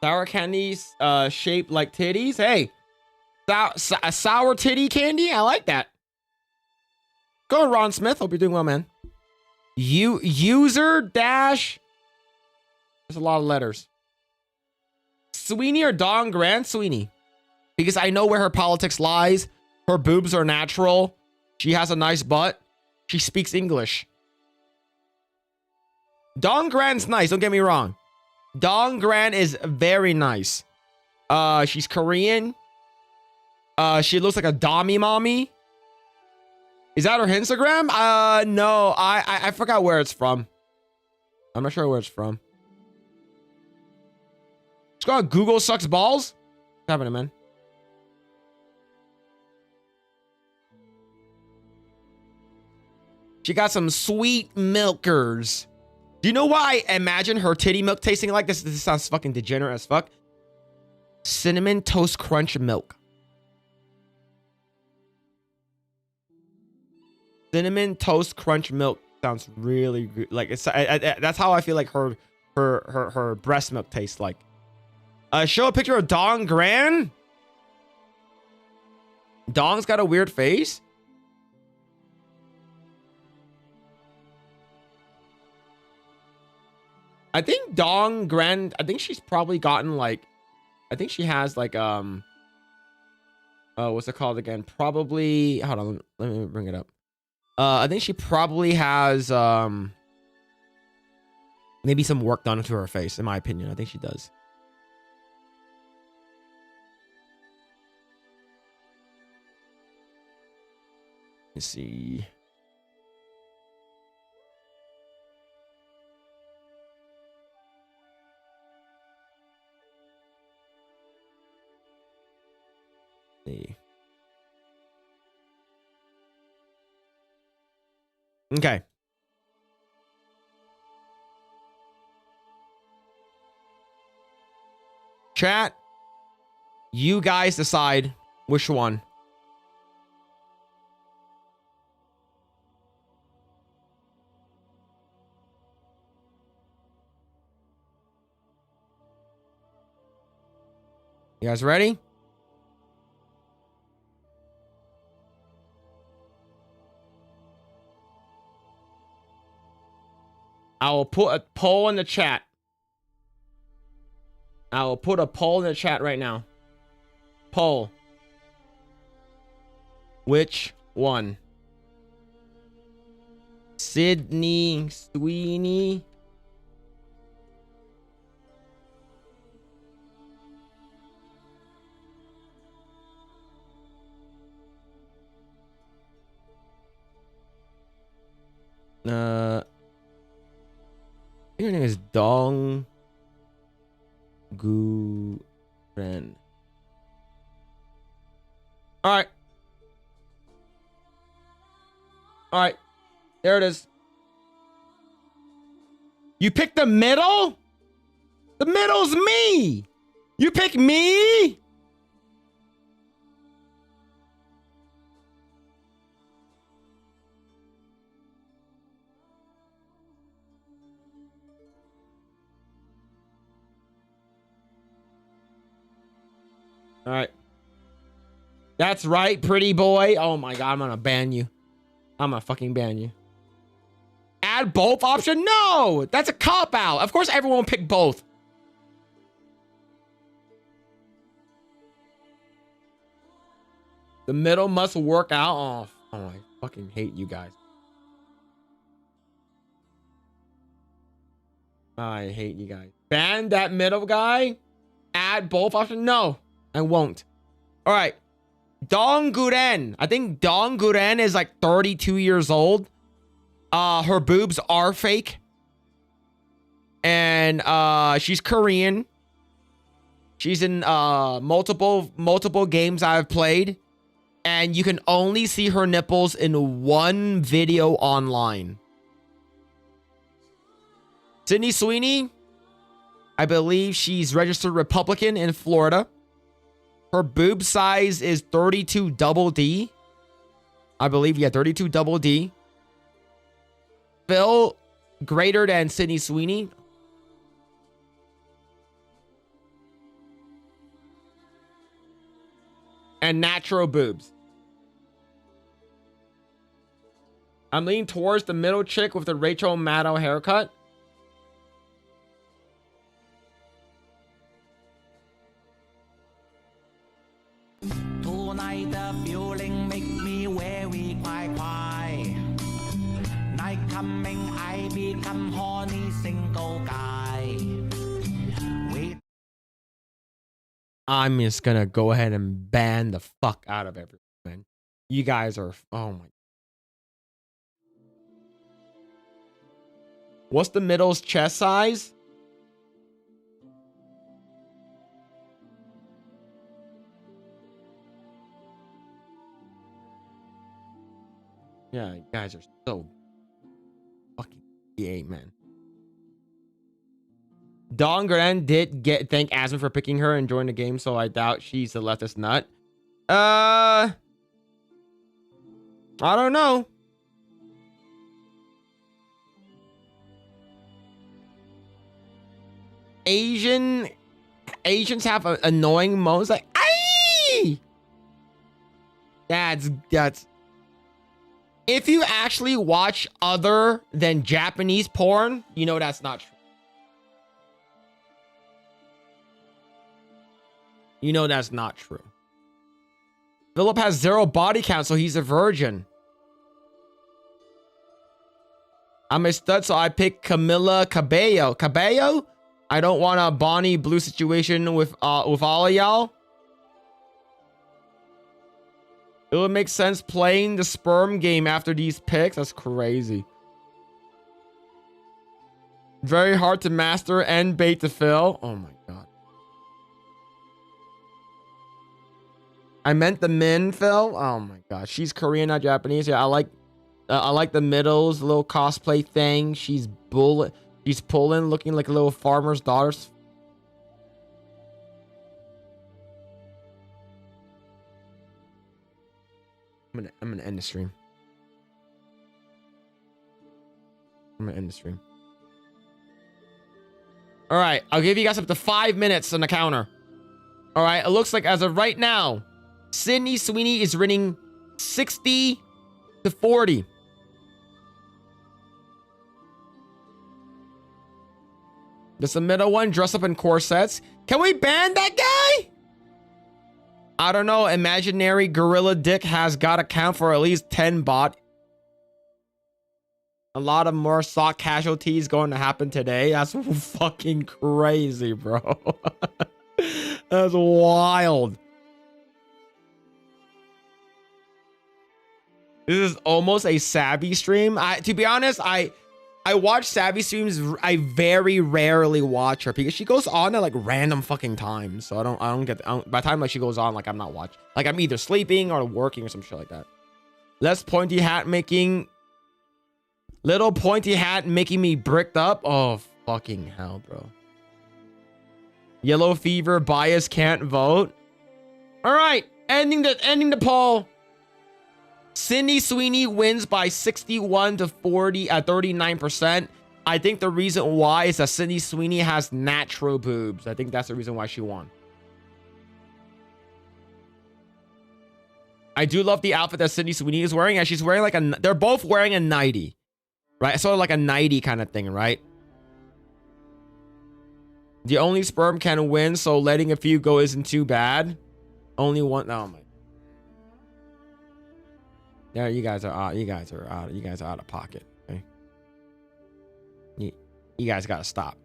Sour candies shaped like titties. Hey, a sour titty candy? I like that. Go on, Ron Smith. Hope you're doing well, man. User dash. There's a lot of letters. Sweeney or Dawn Grant? Sweeney. Because I know where her politics lies. Her boobs are natural. She has a nice butt. She speaks English. Dawn Grant's nice, don't get me wrong. Dawn Grant is very nice. She's Korean. She looks like a Dommy mommy. Is that her Instagram? No, I forgot where it's from. I'm not sure where it's from. It's called Google Sucks Balls. What's happening, man? She got some sweet milkers. Do you know why I imagine her titty milk tasting like this? This sounds fucking degenerate as fuck. Cinnamon Toast Crunch milk. Cinnamon Toast Crunch milk sounds really good. Like it's that's how I feel like her breast milk tastes like. Show a picture of Dong Gran. Dong's got a weird face. I think Dong Gran, I think she's probably gotten like, I think she has like, what's it called again? Probably, hold on, let me bring it up. I think she probably has, maybe some work done to her face, in my opinion. I think she does. Let's see. Okay. Chat, you guys decide which one. You guys ready? I will put a poll in the chat. I will put a poll in the chat right now. Poll. Which one? Sydney Sweeney. is Dong Gu Ren. All right. All right. There it is. You pick the middle? The middle's me. You pick me? All right. That's right, pretty boy. Oh my God, I'm gonna ban you. I'm gonna fucking ban you. Add both option? No, that's a cop out. Of course, everyone will pick both. The middle must work out. Oh, I fucking hate you guys. I hate you guys. Ban that middle guy. Add both options? No, I won't. All right. Dong Guren. I think Dong Guren is like 32 years old. Her boobs are fake. And she's Korean. She's in multiple games I've played. And you can only see her nipples in one video online. Sydney Sweeney, I believe she's registered Republican in Florida. Her boob size is 32 double D. I believe, yeah, 32 double D. Phil, greater than Sydney Sweeney. And natural boobs. I'm leaning towards the middle chick with the Rachel Maddow haircut. Tonight the feeling make me very quiet. Night coming, I become horny single guy. Wait. I'm just gonna go ahead and ban the fuck out of everyone, man. You guys are, oh my. What's the middle's chest size? Yeah, you guys are so fucking gay, man. Dawn Gran did thank Asmund for picking her and join the game, so I doubt she's a leftist nut. I don't know. Asians have annoying moans like "Aye!" That's if you actually watch other than Japanese porn, you know that's not true. You know that's not true. Philip has 0 body count, so he's a virgin. I'm a stud, so I pick Camila Cabello. Cabello? I don't want a Bonnie Blue situation with all of y'all. It would make sense playing the sperm game after these picks. That's crazy. Very hard to master and bait to fill. Oh my god. I meant the min Phil. Oh my god. She's Korean, not Japanese. Yeah, I like the middles, little cosplay thing. She's pulling, looking like a little farmer's daughter. I'm gonna end the stream. I'm gonna end the stream. All right, I'll give you guys up to 5 minutes on the counter. All right, it looks like as of right now, Sydney Sweeney is winning 60 to 40. Does the middle one dress up in corsets? Can we ban that guy? I don't know. Imaginary Gorilla Dick has got to count for at least 10 bot. A lot of more sock casualties going to happen today. That's fucking crazy, bro. That's wild. This is almost a savvy stream. To be honest, I watch Savvy streams. I very rarely watch her because she goes on at like random fucking times. So I don't get. By the time like she goes on, like I'm not watching. Like I'm either sleeping or working or some shit like that. Less pointy hat making. Little pointy hat making me bricked up. Oh fucking hell, bro. Yellow fever bias can't vote. All right, ending the poll. Sydney Sweeney wins by 61 to 39%. I think the reason why is that Sydney Sweeney has natural boobs. I think that's the reason why she won. I do love the outfit that Sydney Sweeney is wearing. And she's wearing like a... They're both wearing a nightie. Right? Sort of like a nightie kind of thing, right? The only sperm can win, so letting a few go isn't too bad. Only one... Oh my... Yeah, you guys are out. You guys are out of pocket. Okay? You guys gotta stop.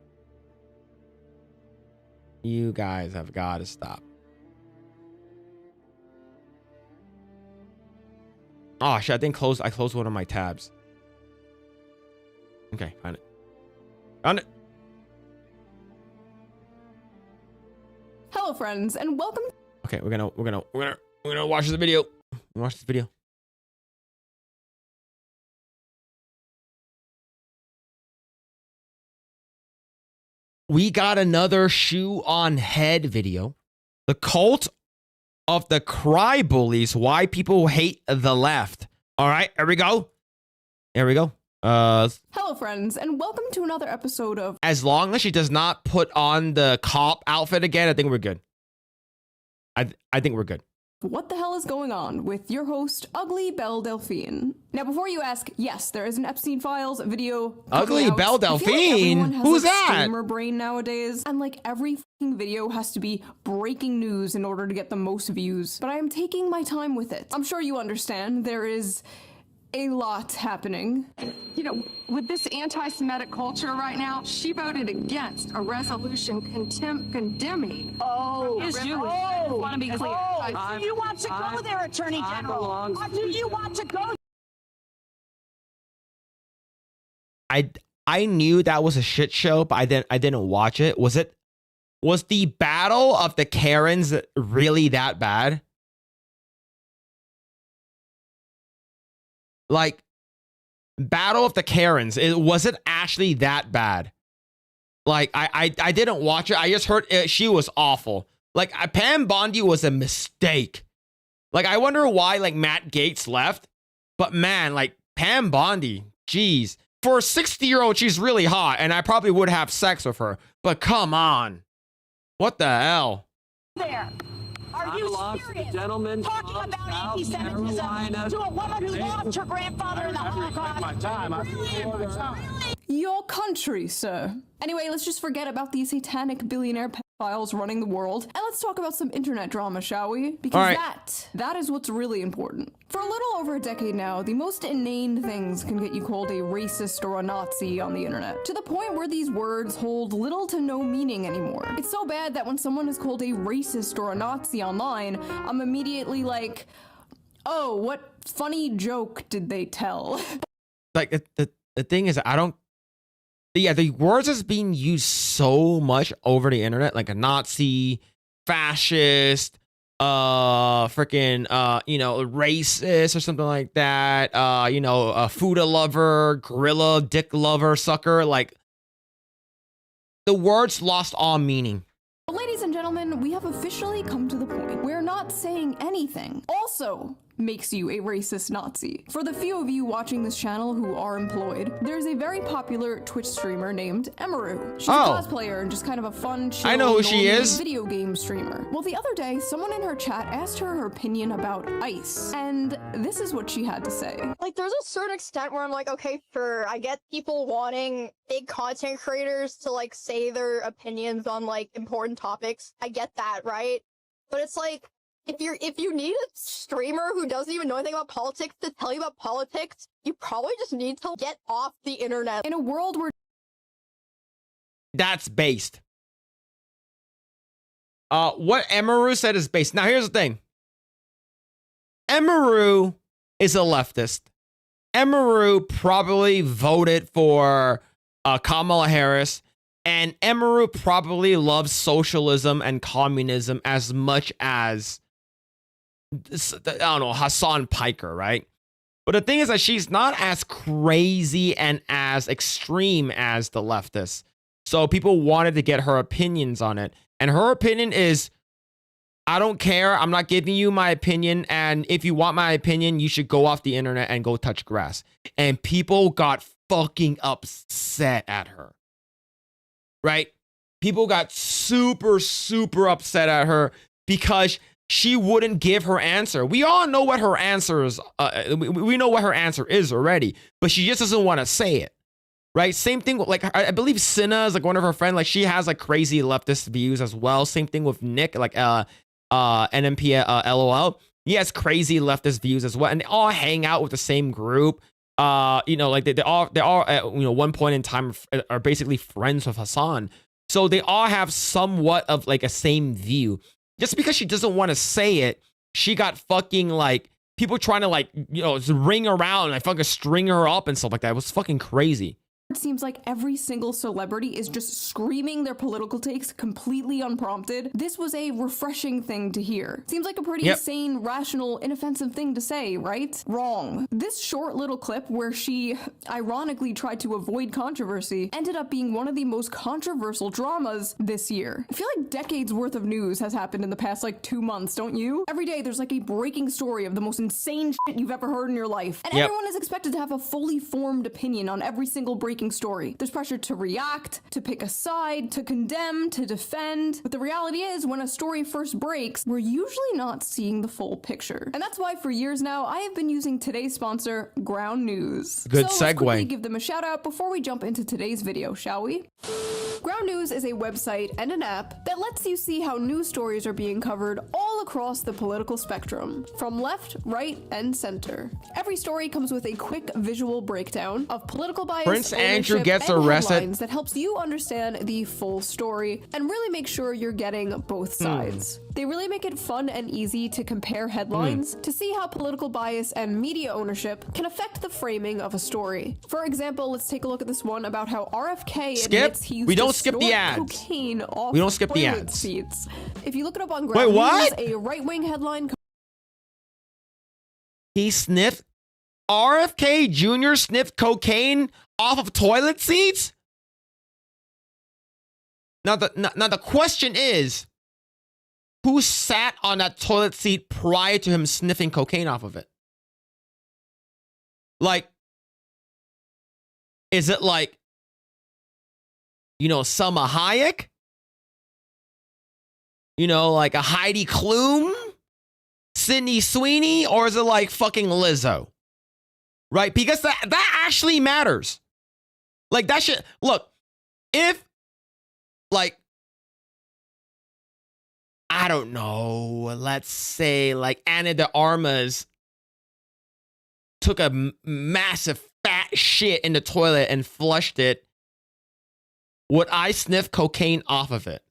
You guys have got to stop. Oh shit! I closed one of my tabs. Okay, find it. Found it. Hello, friends, and welcome. Okay, we're gonna watch this video. Watch this video. We got another shoe on head video. The cult of the cry bullies. Why people hate the left. All right, here we go. Here we go. Hello, friends, and welcome to another episode of. As long as she does not put on the cop outfit again, I think we're good. I think we're good. What the hell is going on with your host, Ugly Belle Delphine? Now, before you ask, yes, there is an Epstein Files video. Ugly Belle Delphine? Who's that? Streamer brain nowadays, and like every fucking video has to be breaking news in order to get the most views. But I am taking my time with it. I'm sure you understand there is a lot happening. You know, with this anti-Semitic culture right now, she voted against a resolution condemning. Is Jewish. I want to be clear. Do you want to go there, Attorney General? Do you want to go? I knew that was a shit show, but I didn't watch it. Was the Battle of the Karens really that bad? Like, Battle of the Karens, was it actually that bad? Like, I didn't watch it. I just heard she was awful. Like, Pam Bondi was a mistake. Like, I wonder why, like, Matt Gaetz left. But, man, like, Pam Bondi, jeez. For a 60-year-old, she's really hot, and I probably would have sex with her. But come on. What the hell? There. Are you serious? Talking about anti-Semitism to a woman who lost her grandfather in the Holocaust. Your country, sir. Anyway, let's just forget about these satanic billionaire pedophiles running the world, and let's talk about some internet drama, shall we? Because that is what's really important. For a little over a decade now, the most inane things can get you called a racist or a Nazi on the internet, to the point where these words hold little to no meaning anymore. It's so bad that when someone is called a racist or a Nazi online, I'm immediately like, oh, what funny joke did they tell? Like, the thing is, I don't... Yeah, the words is being used so much over the internet, like a Nazi, fascist, freaking, you know, racist or something like that. You know, a Fuda lover, gorilla, dick lover, sucker. Like, the words lost all meaning. Well, ladies and gentlemen, we have officially come to the point where not saying anything also makes you a racist Nazi. For the few of you watching this channel who are employed, there's a very popular Twitch streamer named Emaru. She's a cosplayer and just kind of a fun, chill, I know who she is. Video game streamer. Well, the other day, someone in her chat asked her opinion about ICE, and this is what she had to say. Like, there's a certain extent where I'm like, okay, sure, I get people wanting big content creators to, like, say their opinions on, like, important topics. I get that, right? But it's like, if you need a streamer who doesn't even know anything about politics to tell you about politics, you probably just need to get off the internet. In a world where that's based. What Emaru said is based. Now, here's the thing. Emaru is a leftist. Emeru probably voted for Kamala Harris, and Emeru probably loves socialism and communism as much as, I don't know, Hassan Piker, right? But the thing is that she's not as crazy and as extreme as the leftists. So people wanted to get her opinions on it. And her opinion is, I don't care. I'm not giving you my opinion. And if you want my opinion, you should go off the internet and go touch grass. And people got fucking upset at her. Right? People got super, super upset at her because she wouldn't give her answer. We all know what her answer is. We know what her answer is already, but she just doesn't want to say it. Right? Same thing with, like, I believe Cinna is like one of her friends. Like, she has like crazy leftist views as well. Same thing with Nick, like NMP LOL. He has crazy leftist views as well, and they all hang out with the same group. You know, like they all at, you know, one point in time are basically friends with Hassan. So they all have somewhat of like a same view. Just because she doesn't want to say it, she got fucking like people trying to like, you know, ring around and like fucking string her up and stuff like that. It was fucking crazy. It seems like every single celebrity is just screaming their political takes completely unprompted. This was a refreshing thing to hear. Seems like a pretty sane, rational, inoffensive thing to say, right? Wrong. This short little clip where she ironically tried to avoid controversy ended up being one of the most controversial dramas this year. I feel like decades worth of news has happened in the past like 2 months, don't you? Every day there's like a breaking story of the most insane shit you've ever heard in your life. And everyone is expected to have a fully formed opinion on every single breaking story. There's pressure to react, to pick a side, to condemn, to defend. But the reality is, when a story first breaks, we're usually not seeing the full picture. And that's why for years now, I have been using today's sponsor, Ground News. Good so segue. Let's quickly give them a shout out before we jump into today's video, shall we? Ground News is a website and an app that lets you see how news stories are being covered all across the political spectrum, from left, right, and center. Every story comes with a quick visual breakdown of political bias, Prince Andrew gets and arrested. headlines that helps you understand the full story and really make sure you're getting both sides. They really make it fun and easy to compare headlines to see how political bias and media ownership can affect the framing of a story. For example, let's take a look at this one about how RFK admits he used We don't to skip the snort ads. cocaine off We don't skip the toilet ads. seats. If you look it up on Ground Wait, what? News, a right-wing headline He sniffed, RFK Jr. sniffed cocaine off of toilet seats? Now the question is, who sat on that toilet seat prior to him sniffing cocaine off of it? Like, is it like, you know, Selma Hayek? You know, like a Heidi Klum? Sydney Sweeney? Or is it like fucking Lizzo? Right? Because that actually matters. Like, that shit. Look, if, like, I don't know, let's say, like, Anna de Armas took a massive fat shit in the toilet and flushed it, would I sniff cocaine off of it?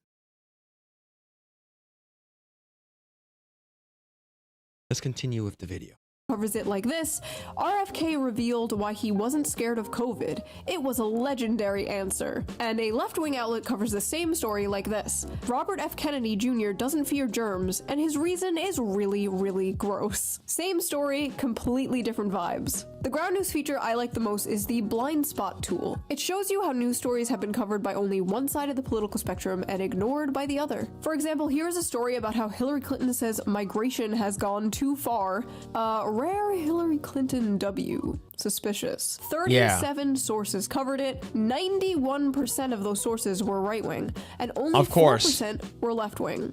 Let's continue with the video. covers it like this: RFK revealed why he wasn't scared of COVID. It was a legendary answer. And a left-wing outlet covers the same story like this: Robert F. Kennedy Jr. doesn't fear germs, and his reason is really, really gross. Same story, completely different vibes. The Ground News feature I like the most is the blind spot tool. It shows you how news stories have been covered by only one side of the political spectrum and ignored by the other. For example, here is a story about how Hillary Clinton says migration has gone too far. Rare Hillary Clinton W. Suspicious. 37 sources covered it. 91% of those sources were right-wing, and only 4% were left-wing.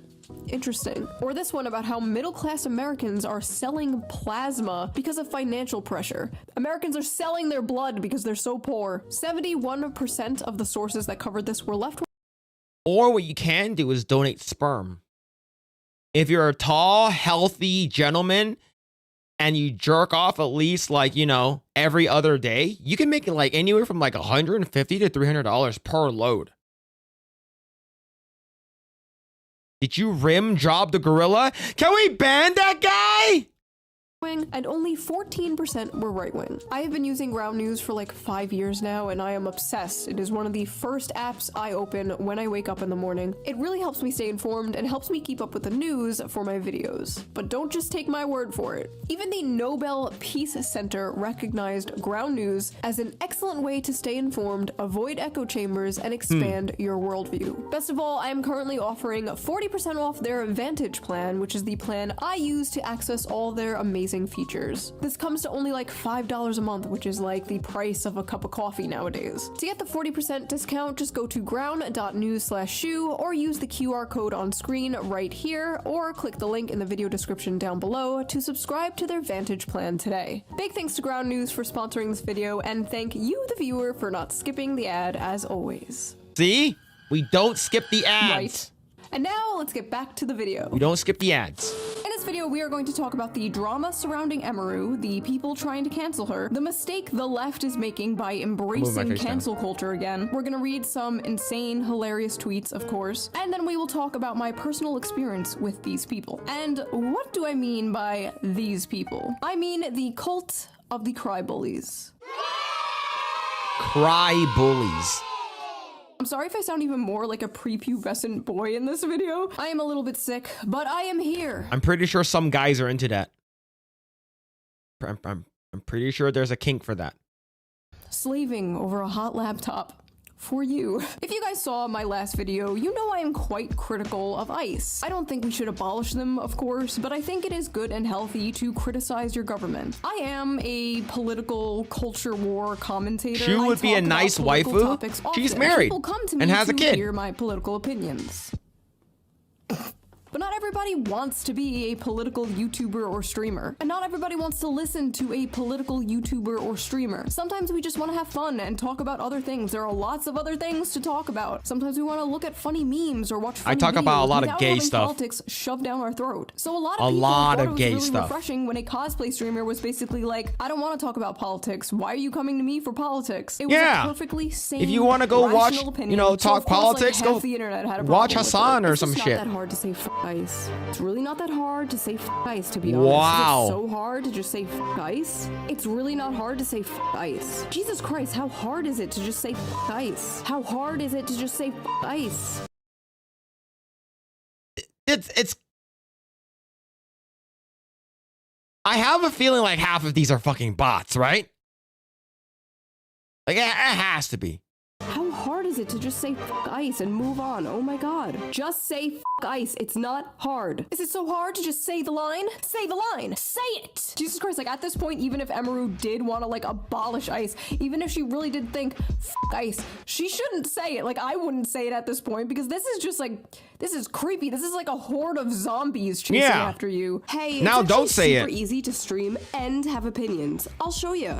Interesting. Or this one about how middle-class Americans are selling plasma because of financial pressure. Americans are selling their blood because they're so poor. 71% of the sources that covered this were left-wing. Or what you can do is donate sperm. If you're a tall, healthy gentleman and you jerk off at least, like, you know, every other day, you can make it like anywhere from like $150 to $300 per load. Did you rim job the gorilla? Can we ban that guy? wing, and only 14% were right wing. I have been using Ground News for like 5 years now, and I am obsessed. It is one of the first apps I open when I wake up in the morning. It really helps me stay informed and helps me keep up with the news for my videos. But don't just take my word for it. Even the Nobel Peace Center recognized Ground News as an excellent way to stay informed, avoid echo chambers, and expand your worldview. Best of all, I am currently offering 40% off their Vantage plan, which is the plan I use to access all their amazing features. This comes to only like $5 a month, which is like the price of a cup of coffee nowadays. To get the 40% discount, just go to ground.news/shoe or use the QR code on screen right here, or click the link in the video description down below to subscribe to their Vantage plan today. Big thanks to Ground News for sponsoring this video, and thank you, the viewer, for not skipping the ad as always. See? We don't skip the ads. Right. And now let's get back to the video. We don't skip the ads. In this video, we are going to talk about the drama surrounding Emaru, the people trying to cancel her, the mistake the left is making by embracing cancel culture again. We're gonna read some insane, hilarious tweets, of course, and then we will talk about my personal experience with these people. And what do I mean by these people? I mean the cult of the cry bullies. Cry bullies. I'm sorry if I sound even more like a prepubescent boy in this video. I am a little bit sick, but I am here. I'm pretty sure some guys are into that. I'm pretty sure there's a kink for that. Slaving over a hot laptop. For you. If you guys saw my last video, you know I am quite critical of ICE. I don't think we should abolish them, of course, but I think it is good and healthy to criticize your government. I am a political culture war commentator. She would be a nice waifu. She's married and has a kid. Hear my political opinions. But not everybody wants to be a political YouTuber or streamer. And not everybody wants to listen to a political YouTuber or streamer. Sometimes we just want to have fun and talk about other things. There are lots of other things to talk about. Sometimes we want to look at funny memes or watch funny videos. I talk about a lot of gay stuff. Politics shoved down our throat. So a lot of people thought it was really refreshing when a cosplay streamer was basically like, I don't want to talk about politics. Why are you coming to me for politics? It was a perfectly sane, if you want to go watch, opinion. you know, talk politics, go the internet had a watch Hassan or some shit. shit. It's not that hard to say ICE. It's really not that hard to say ICE, to be honest. Wow. It's so hard to just say ICE. It's really not hard to say ICE. Jesus Christ, how hard is it to just say ICE? How hard is it to just say ICE? It's I have a feeling like half of these are fucking bots, right? Like it has to be. How hard is it to just say ICE and move on? Oh my god. Just say ICE. It's not hard. Is it so hard to just say the line? Say the line. Say it. Jesus Christ, like at this point, even if Emaru did want to like abolish ICE, even if she really did think ICE, she shouldn't say it. Like I wouldn't say it at this point because this is just like, this is creepy. This is like a horde of zombies chasing after you. Hey, now it's don't say super it. Easy to stream and have opinions. I'll show you.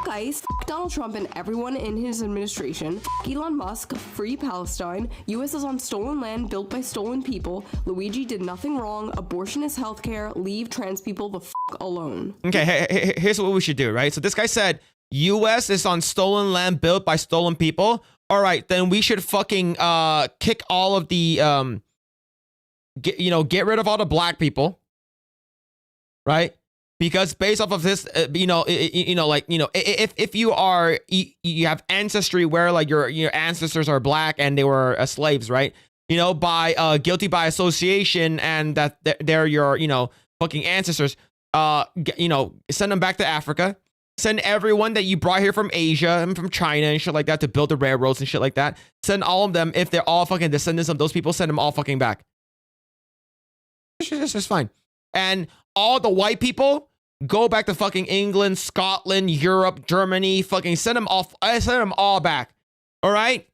ICE, Donald Trump and everyone in his administration. Elon Musk, free Palestine. US is on stolen land built by stolen people. Luigi did nothing wrong. Abortion is healthcare. Leave trans people the alone. Okay, here's what we should do, right? So this guy said US is on stolen land built by stolen people. All right, then we should fucking kick all of the get rid of all the black people, right? Because based off of this, if you are you have ancestry where like your ancestors are black and they were slaves, right? You know, by guilty by association, and that they're your fucking ancestors. Send them back to Africa. Send everyone that you brought here from Asia and from China and shit like that to build the railroads and shit like that. Send all of them, if they're all fucking descendants of those people, send them all fucking back. It's just fine. And all the white people, go back to fucking England, Scotland, Europe, Germany, fucking send them all back. All right?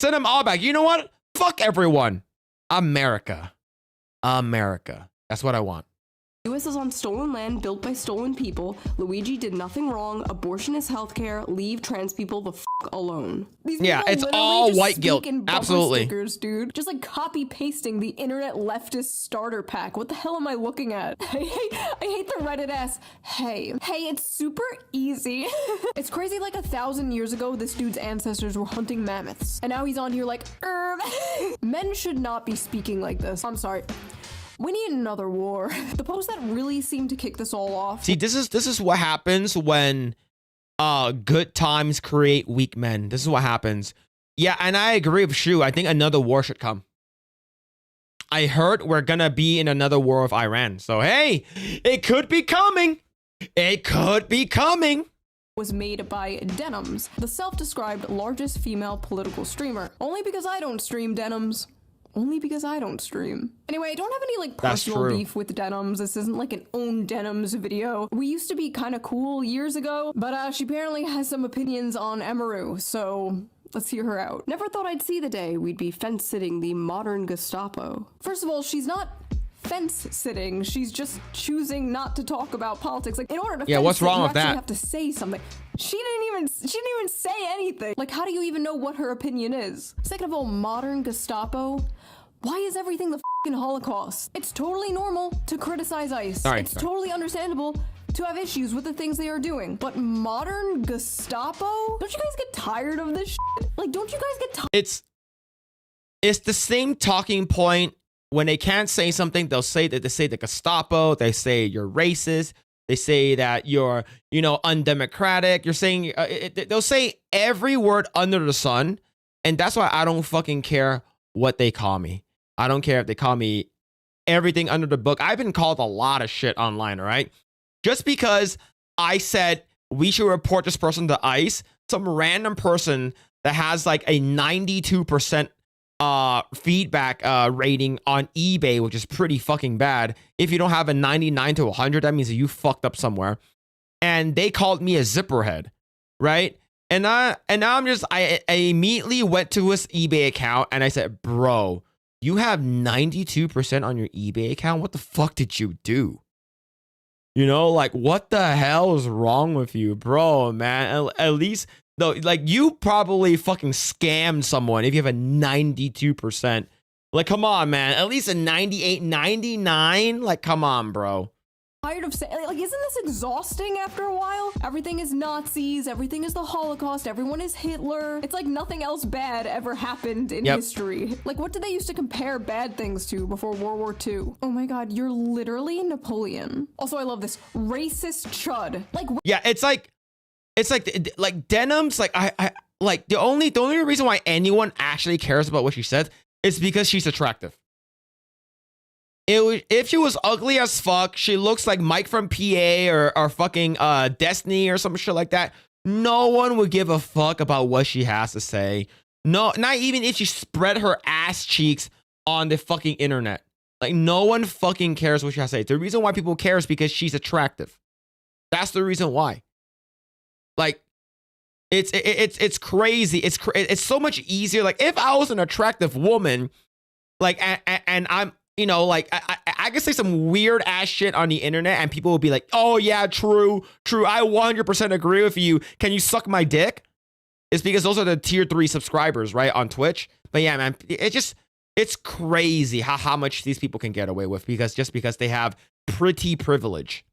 Send them all back. You know what? Fuck everyone. America. That's what I want. US is on stolen land built by stolen people. Luigi did nothing wrong. Abortion is healthcare. Leave trans people the alone. These it's all white guilt. Absolutely. Stickers, dude. Just like copy pasting the internet leftist starter pack. What the hell am I looking at? I hate the Reddit ass. Hey, it's super easy. It's crazy. Like 1,000 years ago, this dude's ancestors were hunting mammoths, and now he's on here like, Men should not be speaking like this. I'm sorry. We need another war. The post that really seemed to kick this all off. See, this is what happens when good times create weak men. This is what happens. Yeah, and I agree with Shu. I think another war should come. I heard we're gonna be in another war with Iran. So hey, it could be coming. It could be coming. Was made by Denims, the self-described largest female political streamer. Only because I don't stream Denims. Only because I don't stream. Anyway, I don't have any like personal beef with Denims. This isn't like an own Denims video. We used to be kind of cool years ago, but she apparently has some opinions on Emaru, so let's hear her out. Never thought I'd see the day we'd be fence-sitting the modern Gestapo. First of all, she's not fence-sitting. She's just choosing not to talk about politics. Like, in order to what's wrong with that? You have to say something. She didn't even say anything. Like, how do you even know what her opinion is? Second of all, modern Gestapo. Why is everything the fucking Holocaust? It's totally normal to criticize ICE. It's totally understandable to have issues with the things they are doing. But modern Gestapo? Don't you guys get tired of this shit? Like, don't you guys get tired? It's the same talking point. When they can't say something, they say the Gestapo, they say you're racist, they say that you're, undemocratic. You're saying, they'll say every word under the sun. And that's why I don't fucking care what they call me. I don't care if they call me everything under the book. I've been called a lot of shit online, all right? Just because I said we should report this person to ICE, some random person that has like a 92% feedback rating on eBay, which is pretty fucking bad. If you don't have a 99 to 100, that means that you fucked up somewhere. And they called me a zipperhead, right? And now I immediately went to his eBay account and I said, bro, you have 92% on your eBay account? What the fuck did you do? Like, what the hell is wrong with you, bro, man? At least, though, like, you probably fucking scammed someone if you have a 92%. Like, come on, man. At least a 98, 99? Like, come on, bro. Tired of saying, like, isn't this exhausting after a while? Everything is Nazis, everything is the Holocaust, everyone is Hitler. It's like nothing else bad ever happened in history. Like, what did they used to compare bad things to before World War II? Oh my god, you're literally Napoleon. Also, I love this racist chud. Like, yeah, it's like Denims, like, I like, the only reason why anyone actually cares about what she said is because she's attractive. If she was ugly as fuck, she looks like Mike from PA or fucking Destiny or some shit like that, no one would give a fuck about what she has to say. No, not even if she spread her ass cheeks on the fucking internet. Like, no one fucking cares what she has to say. The reason why people care is because she's attractive. That's the reason why. Like, it's crazy. It's so much easier. Like, if I was an attractive woman, like, and I'm, like, I could say some weird ass shit on the internet and people will be like, oh yeah, true. I 100% agree with you. Can you suck my dick? It's because those are the tier 3 subscribers, right, on Twitch. But yeah, man, it's crazy how much these people can get away with because they have pretty privilege.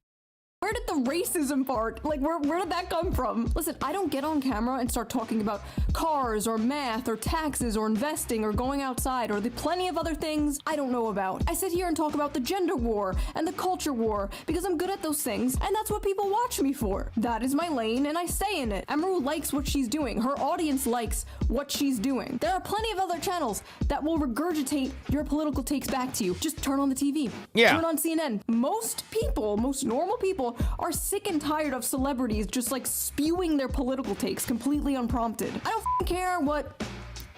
Where did the racism part, like, where did that come from? Listen, I don't get on camera and start talking about cars or math or taxes or investing or going outside or the plenty of other things I don't know about. I sit here and talk about the gender war and the culture war because I'm good at those things and that's what people watch me for. That is my lane and I stay in it. Emaru likes what she's doing. Her audience likes what she's doing. There are plenty of other channels that will regurgitate your political takes back to you. Just turn on the TV. Yeah. Turn on CNN. Most normal people are sick and tired of celebrities just like spewing their political takes completely unprompted. I don't care what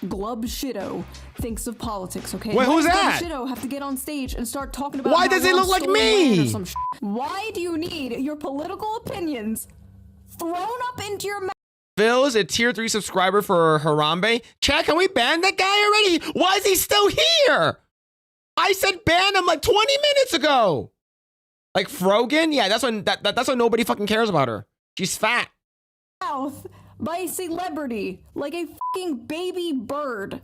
Glub Shido thinks of politics, okay? Wait, who's that? Glub Shido have to get on stage and start talking about why does he look like me? Why do you need your political opinions thrown up into your mouth? Phil is a tier 3 subscriber for Harambe. Chat, can we ban that guy already? Why is he still here? I said ban him like 20 minutes ago. Like Frogan? Yeah, that's when nobody fucking cares about her. She's fat. Mouth by a celebrity, like a fucking baby bird.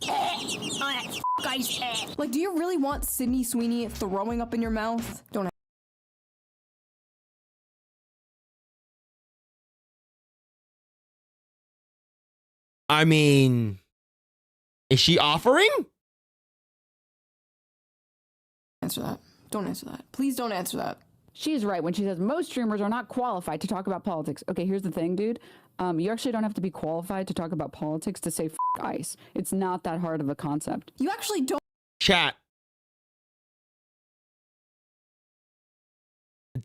Like, do you really want Sydney Sweeney throwing up in your mouth? Don't. I mean, is she offering? Answer that. Don't answer that. Please don't answer that. She's right when she says most streamers are not qualified to talk about politics. Okay, here's the thing, dude. You actually don't have to be qualified to talk about politics to say F ICE. It's not that hard of a concept. You actually don't. Chat.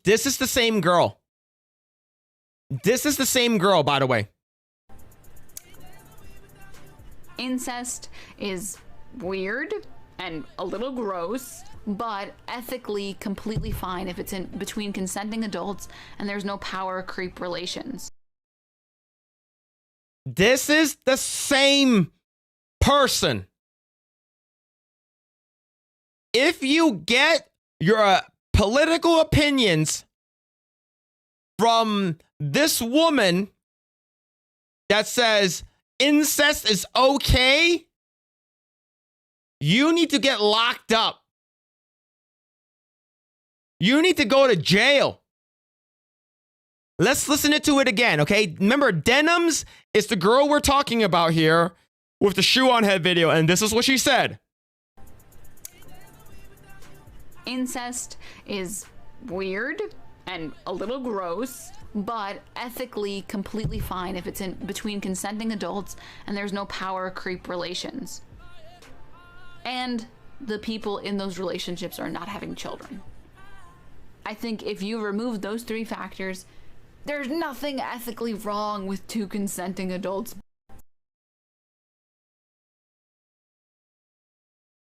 This is the same girl. This is the same girl, by the way. Incest is weird and a little gross, but ethically completely fine if it's in between consenting adults and there's no power creep relations. This is the same person. If you get your political opinions from this woman that says incest is okay, you need to get locked up. You need to go to jail. Let's listen to it again, okay? Remember, Denims is the girl we're talking about here with the shoe on head video, and this is what she said. Incest is weird and a little gross, but ethically completely fine if it's in between consenting adults and there's no power creep relations. And the people in those relationships are not having children. I think if you remove those three factors, there's nothing ethically wrong with two consenting adults.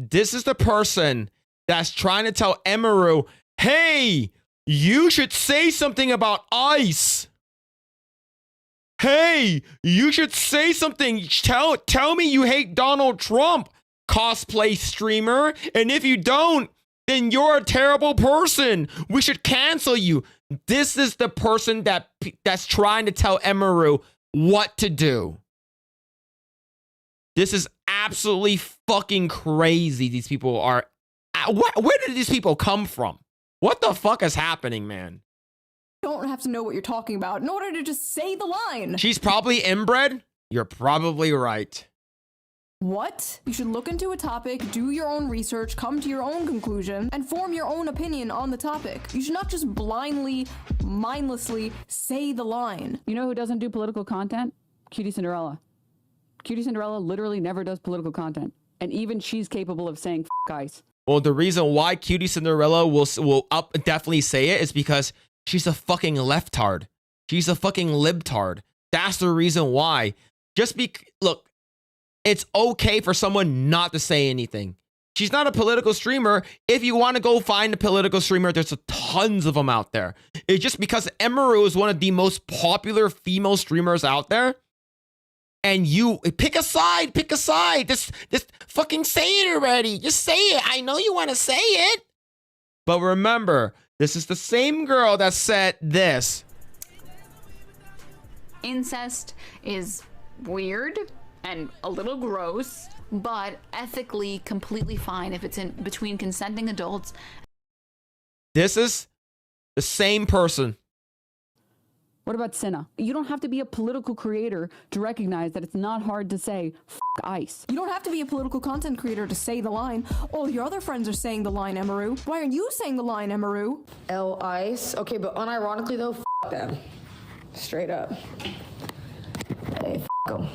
This is the person that's trying to tell Emaru, hey, you should say something about ICE. Hey, you should say something. Tell me you hate Donald Trump, cosplay streamer. And if you don't, then you're a terrible person. We should cancel you. This is the person that's trying to tell Emaru what to do. This is absolutely fucking crazy. These people are... Where did these people come from? What the fuck is happening, man? You don't have to know what you're talking about in order to just say the line. She's probably inbred? You're probably right. What? You should look into a topic, do your own research, come to your own conclusion, and form your own opinion on the topic. You should not just blindly, mindlessly say the line. You know who doesn't do political content? Cutie Cinderella. Cutie Cinderella literally never does political content. And even she's capable of saying F ICE. Well, the reason why Cutie Cinderella will definitely say it is because she's a fucking leftard. She's a fucking libtard. That's the reason why. Look, it's okay for someone not to say anything. She's not a political streamer. If you want to go find a political streamer, there's tons of them out there. It's just because Emaru is one of the most popular female streamers out there. And you pick a side. Just fucking say it already. Just say it. I know you want to say it. But remember, this is the same girl that said this. Incest is weird and a little gross, but ethically completely fine if it's in between consenting adults. This is the same person. What about Cinna? You don't have to be a political creator to recognize that it's not hard to say F ICE. You don't have to be a political content creator to say the line. All your other friends are saying the line, Emaru. Why aren't you saying the line, Emaru? ICE. Okay, but unironically though, F them. Straight up. Hey, F them.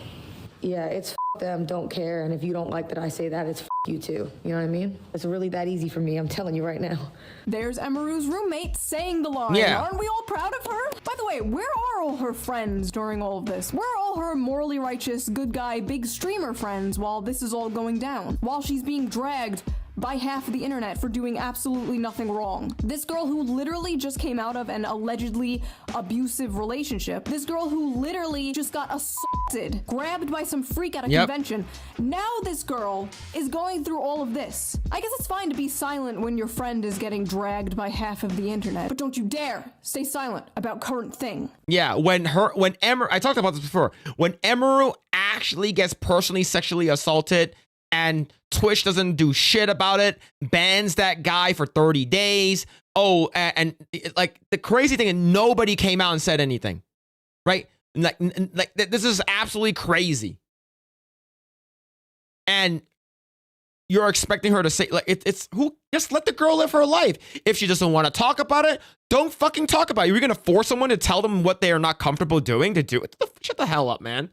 Yeah, it's F them, don't care, and if you don't like that I say that, it's F you too. You know what I mean? It's really that easy for me, I'm telling you right now. There's Emaru's roommate saying the line. Yeah. Aren't we all proud of her? By the way, where are all her friends during all of this? Where are all her morally righteous, good guy, big streamer friends while this is all going down? While she's being dragged by half of the internet for doing absolutely nothing wrong. This girl who literally just came out of an allegedly abusive relationship. This girl who literally just got assaulted, grabbed by some freak at a convention. Now this girl is going through all of this. I guess it's fine to be silent when your friend is getting dragged by half of the internet, but don't you dare stay silent about current thing. Yeah, when Emaru, I talked about this before, when Emaru actually gets personally sexually assaulted and Twitch doesn't do shit about it, bans that guy for 30 days. Oh, and like the crazy thing is nobody came out and said anything, right? Like this is absolutely crazy. And you're expecting her to say, like, it's who, just let the girl live her life. If she doesn't want to talk about it, don't fucking talk about it. You're gonna force someone to tell them what they are not comfortable doing to do it. Shut the hell up, man.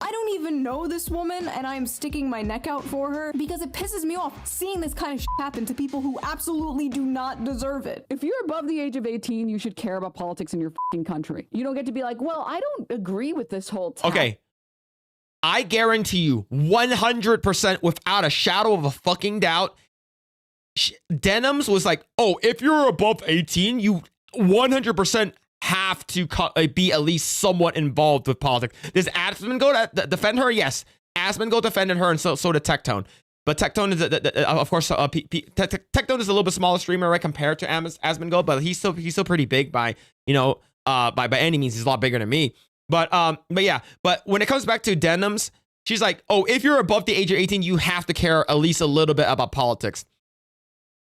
I don't even know this woman, and I'm sticking my neck out for her because it pisses me off seeing this kind of shit happen to people who absolutely do not deserve it. If you're above the age of 18, you should care about politics in your fucking country. You don't get to be like, well, I don't agree with this whole Okay. I guarantee you 100% without a shadow of a fucking doubt, Denims was like, oh, if you're above 18, you 100% have to be at least somewhat involved with politics. Does Aspen go to defend her? Yes. Aspen go defended her, and so did Tectone. But Tectone is, of course, Tectone is a little bit smaller streamer, right, compared to Aspen Go, but he's still pretty big by, you know, by any means. He's a lot bigger than me. But yeah, but when it comes back to Denims, she's like, oh, if you're above the age of 18, you have to care at least a little bit about politics.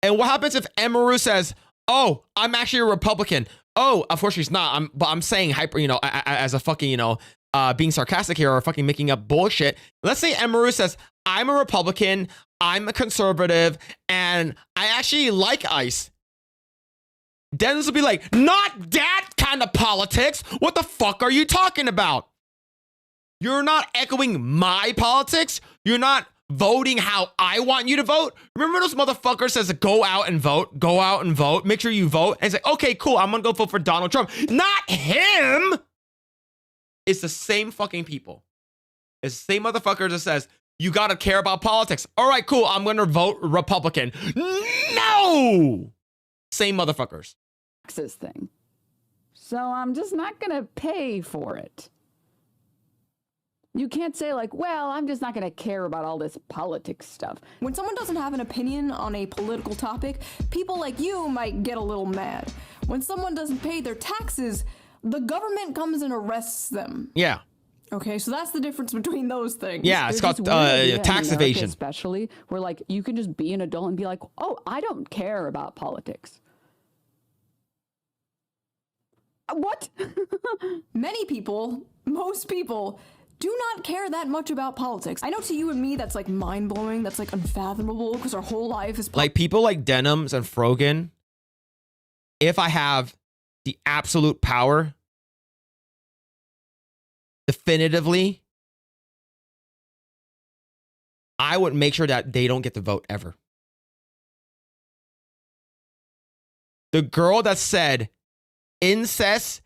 And what happens if Emaru says, oh, I'm actually a Republican? Oh, of course she's not. But I'm saying hyper, you know, as a fucking, you know, being sarcastic here or fucking making up bullshit. Let's say Emaru says, I'm a Republican, I'm a conservative, and I actually like ICE. Dennis will be like, not that kind of politics. What the fuck are you talking about? You're not echoing my politics. You're not voting how I want you to vote. Remember those motherfuckers says go out and vote, go out and vote, make sure you vote. And it's like, okay, cool, I'm gonna go vote for Donald Trump. Not him. It's the same fucking people. It's the same motherfuckers that says, you gotta care about politics. All right, cool, I'm gonna vote Republican. No! Same motherfuckers. Taxes thing. So I'm just not gonna pay for it. You can't say like, well, I'm just not gonna care about all this politics stuff. When someone doesn't have an opinion on a political topic, people like you might get a little mad. When someone doesn't pay their taxes, the government comes and arrests them. Yeah. Okay, so that's the difference between those things. Yeah, it's called tax evasion. Especially where like you can just be an adult and be like, oh, I don't care about politics. What? Many people, most people, do not care that much about politics. I know to you and me that's like mind-blowing, that's like unfathomable because our whole life is like people like Denims and Frogan. If I have the absolute power, definitively, I would make sure that they don't get to vote ever. The girl that said incest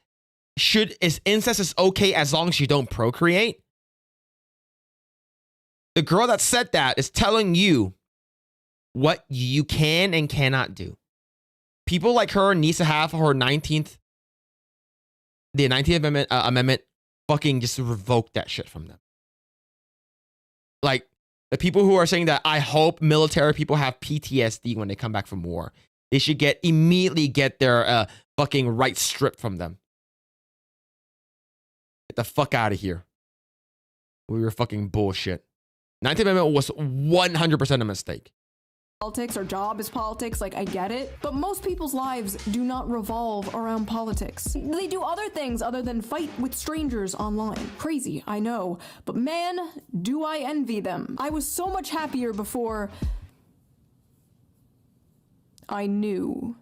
is okay as long as you don't procreate. The girl that said that is telling you what you can and cannot do. People like her needs to have her 19th Amendment fucking just revoke that shit from them. Like the people who are saying that I hope military people have PTSD when they come back from war. They should immediately get their fucking rights stripped from them. Get the fuck out of here. We were fucking bullshit. 19th Amendment was 100% a mistake. Politics, our job is politics, like I get it, but most people's lives do not revolve around politics. They do other things other than fight with strangers online. Crazy, I know, but man, do I envy them. I was so much happier before I knew.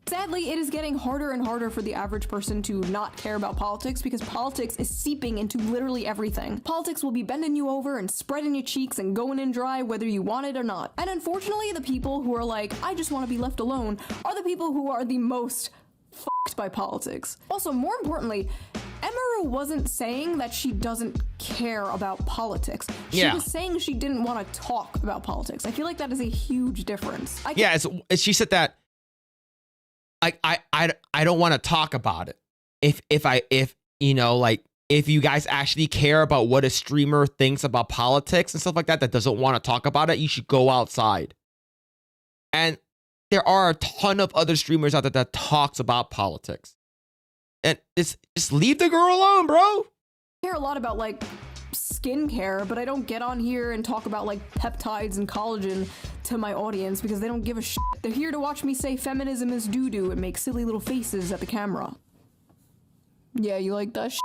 Sadly, it is getting harder and harder for the average person to not care about politics because politics is seeping into literally everything. Politics will be bending you over and spreading your cheeks and going in dry whether you want it or not. And unfortunately, the people who are like, I just want to be left alone, are the people who are the most fucked by politics. Also, more importantly, Emaru wasn't saying that she doesn't care about politics. She was saying she didn't want to talk about politics. I feel like that is a huge difference. She said that I don't want to talk about it. If you know, like if you guys actually care about what a streamer thinks about politics and stuff like that doesn't want to talk about it, you should go outside. And there are a ton of other streamers out there that talks about politics. And just leave the girl alone, bro. I care a lot about like skincare, but I don't get on here and talk about like peptides and collagen to my audience because they don't give a shit. They're here to watch me say feminism is doo-doo and make silly little faces at the camera. Yeah, you like that shit?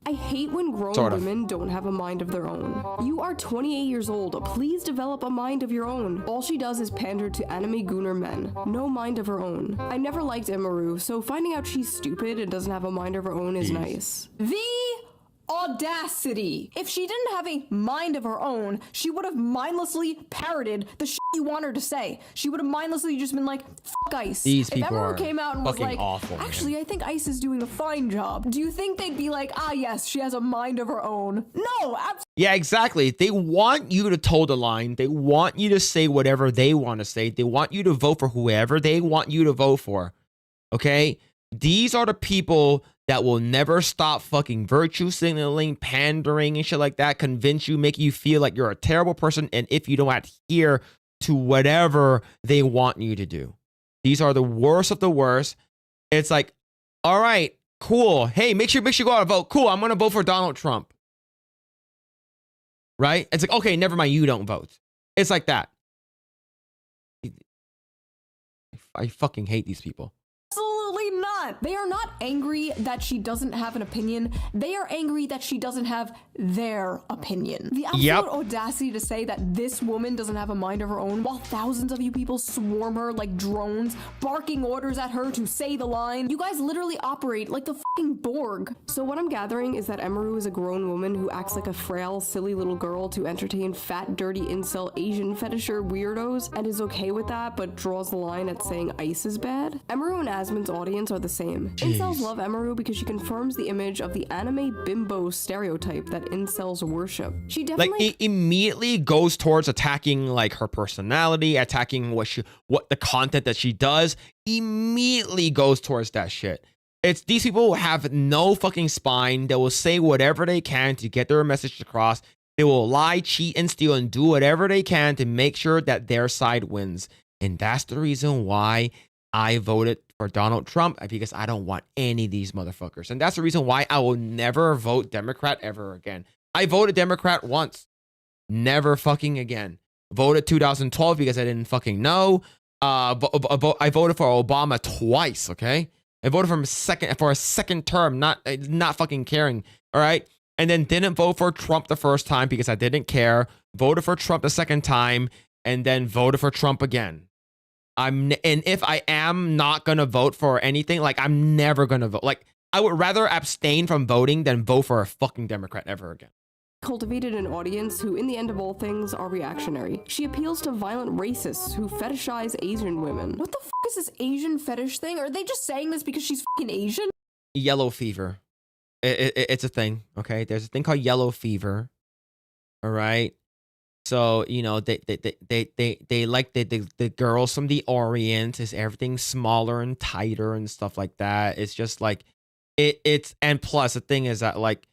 I hate when grown women don't have a mind of their own. You are 28 years old. Please develop a mind of your own. All she does is pander to anime gooner men. No mind of her own. I never liked Emeru, so finding out she's stupid and doesn't have a mind of her own is nice. The audacity! If she didn't have a mind of her own, she would have mindlessly parroted the shit you want her to say. She would have mindlessly just been like, fuck Ice. These if people Emeru are came out and was fucking like, awful, actually, I think Ice is doing a fine job. Do you think they'd be like, ah, yes, she has a mind of her own? No, absolutely. Yeah, exactly. They want you to toe the line. They want you to say whatever they want to say. They want you to vote for whoever they want you to vote for. Okay? These are the people that will never stop fucking virtue signaling, pandering, and shit like that, convince you, make you feel like you're a terrible person, and if you don't adhere to whatever they want you to do. These are the worst of the worst. It's like, all right, cool. Hey, make sure you go out and vote. Cool, I'm going to vote for Donald Trump. Right? It's like, okay, never mind, you don't vote. It's like that. I fucking hate these people. Absolutely not. They are not angry that she doesn't have an opinion. They are angry that she doesn't have their opinion. The absolute audacity to say that this woman doesn't have a mind of her own while thousands of you people swarm her like drones, barking orders at her to say the line. You guys literally operate like the fucking Borg. So what I'm gathering is that Emeru is a grown woman who acts like a frail, silly little girl to entertain fat, dirty incel Asian fetisher weirdos and is okay with that but draws the line at saying Ice is bad. Emeru and Asmon's audience are the same. Incels love Emeru because she confirms the image of the anime bimbo stereotype that incels worship. She definitely like it immediately goes towards attacking like her personality, attacking what the content that she does, immediately goes towards that shit. It's these people have no fucking spine. They will say whatever they can to get their message across. They will lie, cheat, and steal and do whatever they can to make sure that their side wins. And that's the reason why I voted for Donald Trump, because I don't want any of these motherfuckers. And that's the reason why I will never vote Democrat ever again. I voted Democrat once. Never fucking again. Voted 2012 because I didn't fucking know. I voted for Obama twice, okay? I voted for a second term, not fucking caring, all right? And then didn't vote for Trump the first time because I didn't care. Voted for Trump the second time, and then voted for Trump again. And if I am not gonna vote for anything, like I'm never gonna vote. Like I would rather abstain from voting than vote for a fucking Democrat ever again. Cultivated an audience who, in the end of all things, are reactionary. She appeals to violent racists who fetishize Asian women. What the fuck is this Asian fetish thing? Are they just saying this because she's fucking Asian? Yellow fever. It's a thing, okay? There's a thing called yellow fever. All right. So, you know, they like the girls from the Orient. Is everything smaller and tighter and stuff like that. It's just like it's and plus the thing is that, like,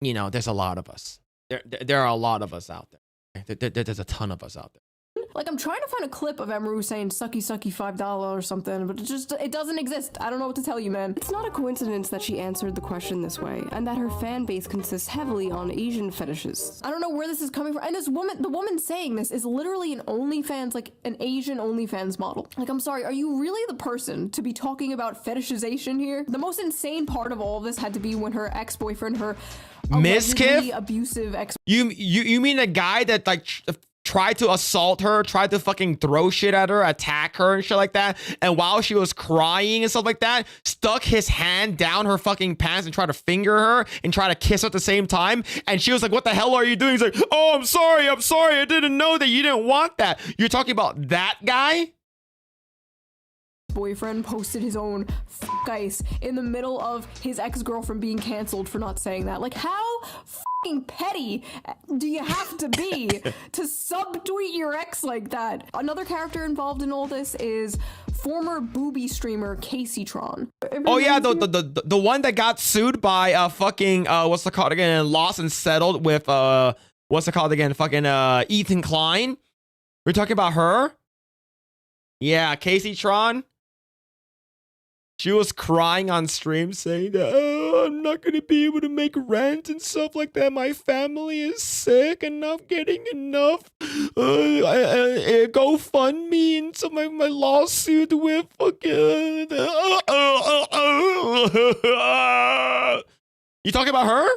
you know, there's a lot of us. There are a lot of us out there. There's a ton of us out there. Like, I'm trying to find a clip of Emeru saying sucky sucky $5 or something, but it doesn't exist. I don't know what to tell you, man. It's not a coincidence that she answered the question this way, and that her fan base consists heavily on Asian fetishes. I don't know where this is coming from. And the woman saying this is literally an OnlyFans, like an Asian OnlyFans model. Like, I'm sorry, are you really the person to be talking about fetishization here? The most insane part of all of this had to be when her ex-boyfriend, her allegedly abusive ex. You mean a guy that like tried to assault her, tried to fucking throw shit at her, attack her and shit like that, and while she was crying and stuff like that, stuck his hand down her fucking pants and tried to finger her and try to kiss her at the same time, and she was like, what the hell are you doing? He's like, oh, I'm sorry, I didn't know that you didn't want that. You're talking about that guy? Boyfriend posted his own fuck Ice in the middle of his ex-girlfriend being canceled for not saying that. Like, how fucking petty do you have to be to subtweet your ex like that? Another character involved in all this is former booby streamer Casey Tron. Oh yeah, the one that got sued by fucking what's it called again? Lost and settled with what's it called again? Fucking Ethan Klein. We're talking about her? Yeah, Casey Tron. She was crying on stream saying that, oh, I'm not going to be able to make rent and stuff like that. My family is sick and not getting enough. GoFundMe and some of my lawsuit with fucking... You talking about her?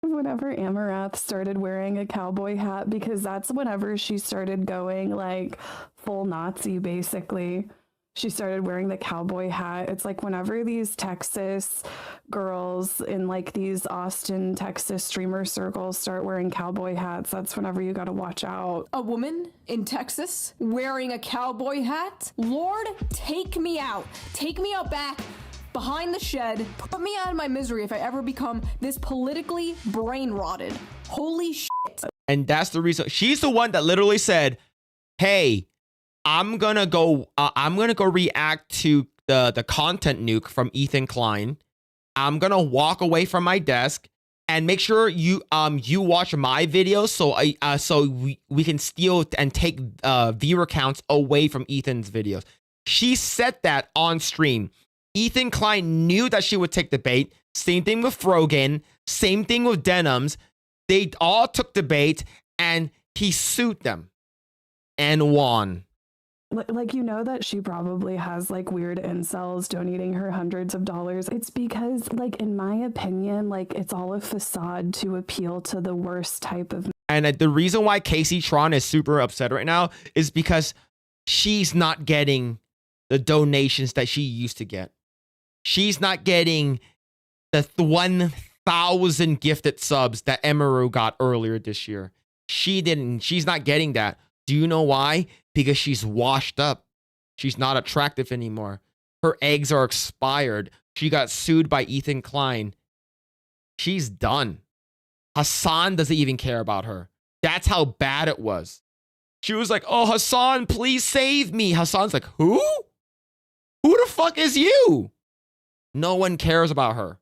Whenever Amarath started wearing a cowboy hat, because that's whenever she started going like full Nazi, basically. She started wearing the cowboy hat. It's like whenever these Texas girls in like these Austin, Texas streamer circles start wearing cowboy hats, that's whenever you gotta watch out. A woman in Texas wearing a cowboy hat? Lord, take me out. Take me out back behind the shed. Put me out of my misery if I ever become this politically brain rotted. Holy shit. And that's the reason. She's the one that literally said, hey, I'm gonna go react to the content nuke from Ethan Klein. I'm gonna walk away from my desk and make sure you watch my videos so we can steal and take viewer counts away from Ethan's videos. She said that on stream. Ethan Klein knew that she would take the bait. Same thing with Frogan. Same thing with Denims. They all took the bait and he sued them and won. Like, you know that she probably has like weird incels donating her hundreds of dollars. It's because, like, in my opinion, like, it's all a facade to appeal to the worst type of. And the reason why Casey Tron is super upset right now is because she's not getting the donations that she used to get. She's not getting the 1,000 gifted subs that Emaru got earlier this year. She's not getting that. Do you know why? Because she's washed up. She's not attractive anymore. Her eggs are expired. She got sued by Ethan Klein. She's done. Hassan doesn't even care about her. That's how bad it was. She was like, oh, Hassan, please save me. Hassan's like, who? Who the fuck is you? No one cares about her.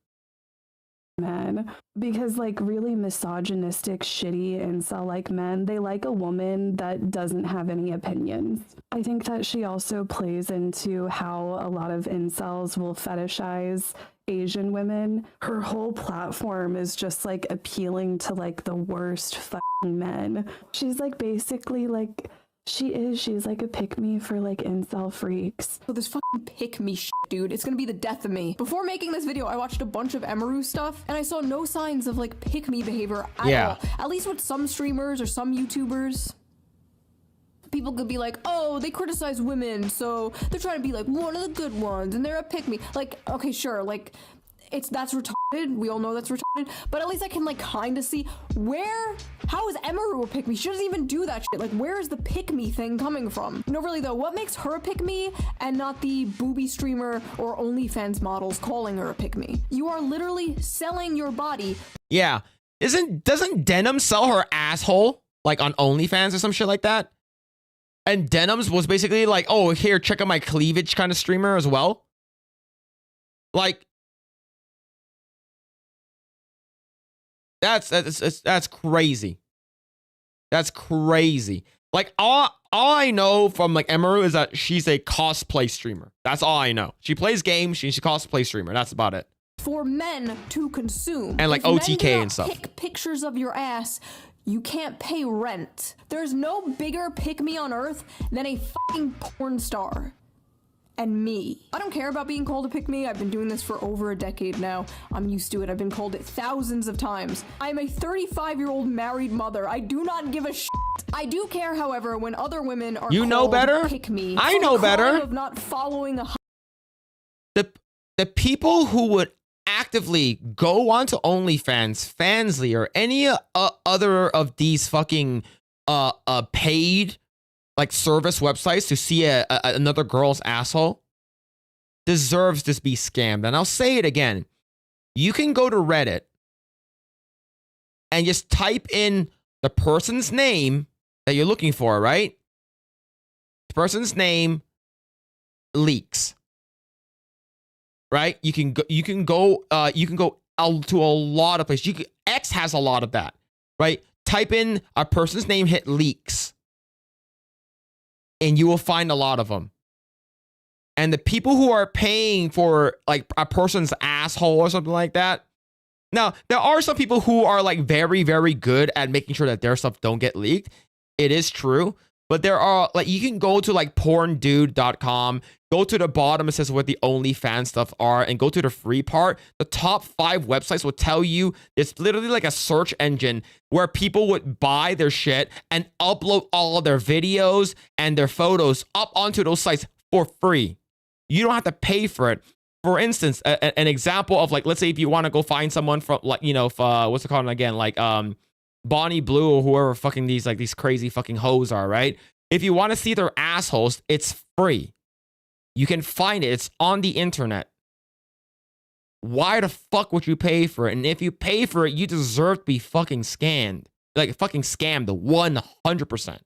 Men, because like really misogynistic, shitty incel like men, they like a woman that doesn't have any opinions. I think that she also plays into how a lot of incels will fetishize Asian women. Her whole platform is just like appealing to like the worst fucking men. She's like basically like she's like a pick-me for like incel freaks. So this fucking pick-me shit, dude, it's gonna be the death of me. Before making this video, I watched a bunch of Emaru stuff, and I saw no signs of like pick-me behavior at all. At least with some streamers or some YouTubers. People could be like, oh, they criticize women, so they're trying to be like one of the good ones, and they're a pick-me. Like, okay, sure, like, that's retarded. We all know that's retarded. But at least I can like kind of see how is Emaru a pick me? She doesn't even do that shit. Like, where is the pick me thing coming from? No, really though, what makes her a pick me and not the booby streamer or OnlyFans models calling her a pick me? You are literally selling your body. Yeah. Doesn't Denim sell her asshole like on OnlyFans or some shit like that? And Denims was basically like, oh, here, check out my cleavage kind of streamer as well. Like, That's crazy. That's crazy. Like all I know from like Emaru is that she's a cosplay streamer. That's all I know. She plays games. She's a cosplay streamer. That's about it. For men to consume. And like if OTK men do and not stuff. Pick pictures of your ass. You can't pay rent. There's no bigger pick me on earth than a fucking porn star. And me. I don't care about being called a pick me. I've been doing this for over a decade now. I'm used to it. I've been called it thousands of times. I'm a 35-year-old married mother. I do not give a shit. I do care, however, when other women are called pick me. I know better. Of not following a the people who would actively go onto OnlyFans, Fansly, or any other of these fucking paid like service websites to see another girl's asshole deserves to be scammed. And I'll say it again. You can go to Reddit and just type in the person's name that you're looking for, right? The person's name, leaks. Right? You can go out to a lot of places. X has a lot of that, right? Type in a person's name, hit leaks. And you will find a lot of them. And the people who are paying for like a person's asshole or something like that. Now, there are some people who are like very, very good at making sure that their stuff don't get leaked. It is true. but there are like you can go to like porndude.com, go to the bottom, it says what the OnlyFans stuff are, and go to the free part. The top 5 websites will tell you it's literally like a search engine where people would buy their shit and upload all of their videos and their photos up onto those sites for free. You don't have to pay for it. For instance, an example of like, let's say if you want to go find someone from like, you know, what's it called again? Like Bonnie Blue or whoever fucking these crazy fucking hoes are, right? If you want to see their assholes, it's free. You can find it. It's on the internet. Why the fuck would you pay for it? And if you pay for it, you deserve to be fucking scammed. Like fucking scammed 100%.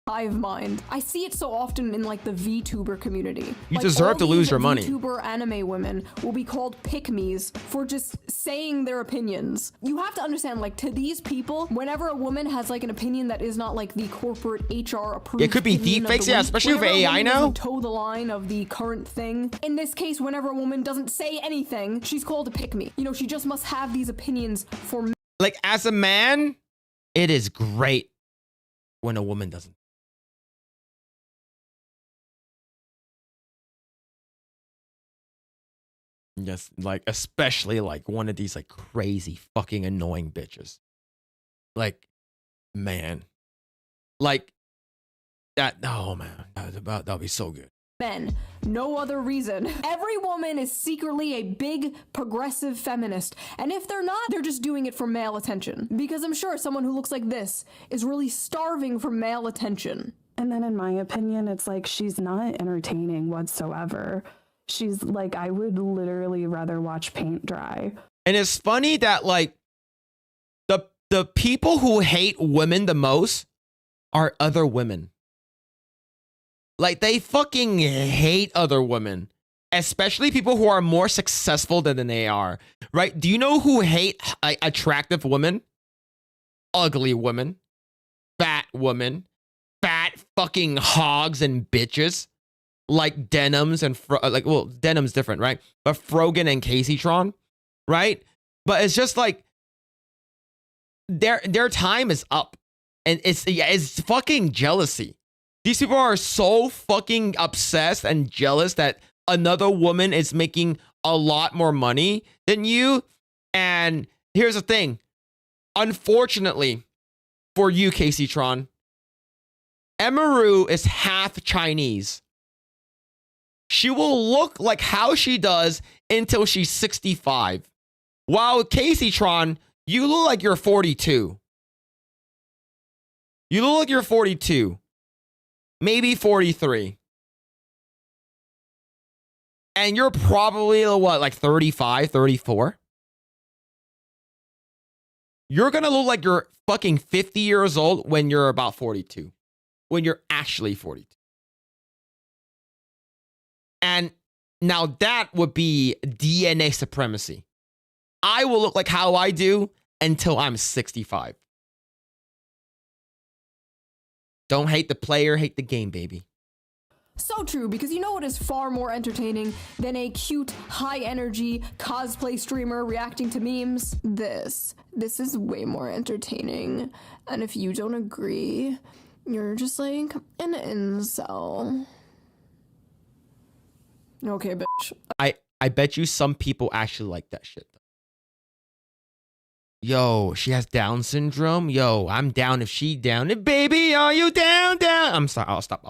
Hive mind. I see it so often in like the VTuber community. You deserve to lose your money. VTuber anime women will be called pick-me's for just saying their opinions. You have to understand, like, to these people, whenever a woman has like an opinion that is not like the corporate HR approved, it could be deepfakes, yeah, especially with AI now. Toe the line of the current thing. In this case, whenever a woman doesn't say anything, she's called a pick-me. You know, she just must have these opinions for men. Like as a man, it is great when a woman doesn't. Yes, like especially like one of these like crazy fucking annoying bitches. Like, man, like that. Oh man, that'll be so good. Men, no other reason. Every woman is secretly a big progressive feminist, and if they're not, they're just doing it for male attention. Because I'm sure someone who looks like this is really starving for male attention. And then in my opinion, it's like she's not entertaining whatsoever. She's like, I would literally rather watch paint dry. And it's funny that like the people who hate women the most are other women. Like they fucking hate other women, especially people who are more successful than they are, right? Do you know who hate attractive women? Ugly women, fat women, fat fucking hogs and bitches. Like Denims and Denim's different, right? But Frogan and Caseytron, right? But it's just like their time is up, and it's fucking jealousy. These people are so fucking obsessed and jealous that another woman is making a lot more money than you. And here's the thing, unfortunately for you, Caseytron, Emaru is half Chinese. She will look like how she does until she's 65. While Caseytron, you look like you're 42. You look like you're 42. Maybe 43. And you're probably, what, like 35, 34? You're gonna look like you're fucking 50 years old when you're about 42. When you're actually 42. And now that would be DNA supremacy. I will look like how I do until I'm 65. Don't hate the player, hate the game, baby. So true, because you know what is far more entertaining than a cute, high-energy cosplay streamer reacting to memes? This is way more entertaining. And if you don't agree, you're just like an incel. Okay, bitch. I bet you some people actually like that shit. Yo, she has Down syndrome. Yo, I'm down if she down. Baby, are you down? I'm sorry. I'll stop.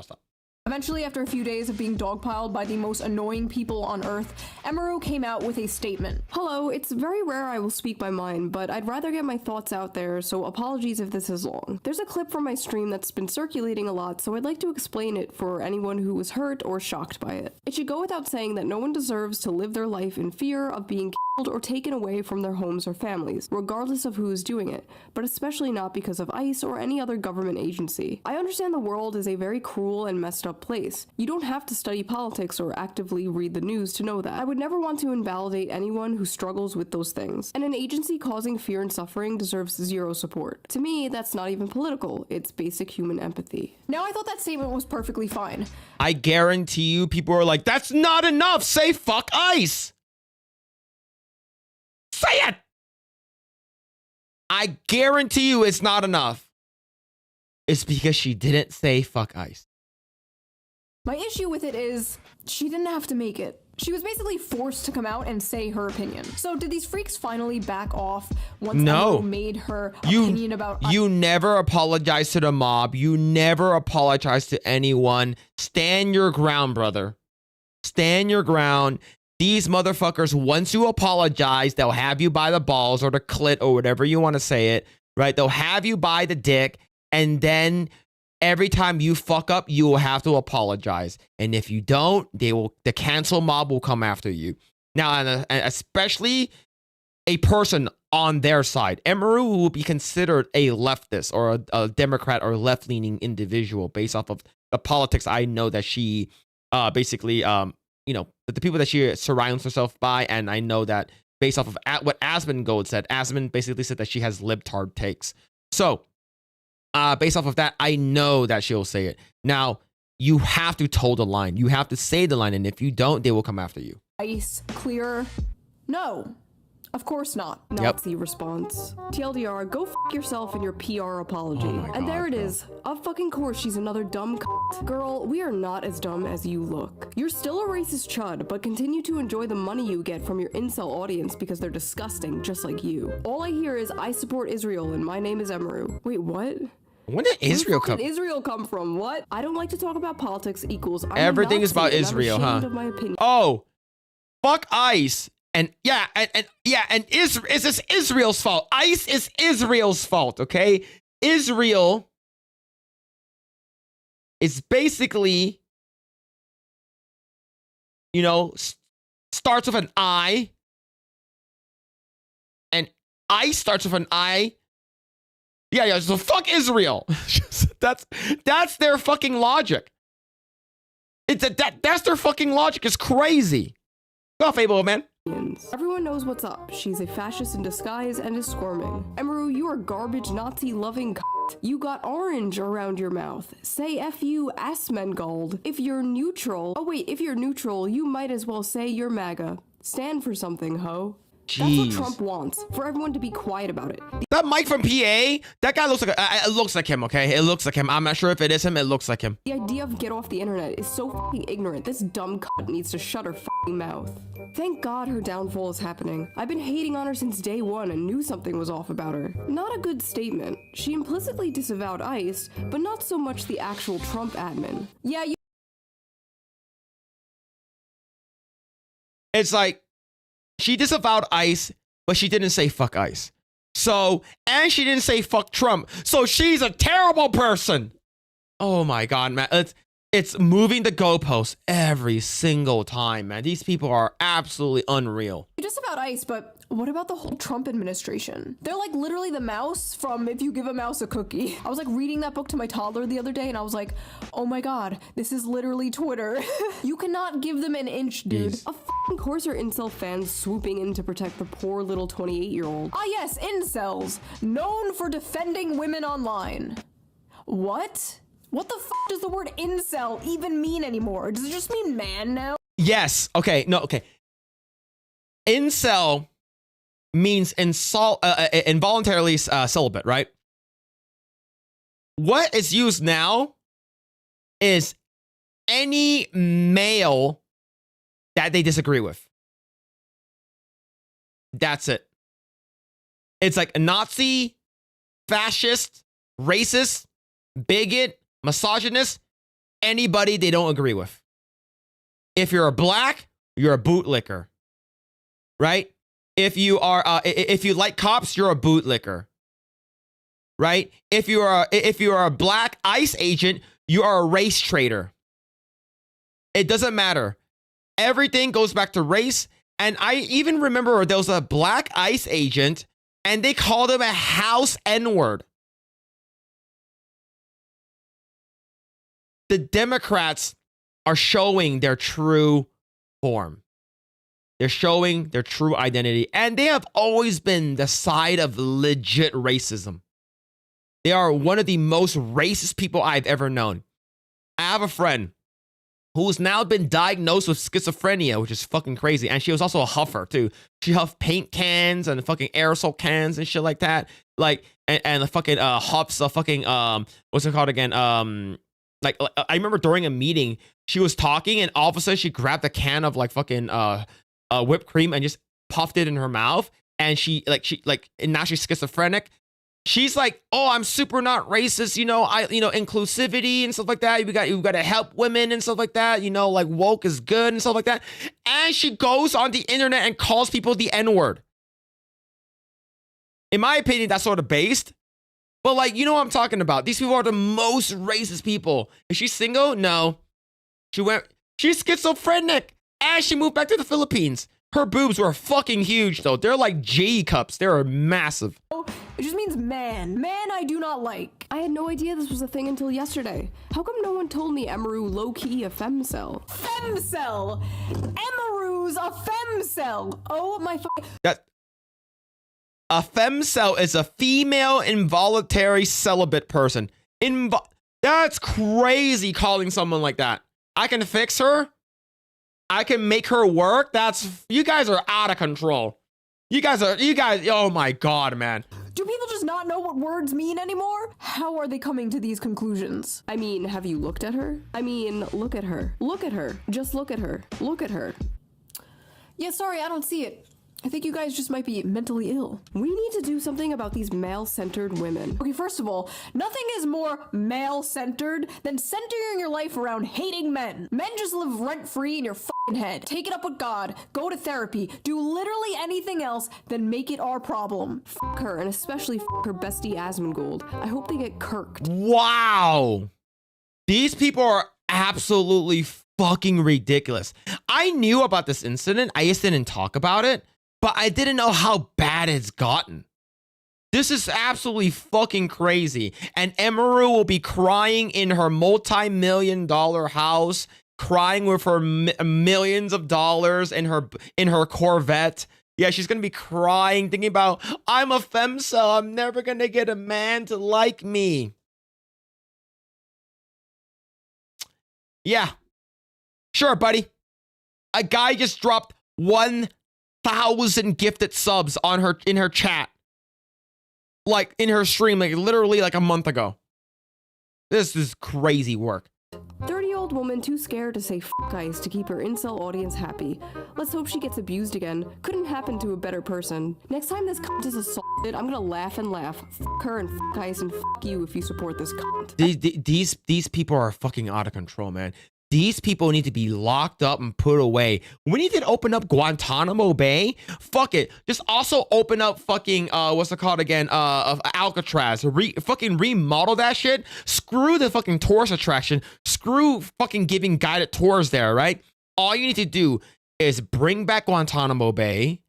Eventually, after a few days of being dogpiled by the most annoying people on Earth, Emaru came out with a statement. Hello, it's very rare I will speak my mind, but I'd rather get my thoughts out there, so apologies if this is long. There's a clip from my stream that's been circulating a lot, so I'd like to explain it for anyone who was hurt or shocked by it. It should go without saying that no one deserves to live their life in fear of being killed or taken away from their homes or families, regardless of who is doing it, but especially not because of ICE or any other government agency. I understand the world is a very cruel and messed up place. You don't have to study politics or actively read the news to know that. I would never want to invalidate anyone who struggles with those things, and an agency causing fear and suffering deserves zero support. To me, that's not even political, it's basic human empathy. Now, I thought that statement was perfectly fine. I guarantee you people are like, that's not enough, say fuck ICE. Say it! I guarantee you it's not enough. is because she didn't say fuck ICE. My issue with it is she didn't have to make it. She was basically forced to come out and say her opinion. So did these freaks finally back off once Emma made her opinion about you never apologize to the mob. You never apologize to anyone. Stand your ground, brother. Stand your ground. These motherfuckers, once you apologize, they'll have you by the balls or the clit or whatever you want to say it, right? They'll have you by the dick, and then every time you fuck up, you will have to apologize. And if you don't, the cancel mob will come after you. Now, and especially a person on their side. Emeru will be considered a leftist or a Democrat or left-leaning individual based off of the politics I know that she basically, the people that she surrounds herself by. And I know that based off of what Asmongold said, Asmon basically said that she has libtard takes. So, based off of that, I know that she'll say it. Now, you have to toe the line. You have to say the line. And if you don't, they will come after you. ICE clear? No. Of course not. Nazi response. TLDR, go f yourself in your PR apology. And there it is. Of fucking course she's another dumb Girl, we are not as dumb as you look. You're still a racist chud, but continue to enjoy the money you get from your incel audience because they're disgusting, just like you. All I hear is, I support Israel and my name is Emeru. Wait, what? When did Israel come? Where did Israel come from? What? I don't like to talk about politics equals everything is about Israel, huh? Oh, fuck ICE. And is this Israel's fault? ICE is Israel's fault, okay? Israel is basically, starts with an I, and ICE starts with an I. Yeah, so fuck Israel. that's their fucking logic. That's their fucking logic. It's crazy. Go off, Abel, man. Everyone knows what's up. She's a fascist in disguise and is squirming. Emeru, you are garbage Nazi-loving You got orange around your mouth. Say F you, Asmongold. If you're neutral... if you're neutral, you might as well say you're MAGA. Stand for something, ho. Jeez. That's what Trump wants, for everyone to be quiet about it. That Mike from PA, that guy looks like it looks like him, okay? It looks like him. I'm not sure if it is him. It looks like him. The idea of get off the internet is so fucking ignorant. This dumb needs to shut her fucking mouth. Thank God her downfall is happening. I've been hating on her since day one and knew something was off about her. Not a good statement. She implicitly disavowed ICE, but not so much the actual Trump admin. Yeah, It's like, she disavowed ICE, but she didn't say fuck ICE. So, and she didn't say fuck Trump. So she's a terrible person. Oh my God, man. It's moving the goalposts every single time, man. These people are absolutely unreal. Just about ICE, but what about the whole Trump administration? They're like literally the mouse from If You Give a Mouse a Cookie. I was like reading that book to my toddler the other day and I was like, oh my God, this is literally Twitter. You cannot give them an inch, dude. Jeez. Of course are incel fans swooping in to protect the poor little 28-year-old. Ah yes, incels, known for defending women online. What? What the does the word incel even mean anymore? Does it just mean man now? Yes. Okay. No. Okay. Incel means involuntarily celibate, right? What is used now is any male that they disagree with. That's it. It's like a Nazi, fascist, racist, bigot, misogynist, anybody they don't agree with. If you're a black, you're a bootlicker, right? If you are, if you like cops, you're a bootlicker, right? If you are a black ICE agent, you are a race traitor. It doesn't matter. Everything goes back to race. And I even remember there was a black ICE agent, and they called him a house N-word. The Democrats are showing their true form. They're showing their true identity. And they have always been the side of legit racism. They are one of the most racist people I've ever known. I have a friend who's now been diagnosed with schizophrenia, which is fucking crazy. And she was also a huffer, too. She huffed paint cans and fucking aerosol cans and shit like that. like and the fucking hops the fucking what's it called again? Like I remember during a meeting she was talking and all of a sudden she grabbed a can of like fucking whipped cream and just puffed it in her mouth, and and now she's schizophrenic. She's like, oh, I'm super not racist, inclusivity and stuff like that. You got to help women and stuff like that. Like woke is good and stuff like that. And she goes on the internet and calls people the N-word. In my opinion, that's sort of based. But like, you know what I'm talking about. These people are the most racist people. Is she single? No. She's schizophrenic. And she moved back to the Philippines. Her boobs were fucking huge though. They're like G cups. They're massive. It just means man. Man I do not like. I had no idea this was a thing until yesterday. How come no one told me Emaru low-key a femcel? Femcel! Emaru's a femcel! Oh my fucking... A femcel is a female involuntary celibate person. That's crazy calling someone like that. I can fix her. I can make her work. You guys are out of control. You guys, oh my God, man. Do people just not know what words mean anymore? How are they coming to these conclusions? I mean, have you looked at her? I mean, look at her. Look at her. Just look at her. Look at her. Yeah, sorry, I don't see it. I think you guys just might be mentally ill. We need to do something about these male-centered women. Okay, first of all, nothing is more male-centered than centering your life around hating men. Men just live rent-free in your fucking head. Take it up with God, go to therapy, do literally anything else than make it our problem. Fuck her, and especially fuck her bestie Asmongold. I hope they get kirked. Wow. These people are absolutely fucking ridiculous. I knew about this incident. I just didn't talk about it. But I didn't know how bad it's gotten. This is absolutely fucking crazy. And Emaru will be crying in her multi-million-dollar house, crying with her millions of dollars in her Corvette. Yeah, she's gonna be crying, thinking about, I'm a femcel. I'm never gonna get a man to like me. Yeah, sure, buddy. A guy just dropped 1,000 gifted subs in her chat, like in her stream, like literally like a month ago. This is crazy work. 30-year-old woman too scared to say fuck ice to keep her incel audience happy. Let's hope she gets abused again. Couldn't happen to a better person. Next time this cunt is assaulted, I'm gonna laugh and laugh. Fuck her and fuck ice and fuck you if you support this cunt. These people are fucking out of control, man. These people need to be locked up and put away. We need to open up Guantanamo Bay. Fuck it. Just also open up fucking what's it called again? Alcatraz. Fucking remodel that shit. Screw the fucking tourist attraction. Screw fucking giving guided tours there, right? All you need to do is bring back Guantanamo Bay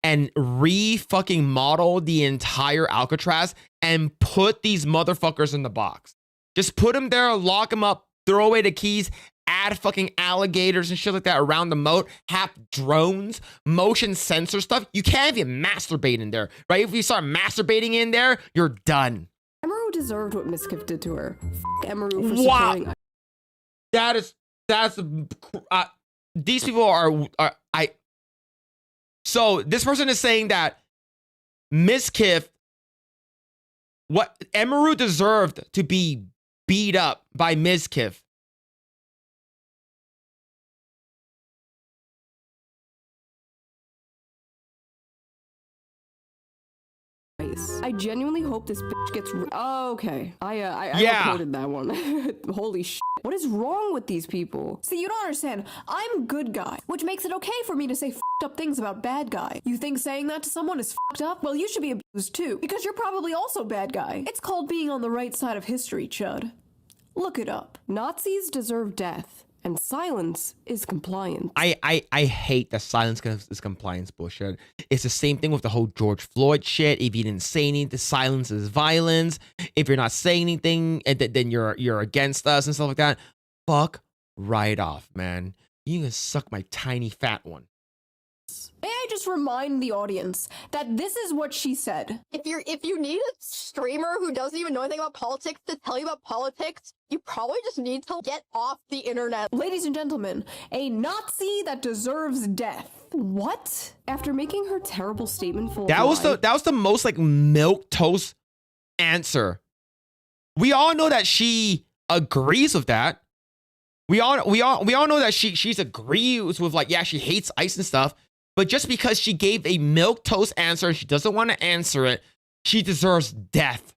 and fucking model the entire Alcatraz and put these motherfuckers in the box. Just put them there, lock them up. Throw away the keys, add fucking alligators and shit like that around the moat, have drones, motion sensor stuff. You can't even masturbate in there, right? If you start masturbating in there, you're done. Emaru deserved what Miskiff did to her. Fuck Emaru for supporting. These people are so this person is saying that Miskiff, what Emaru deserved to be beat up by Miskiff. I genuinely hope this bitch gets. Oh, okay. I recorded that one. Holy shit. What is wrong with these people? See, you don't understand. I'm good guy, which makes it okay for me to say fucked up things about bad guy. You think saying that to someone is fucked up? Well, you should be abused too, because you're probably also bad guy. It's called being on the right side of history, chud. Look it up. Nazis deserve death. And silence is compliance. I hate that silence is compliance bullshit. It's the same thing with the whole George Floyd shit. If you didn't say anything, the silence is violence. If you're not saying anything, then you're against us and stuff like that. Fuck right off, man. You can suck my tiny fat one. May I just remind the audience that this is what she said. If you need a streamer who doesn't even know anything about politics to tell you about politics, you probably just need to get off the internet. Ladies and gentlemen, a Nazi that deserves death. What? After making her terrible statement full that was the most like milquetoast answer. We all know that she agrees with that. We all know that she agrees with, like, yeah, she hates ICE and stuff, but just because she gave a milquetoast answer and she doesn't want to answer it, she deserves death.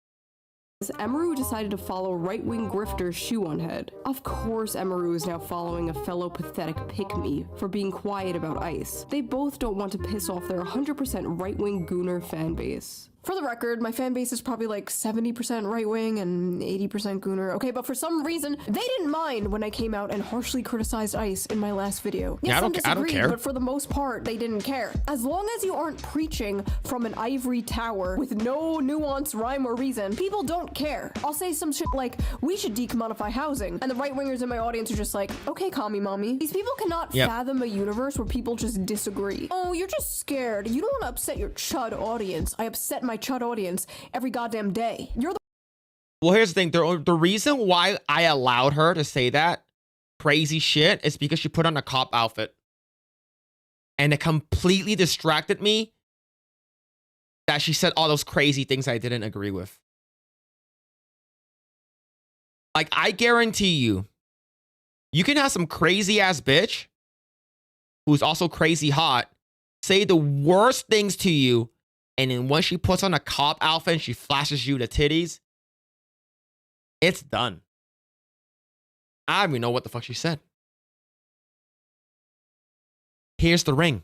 Emeru decided to follow right-wing grifter Shoe on Head. Of course Emeru is now following a fellow pathetic pick-me for being quiet about ICE. They both don't want to piss off their 100% right-wing gooner fan base. For the record, my fan base is probably like 70% right-wing and 80% gooner. Okay, but for some reason, they didn't mind when I came out and harshly criticized ICE in my last video. Yes, I don't care. But for the most part, they didn't care. As long as you aren't preaching from an ivory tower with no nuance, rhyme, or reason, people don't care. I'll say some shit like, we should decommodify housing, and the right-wingers in my audience are just like, okay, commie mommy. These people cannot fathom a universe where people just disagree. Oh, you're just scared. You don't want to upset your chud audience. I upset my chud audience every goddamn day. You're the— Well, here's the thing. The reason why I allowed her to say that crazy shit is because she put on a cop outfit. And it completely distracted me that she said all those crazy things I didn't agree with. Like, I guarantee you, you can have some crazy ass bitch who's also crazy hot say the worst things to you, and then once she puts on a cop outfit and she flashes you the titties, it's done. I don't even know what the fuck she said. Here's the ring.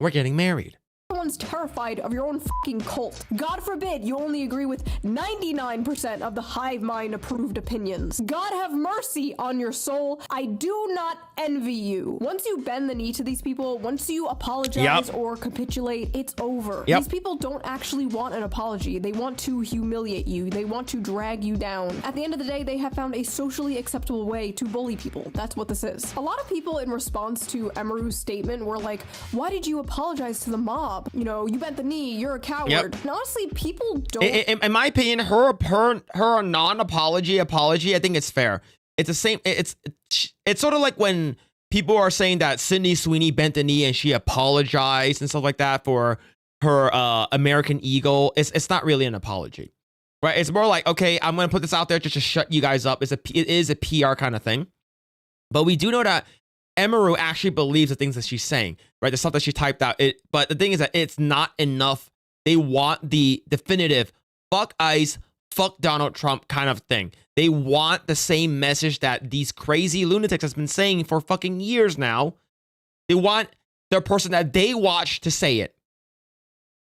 We're getting married. Everyone's terrified of your own fucking cult. God forbid you only agree with 99% of the hive mind approved opinions. God have mercy on your soul. I do not envy you. Once you bend the knee to these people, once you apologize or capitulate, it's over. These people don't actually want an apology. They want to humiliate you. They want to drag you down. At the end of the day, they have found a socially acceptable way to bully people. That's what this is. A lot of people in response to Emeru's statement were like, why did you apologize to the mob? You know, you bent the knee, you're a coward. And honestly, people don't— In my opinion, her non-apology, I think it's fair. It's the same. It's sort of like when people are saying that Sydney Sweeney bent the knee and she apologized and stuff like that for her American Eagle. It's not really an apology, right? It's more like, okay, I'm gonna put this out there just to shut you guys up. It is a PR kind of thing, but we do know that Emeru actually believes the things that she's saying, right? The stuff that she typed out. But the thing is that it's not enough. They want the definitive fuck ICE, fuck Donald Trump kind of thing. They want the same message that these crazy lunatics has been saying for fucking years now. They want the person that they watch to say it.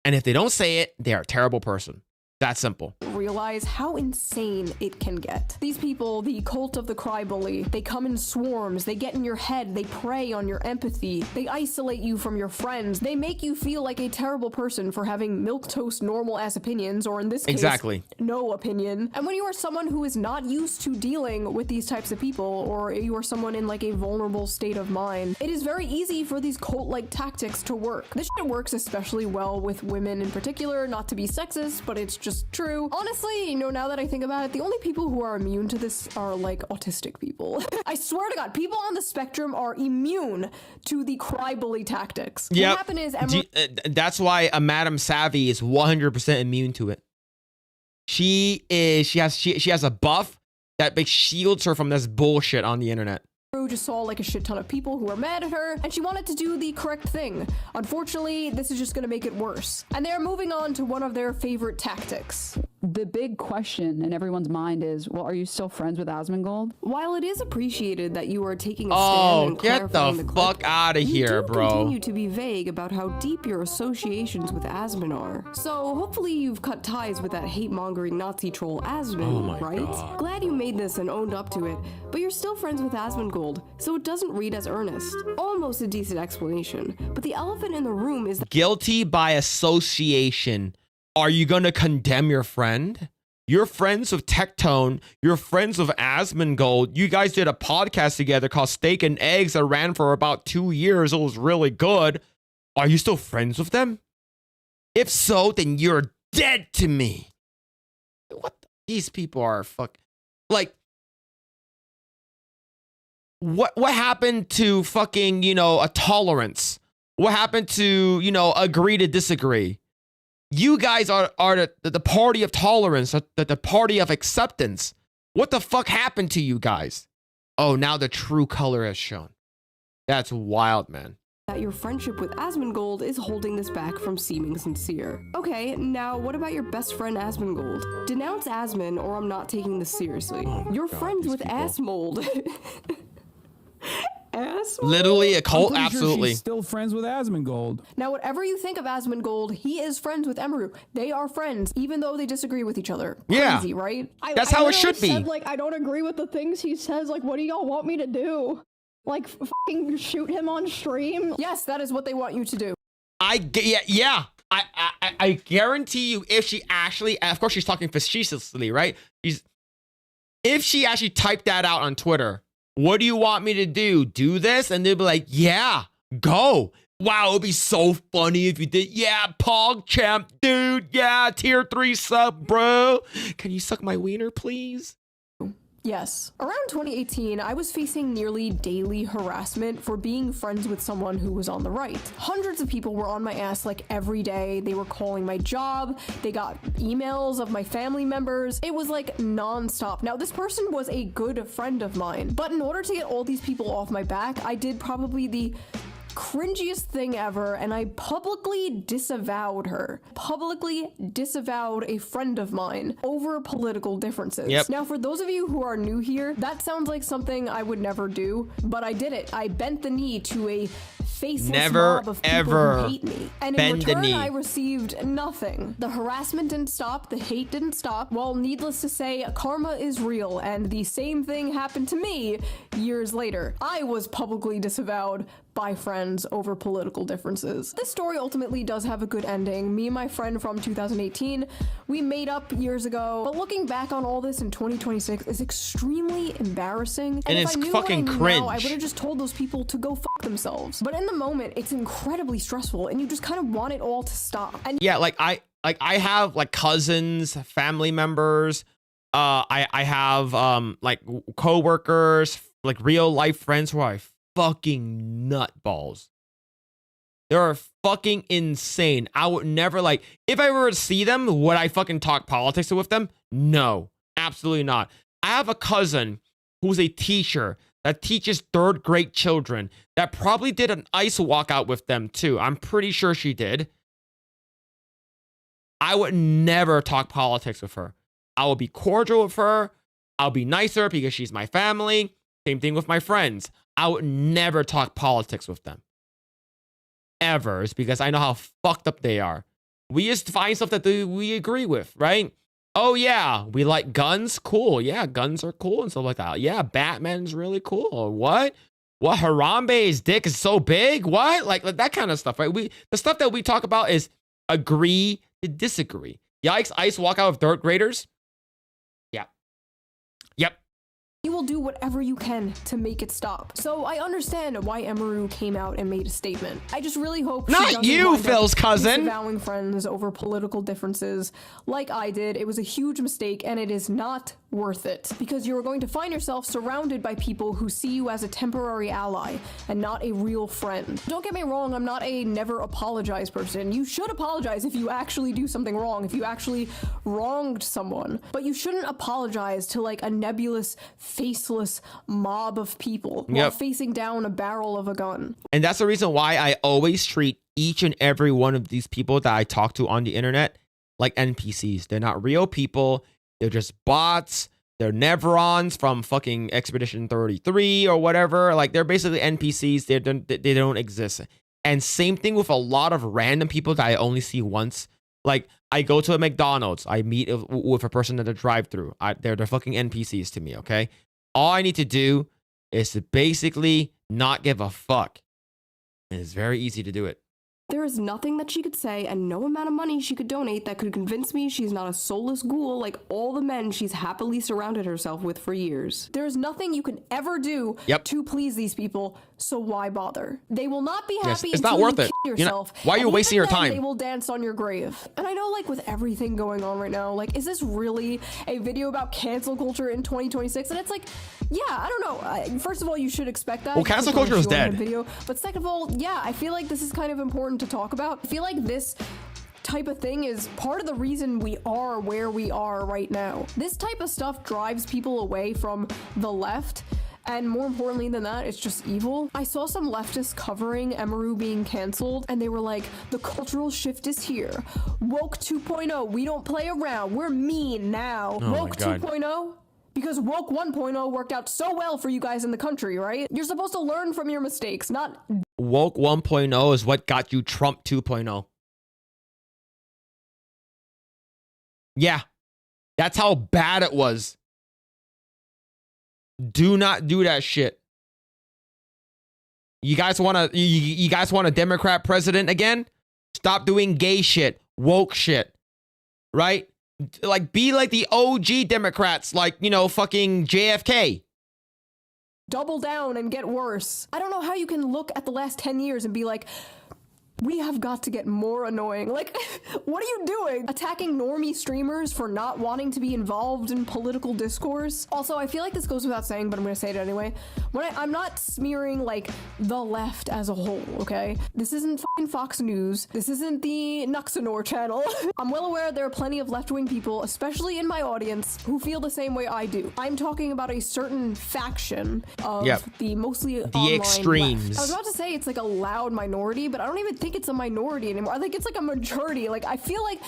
And if they don't say it, they're a terrible person. That simple. Realize how insane it can get. These people, the cult of the cry bully, they come in swarms, they get in your head, they prey on your empathy, they isolate you from your friends, they make you feel like a terrible person for having milquetoast normal ass opinions, or in this case, no opinion. And when you are someone who is not used to dealing with these types of people, or you are someone in like a vulnerable state of mind, it is very easy for these cult-like tactics to work. This shit works especially well with women in particular, not to be sexist, but it's just true. Honestly, you know, now that I think about it, the only people who are immune to this are like autistic people. I swear to God, people on the spectrum are immune to the cry bully tactics. What happened is that's why a Madame Savvy is 100% immune to it. She has a buff that shields her from this bullshit on the internet. Just saw like a shit ton of people who were mad at her, and she wanted to do the correct thing. Unfortunately, this is just gonna make it worse. And they're moving on to one of their favorite tactics. The big question in everyone's mind is, well, are you still friends with Asmongold? While it is appreciated that you are taking a stand and get the fuck out of here, bro. Continue to be vague about how deep your associations with Asmon are. So hopefully you've cut ties with that hate-mongering Nazi troll Asmon, right? God. Glad you made this and owned up to it, but you're still friends with Asmongold, so it doesn't read as earnest. Almost a decent explanation, but the elephant in the room is that— Guilty by association. Are you going to condemn your friend? You're friends with Tectone. You're friends with Asmongold. You guys did a podcast together called Steak and Eggs that ran for about 2 years. It was really good. Are you still friends with them? If so, then you're dead to me. These people are like, what happened to fucking, a tolerance? What happened to, agree to disagree? You guys are the party of tolerance, the party of acceptance. What the fuck happened to you guys? Oh, now the true color has shown. That's wild, man. That your friendship with Asmongold is holding this back from seeming sincere. Okay, now what about your best friend Asmongold? Denounce Asmon or I'm not taking this seriously. You're friends with Asmold. Asmold? Literally a cult? I'm pretty sure Absolutely. she's still friends with Asmongold. Now, whatever you think of Asmongold, he is friends with Emeru. They are friends, even though they disagree with each other. Yeah. Crazy, right? That's how it should be. Said, like, I don't agree with the things he says. Like, what do y'all want me to do? Like, fucking shoot him on stream? Yes, that is what they want you to do. I guarantee you, if she actually, of course she's talking facetiously, right? If she actually typed that out on Twitter, what do you want me to do? Do this? And they'd be like, yeah, go. Wow, it would be so funny if you did. Yeah, PogChamp, dude. Yeah, tier 3 sub, bro. Can you suck my wiener, please? Yes. Around 2018, I was facing nearly daily harassment for being friends with someone who was on the right. Hundreds of people were on my ass like every day. They were calling my job. They got emails of my family members. It was like non-stop. Now, this person was a good friend of mine, but in order to get all these people off my back, I did probably the cringiest thing ever, and I publicly disavowed her. Publicly disavowed a friend of mine over political differences. Yep. Now, for those of you who are new here, that sounds like something I would never do, but I did it. I bent the knee to a faceless mob of people who hate me. And in return, I received nothing. The harassment didn't stop, the hate didn't stop. Well, needless to say, karma is real, and the same thing happened to me years later. I was publicly disavowed by friends over political differences. This story ultimately does have a good ending. Me and my friend from 2018, we made up years ago, but looking back on all this in 2026 is extremely embarrassing. And if it's I knew fucking what I knew cringe. now, I would have just told those people to go fuck themselves. But in the moment, it's incredibly stressful, and you just kind of want it all to stop. And Yeah, I have like cousins, family members. I have like coworkers, like real life friends who are fucking nutballs. They're fucking insane. I would never if I were to see them, would I fucking talk politics with them? No, absolutely not. I have a cousin who's a teacher that teaches 3rd grade children that probably did an ice walkout with them too. I'm pretty sure she did. I would never talk politics with her. I will be cordial with her. I'll be nicer because she's my family. Same thing with my friends. I would never talk politics with them. Ever. It's because I know how fucked up they are. We just find stuff that we agree with, right? Oh yeah, we like guns. Cool. Yeah, guns are cool and stuff like that. Yeah, Batman's really cool. What? What? Harambe's dick is so big? What? Like that kind of stuff, right? The stuff that we talk about is agree to disagree. Yikes, ice walkout of 3rd graders? Yeah. Yep. you will do whatever you can to make it stop. So I understand why Emeru came out and made a statement. I just really hope not you, Phil's cousin, disavowing friends over political differences like I did. It was a huge mistake, and it is not worth it, because you are going to find yourself surrounded by people who see you as a temporary ally and not a real friend. Don't get me wrong, I'm not a never apologize person. You should apologize if you actually do something wrong, if you actually wronged someone, but you shouldn't apologize to like a nebulous, faceless mob of people while facing down a barrel of a gun. And that's the reason why I always treat each and every one of these people that I talk to on the internet like NPCs. They're not real people. They're just bots. They're Nevrons from fucking Expedition 33 or whatever. Like, they're basically NPCs. They don't exist. And same thing with a lot of random people that I only see once. Like, I go to a McDonald's. I meet with a person at a drive-thru. They're fucking NPCs to me, okay? All I need to do is to basically not give a fuck. And it's very easy to do it. There is nothing that she could say and no amount of money she could donate that could convince me she's not a soulless ghoul like all the men she's happily surrounded herself with for years. There is nothing you can ever do to please these people so why bother? They will not be happy it's until not worth you it. kill You know, yourself. why are you and wasting even your then, time? They will dance on your grave. And I know, like, with everything going on right now, like, is this really a video about cancel culture in 2026? And it's like, yeah, I don't know. First of all, you should expect that. Well, cancel culture is dead. Video. But second of all, yeah, I feel like this is kind of important to talk about. I feel like this type of thing is part of the reason we are where we are right now. This type of stuff drives people away from the left. And more importantly than that, it's just evil. I saw some leftists covering Emaru being canceled, and they were like, the cultural shift is here. Woke 2.0, we don't play around, we're mean now. Oh Woke 2.0? Because Woke 1.0 worked out so well for you guys in the country, right? You're supposed to learn from your mistakes, not... Woke 1.0 is what got you Trump 2.0. Yeah, that's how bad it was. Do not do that shit. You guys want a Democrat president again? Stop doing gay shit, woke shit, right? Like, be like the OG Democrats, like, you know, fucking JFK. Double down and get worse. I don't know how you can look at the last 10 years and be like, we have got to get more annoying. Like, what are you doing? Attacking normie streamers for not wanting to be involved in political discourse? Also, I feel like this goes without saying, but I'm gonna say it anyway. I'm not smearing, like, the left as a whole, okay? This isn't fucking Fox News. This isn't the Nuxanor channel. I'm well aware there are plenty of left-wing people, especially in my audience, who feel the same way I do. I'm talking about a certain faction of the mostly online extremes. left. I was about to say it's like a loud minority, but I don't even think it's a minority anymore. I think it's like a majority. Like, I feel like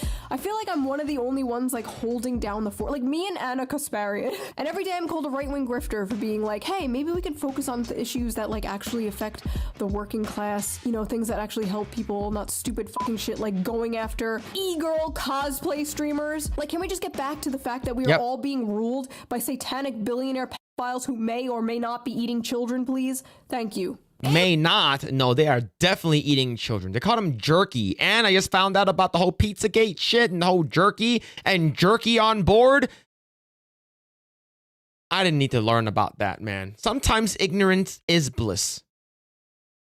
I'm one of the only ones like holding down the fort. Like me and Anna Kasparian. And every day I'm called a right-wing grifter for being like, hey, maybe we can focus on the issues that like actually affect the working class. You know, things that actually help people, not stupid fucking shit like going after e-girl cosplay streamers. Like, can we just get back to the fact that we are all being ruled by satanic billionaire pedophiles who may or may not be eating children, please? Thank you. May not. No, they are definitely eating children. They call them jerky. And I just found out about the whole Pizzagate shit and the whole jerky and jerky on board. I didn't need to learn about that, man. Sometimes ignorance is bliss.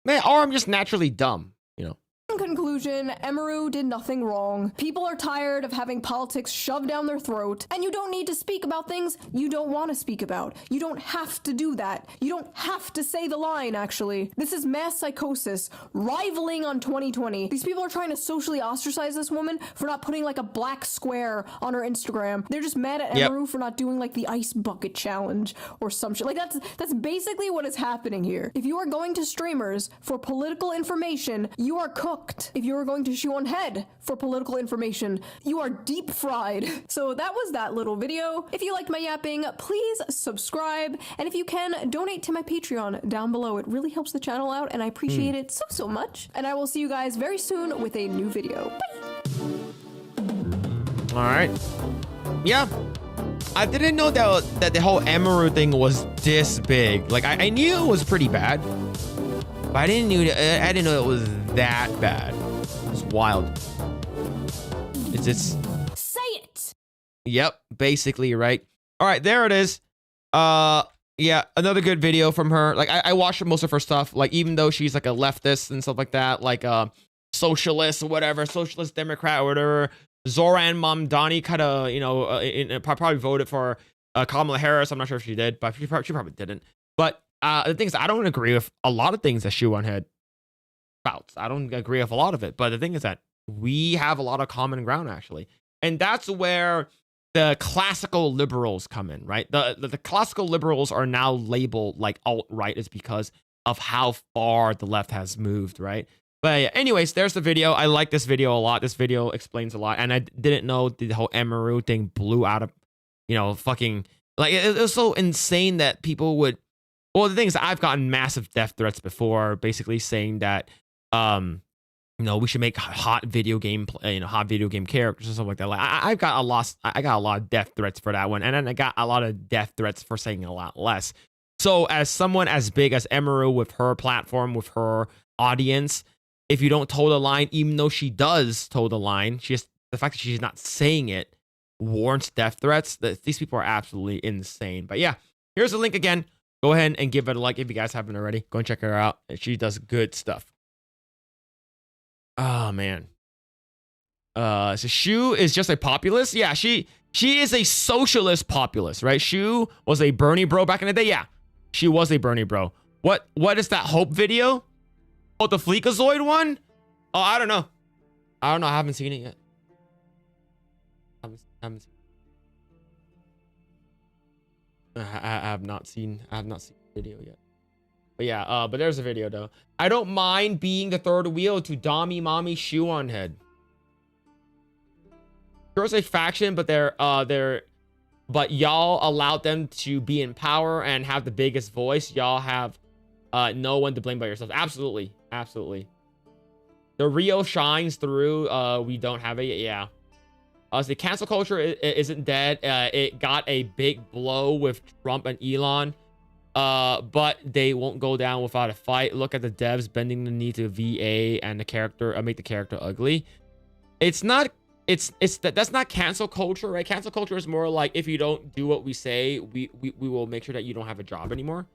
Man, or I'm just naturally dumb, you know. In conclusion, Emaru did nothing wrong. People are tired of having politics shoved down their throat, and you don't need to speak about things you don't want to speak about. You don't have to do that. You don't have to say the line, actually. This is mass psychosis, rivaling on 2020. These people are trying to socially ostracize this woman for not putting like a black square on her Instagram. They're just mad at Emaru for not doing like the ice bucket challenge or some shit. Like that's basically what is happening here. If you are going to streamers for political information, you are cooked. If you are going to shoe on head for political information, you are deep fried. So that was that little video. If you liked my yapping, please subscribe. And if you can, donate to my Patreon down below. It really helps the channel out and I appreciate it so much. And I will see you guys very soon with a new video. Bye! All right. Yeah. I didn't know that the whole Emaru thing was this big. Like, I knew it was pretty bad. But I didn't know it was that bad. It's wild. It's just... Say it! Yep, basically, right? All right, there it is. Yeah, another good video from her. Like, I watched most of her stuff. Like, even though she's like a leftist and stuff like that, like socialist or whatever, socialist Democrat or whatever, Zoran Mamdani kind of, you know, probably voted for Kamala Harris. I'm not sure if she did, but she probably didn't. But the thing is, I don't agree with a lot of things that Shoe on Head spouts. I don't agree with a lot of it. But the thing is that we have a lot of common ground, actually. And that's where the classical liberals come in, right? The classical liberals are now labeled like alt-right is because of how far the left has moved, right? But yeah, anyways, there's the video. I like this video a lot. This video explains a lot. And I didn't know the whole Emaru thing blew out of, you know, fucking... Like, it was so insane that people would... Well, the thing is, I've gotten massive death threats before, basically saying that, you know, we should make hot video game characters or something like that. Like, I got a lot of death threats for that one, and then I got a lot of death threats for saying a lot less. So, as someone as big as Emaru with her platform, with her audience, if you don't toe the line, even though she does toe the line, the fact that she's not saying it warrants death threats. These people are absolutely insane. But yeah, here's the link again. Go ahead and give it a like if you guys haven't already. Go and check her out. She does good stuff. Oh man. So Shu is just a populist. Yeah, she is a socialist populist, right? Shu was a Bernie bro back in the day. Yeah, she was a Bernie bro. What is that Hope video? Oh, the Fleekazoid one? Oh, I don't know. I haven't seen it yet. I have not seen the video yet. But yeah, but there's a video though. I don't mind being the third wheel to Dami Mommy Shoe on head. There's a faction, but but y'all allowed them to be in power and have the biggest voice. Y'all have no one to blame but yourselves. Absolutely. Absolutely. The Rio shines through. We don't have it yet. Yeah. The cancel culture isn't dead. It got a big blow with Trump and Elon. But they won't go down without a fight. Look at the devs bending the knee to VA and the character, make the character ugly. It's not. That's not cancel culture, right? Cancel culture is more like if you don't do what we say, we will make sure that you don't have a job anymore.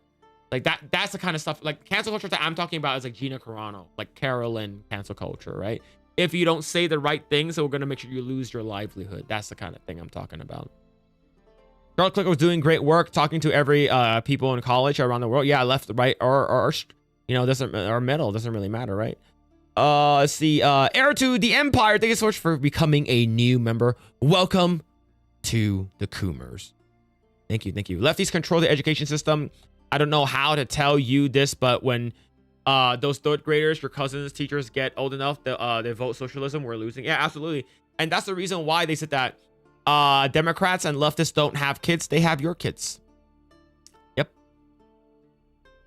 Like that's the kind of stuff. Like cancel culture that I'm talking about is like Gina Carano, like Carolyn cancel culture, right? If you don't say the right things, so we're gonna make sure you lose your livelihood. That's the kind of thing I'm talking about. Charles Clicker was doing great work talking to every people in college around the world. Yeah, left, right, or or middle doesn't really matter, right? Let's see. Heir to the Empire. Thank you so much for becoming a new member. Welcome to the Coomers. Thank you. Lefties control the education system. I don't know how to tell you this, but when those third graders, your cousins, teachers get old enough, they vote socialism, we're losing. Yeah, absolutely. And that's the reason why they said that Democrats and leftists don't have kids. They have your kids. Yep.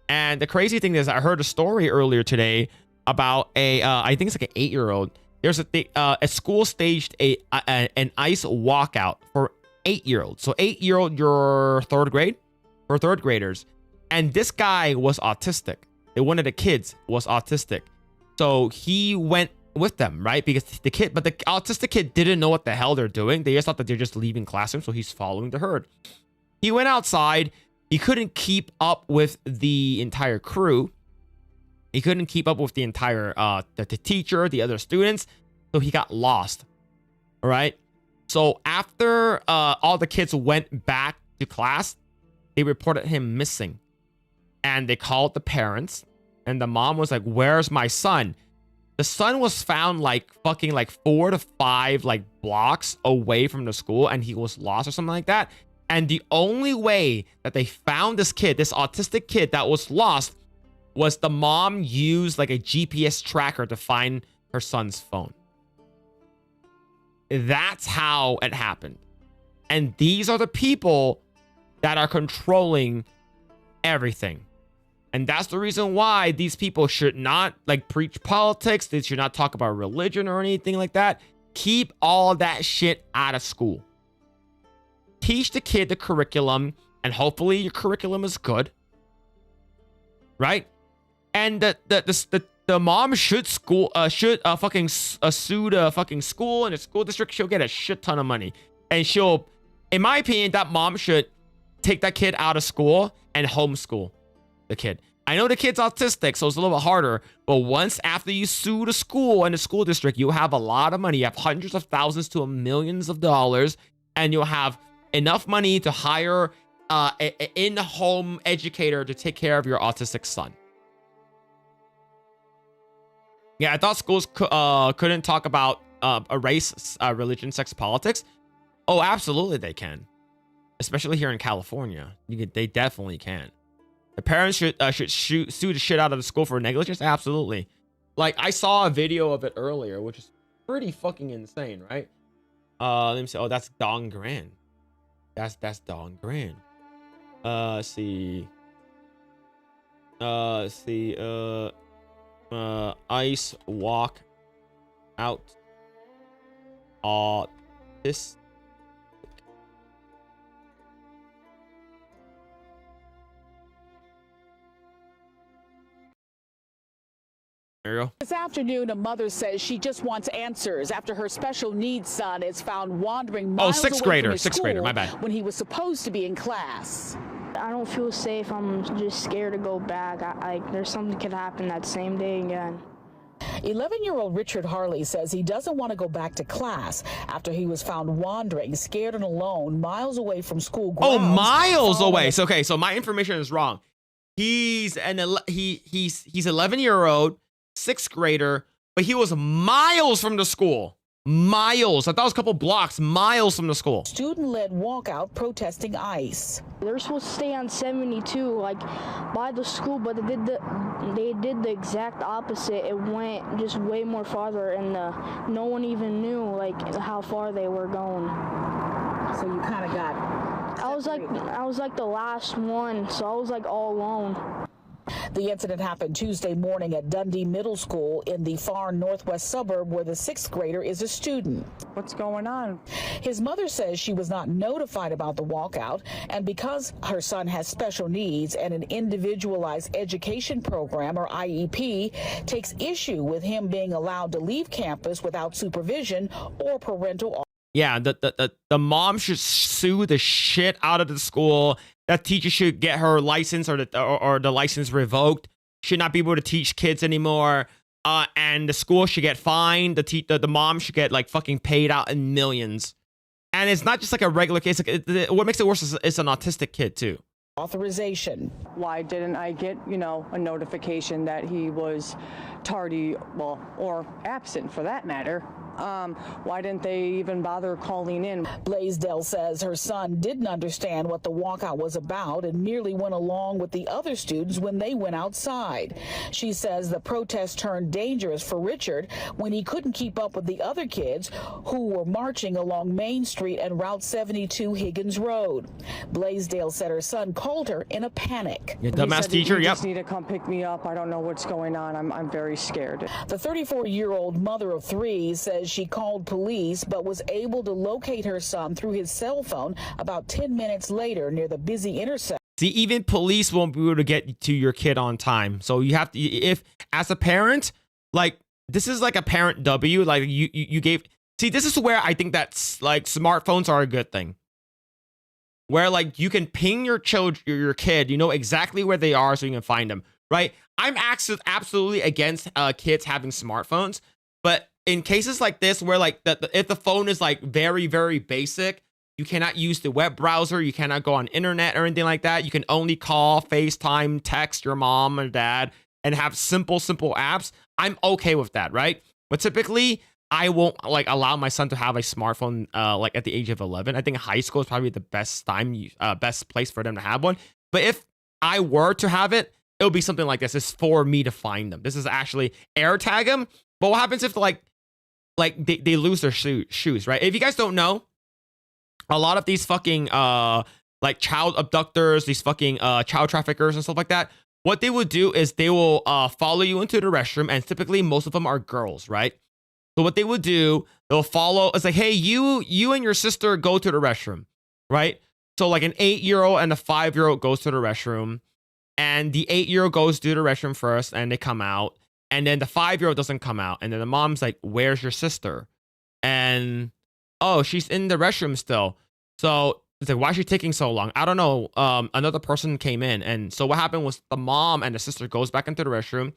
And the crazy thing is, I heard a story earlier today about I think it's like an 8-year-old. There's a school staged an ice walkout for 8-year-olds. So 8-year-old, your third grade, for third graders. And this guy was autistic. One of the kids was autistic. So he went with them, right? Because the autistic kid didn't know what the hell they're doing. They just thought that they're just leaving classroom. So he's following the herd. He went outside. He couldn't keep up with the entire crew. He couldn't keep up with the entire the teacher, the other students. So he got lost. All right. So after all the kids went back to class, they reported him missing. And they called the parents. And the mom was like, "Where's my son?" The son was found like 4 to 5 blocks away from the school, and he was lost or something like that. And the only way that they found this kid, this autistic kid that was lost, was the mom used like a GPS tracker to find her son's phone. That's how it happened. And these are the people that are controlling everything. And that's the reason why these people should not preach politics. They should not talk about religion or anything like that. Keep all that shit out of school. Teach the kid the curriculum, and hopefully your curriculum is good. Right? And the mom should sue the fucking school and the school district. She'll get a shit ton of money. And she'll, in my opinion, that mom should take that kid out of school and homeschool the kid. I know the kid's autistic, so it's a little bit harder, but once after you sue the school and the school district, you have a lot of money. You have hundreds of thousands to millions of dollars, and you'll have enough money to hire an in-home educator to take care of your autistic son. Yeah, I thought schools couldn't talk about a race, religion, sex, politics. Oh, absolutely they can. Especially here in California. They definitely can. The parents should sue the shit out of the school for negligence. Absolutely. I saw a video of it earlier, which is pretty fucking insane, right? Let me see. Oh, that's Don Grand. That's Don Grand. Let's see. Ice walk out. This. There you go. This afternoon, a mother says she just wants answers after her special needs son is found wandering miles away from his sixth grader, my bad. when he was supposed to be in class. I don't feel safe. I'm just scared to go back. There's something could happen that same day again. 11-year-old Richard Harley says he doesn't want to go back to class after he was found wandering, scared and alone, miles away from school grounds. Oh, miles away. So okay, so my information is wrong. He's 11-year-old, 6th grader, but he was miles from the school. Miles. I thought it was a couple blocks, miles from the school. Student-led walkout protesting ICE. They were supposed to stay on 72, like by the school, but they did the exact opposite. It went just way more farther, and no one even knew like how far they were going. So you kind of got. I was like the last one, so I was like all alone. The incident happened Tuesday morning at Dundee Middle School in the far northwest suburb where the 6th grader is a student. What's going on? His mother says she was not notified about the walkout, and because her son has special needs and an individualized education program, or IEP, takes issue with him being allowed to leave campus without supervision or parental. Yeah, the mom should sue the shit out of the school. That teacher should get her license or the license revoked. Should not be able to teach kids anymore. And the school should get fined. The mom should get like fucking paid out in millions. And it's not just like a regular case. What makes it worse is it's an autistic kid too. Authorization. Why didn't I get, a notification that he was tardy, or absent for that matter? Why didn't they even bother calling in? Blaisdell says her son didn't understand what the walkout was about and merely went along with the other students when they went outside. She says the protest turned dangerous for Richard when he couldn't keep up with the other kids who were marching along Main Street and Route 72 Higgins Road. Blaisdell said her son called her in a panic. Your dumbass teacher, You yep. just need to come pick me up. I don't know what's going on. I'm very scared. The 34-year-old mother of 3 says she called police but was able to locate her son through his cell phone about 10 minutes later near the busy intersection. See, even police won't be able to get to your kid on time. So you have to, if as a parent, like this is like a parent W, like you gave. See, this is where I think that's like smartphones are a good thing. Where like you can ping your kid, you know exactly where they are, so you can find them. Right? I'm absolutely against kids having smartphones, but in cases like this, where like if the phone is like very, very basic, you cannot use the web browser, you cannot go on internet or anything like that. You can only call, FaceTime, text your mom or dad, and have simple apps. I'm okay with that, right? But typically, I won't like allow my son to have a smartphone like at the age of 11. I think high school is probably the best place for them to have one. But if I were to have it, it'll be something like this. It's for me to find them. This is actually AirTag them. But what happens if like they lose their shoes, right? If you guys don't know, a lot of these fucking like child abductors, these fucking child traffickers and stuff like that, what they will do is they will follow you into the restroom, and typically most of them are girls, right? So what they would do, they'll follow. It's like, hey, you and your sister go to the restroom, right? So like an 8-year-old and a 5-year-old goes to the restroom, and the 8-year-old goes to the restroom first, and they come out. And then the 5-year-old doesn't come out. And then the mom's like, where's your sister? And, oh, she's in the restroom still. So it's like, why is she taking so long? I don't know. Another person came in. And so what happened was the mom and the sister goes back into the restroom.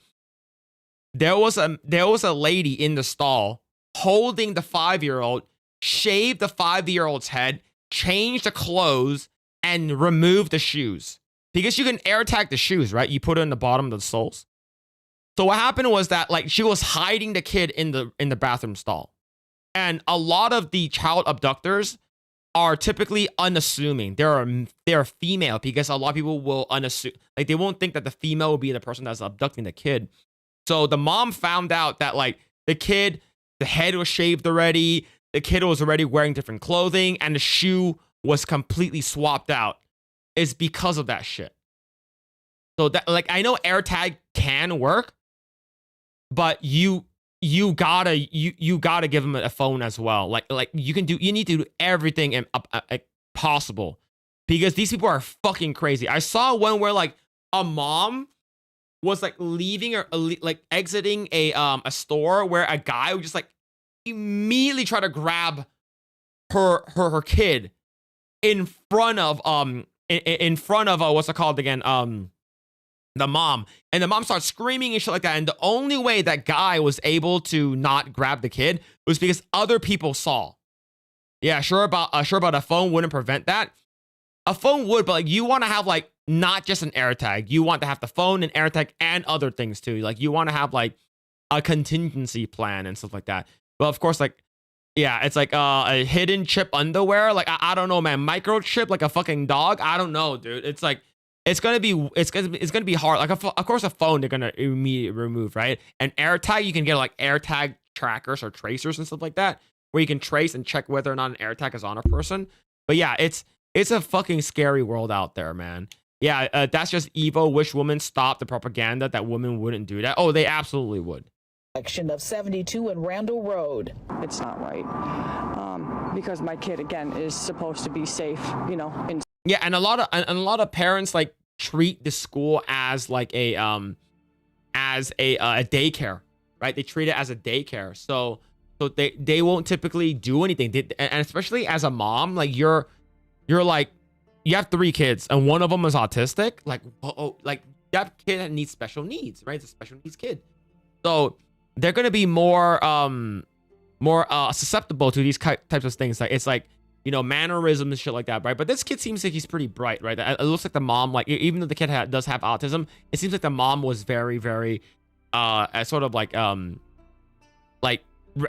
There was a lady in the stall holding the 5-year-old, shaved the 5-year-old's head, changed the clothes, and removed the shoes. Because you can AirTag the shoes, right? You put it in the bottom of the soles. So what happened was that like she was hiding the kid in the bathroom stall. And a lot of the child abductors are typically unassuming. They're female, because a lot of people will unassume, like they won't think that the female will be the person that's abducting the kid. So the mom found out that like the head was shaved already, the kid was already wearing different clothing, and the shoe was completely swapped out. It's because of that shit. So that, like, I know AirTag can work, but you gotta give them a phone as well. Like you need to do everything possible, because these people are fucking crazy. I saw one where like a mom was like leaving or like exiting a store where a guy would just like immediately try to grab her kid in front of in front of what's it called again? The mom, and the mom starts screaming and shit like that. And the only way that guy was able to not grab the kid was because other people saw. Yeah, sure about a phone wouldn't prevent that. A phone would, but like you want to have like not just an AirTag. You want to have the phone and AirTag and other things too. Like you want to have like a contingency plan and stuff like that. But of course, like yeah, it's like a hidden chip underwear. Like I don't know, man. Microchip like a fucking dog. I don't know, dude. It's like it's gonna be hard. Like of course a phone they're gonna immediately remove, right? And AirTag you can get like AirTag trackers or tracers and stuff like that, where you can trace and check whether or not an AirTag is on a person. But yeah, it's a fucking scary world out there, man. Yeah, that's just evil. Wish women stop the propaganda that women wouldn't do that. Oh, they absolutely would. Section of 72 and Randall Road. It's not right. Because my kid, again, is supposed to be safe, you know. Yeah, and a lot of parents like treat the school as like a daycare, right? They treat it as a daycare. So they won't typically do anything. And especially as a mom, like you're like, you have 3 kids and one of them is autistic. Like, like that kid that needs special needs, right? It's a special needs kid. So they're going to be more susceptible to these types of things. Like it's like, you know, mannerisms and shit like that, right? But this kid seems like he's pretty bright, right? It looks like the mom, like even though the kid does have autism, it seems like the mom was very, very sort of like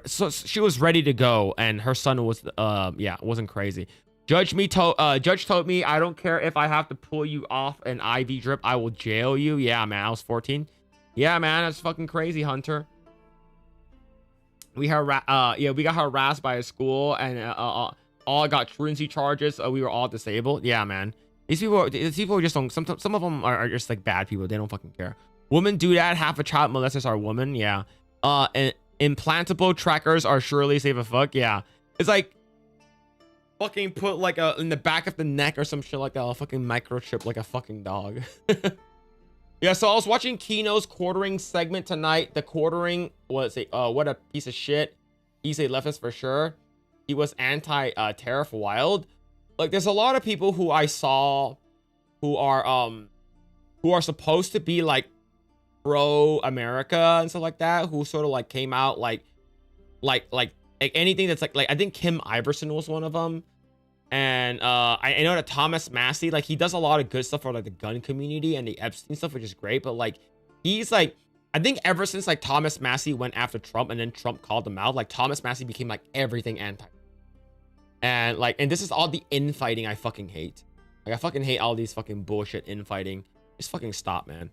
so she was ready to go, and her son was wasn't crazy. Judge told me, I don't care if I have to pull you off an IV drip, I will jail you. Yeah, man, I was 14. Yeah, man, that's fucking crazy, Hunter. We got harassed by a school, and all got truancy charges. We were all disabled. Yeah, man. These people just don't. Some of them are just like bad people. They don't fucking care. Women do that. Half a child molesters are women. Yeah. And implantable trackers are surely safe as fuck. Yeah. It's like fucking put like in the back of the neck or some shit like that. A fucking microchip like a fucking dog. Yeah, so I was watching Kino's quartering segment tonight. The quartering was what a piece of shit. He's a leftist for sure. He was anti-tariff wild. Like, there's a lot of people who I saw who are supposed to be like pro-America and stuff like that, who sort of like came out like anything that's like I think Kim Iverson was one of them. And I know that Thomas Massey, like he does a lot of good stuff for like the gun community and the Epstein stuff, which is great. But like he's like, I think ever since like Thomas Massey went after Trump and then Trump called him out, like Thomas Massey became like everything anti. And like, and this is all the infighting I fucking hate. Like I fucking hate all these fucking bullshit infighting. Just fucking stop, man.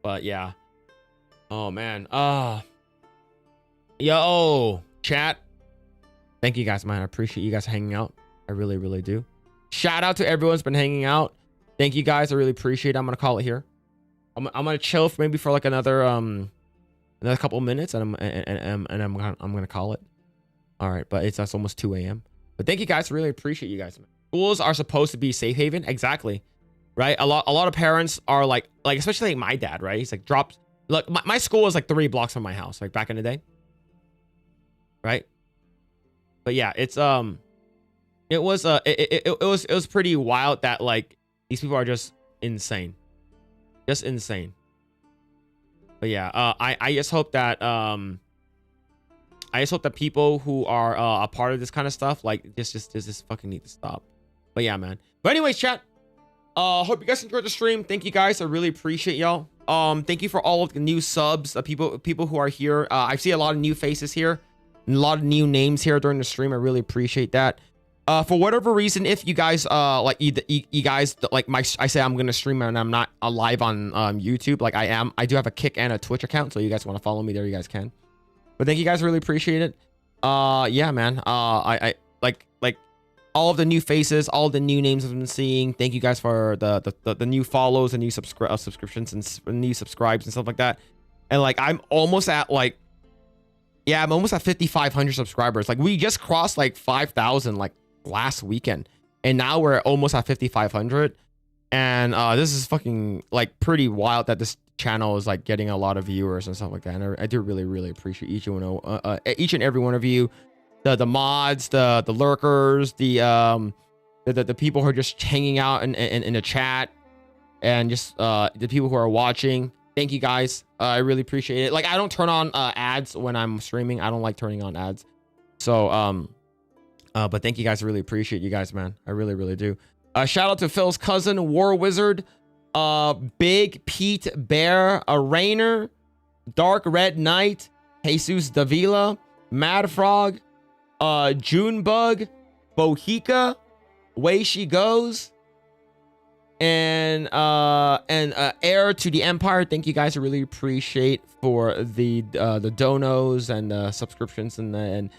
But yeah. Oh man. Yo, chat. Thank you guys, man. I appreciate you guys hanging out. I really, really do. Shout out to everyone's been hanging out. Thank you guys. I really appreciate it. I'm gonna call it here. I'm gonna chill for maybe for like another couple minutes, and I'm gonna call it. All right, but it's almost 2 a.m. But thank you guys. Really appreciate you guys. Schools are supposed to be safe haven, exactly, right? A lot of parents are like especially like my dad, right? He's like drops. Look, my school was like 3 blocks from my house, like back in the day, right? But yeah, it's it was pretty wild that like these people are just insane. But yeah, I just hope that people who are a part of this kind of stuff like this fucking need to stop. But yeah, man. But anyways, chat. Hope you guys enjoyed the stream. Thank you guys. I really appreciate y'all. Thank you for all of the new subs. People who are here. I see a lot of new faces here, and a lot of new names here during the stream. I really appreciate that. For whatever reason, if you guys like you guys like I say I'm gonna stream and I'm not live on YouTube, like I do have a Kick and a Twitch account, so you guys want to follow me there, you guys can. But thank you guys, really appreciate it. Yeah, man. I like all of the new faces, all the new names I've been seeing. Thank you guys for the new follows and new subscriptions and new subscribes and stuff like that. And like I'm almost at like, yeah, I'm almost at 5,500 subscribers. Like we just crossed like 5,000 like last weekend, and now we're almost at 5,500. And this is fucking like pretty wild that this channel is like getting a lot of viewers and stuff like that. And I do really, really appreciate each and every one of you, the mods, the lurkers, the the people who are just hanging out in the chat, and just the people who are watching. Thank you guys. I really appreciate it. Like, I don't turn on ads when I'm streaming. I don't like turning on ads. So but thank you guys. I really appreciate you guys, man. I really, really do. Shout out to Phil's cousin, War Wizard, Big Pete Bear, a Rainer, Dark Red Knight, Jesus Davila, Mad Frog, Junebug, Bohica, Way She Goes, and Heir to the Empire. Thank you guys. I really appreciate for the donos and the subscriptions and the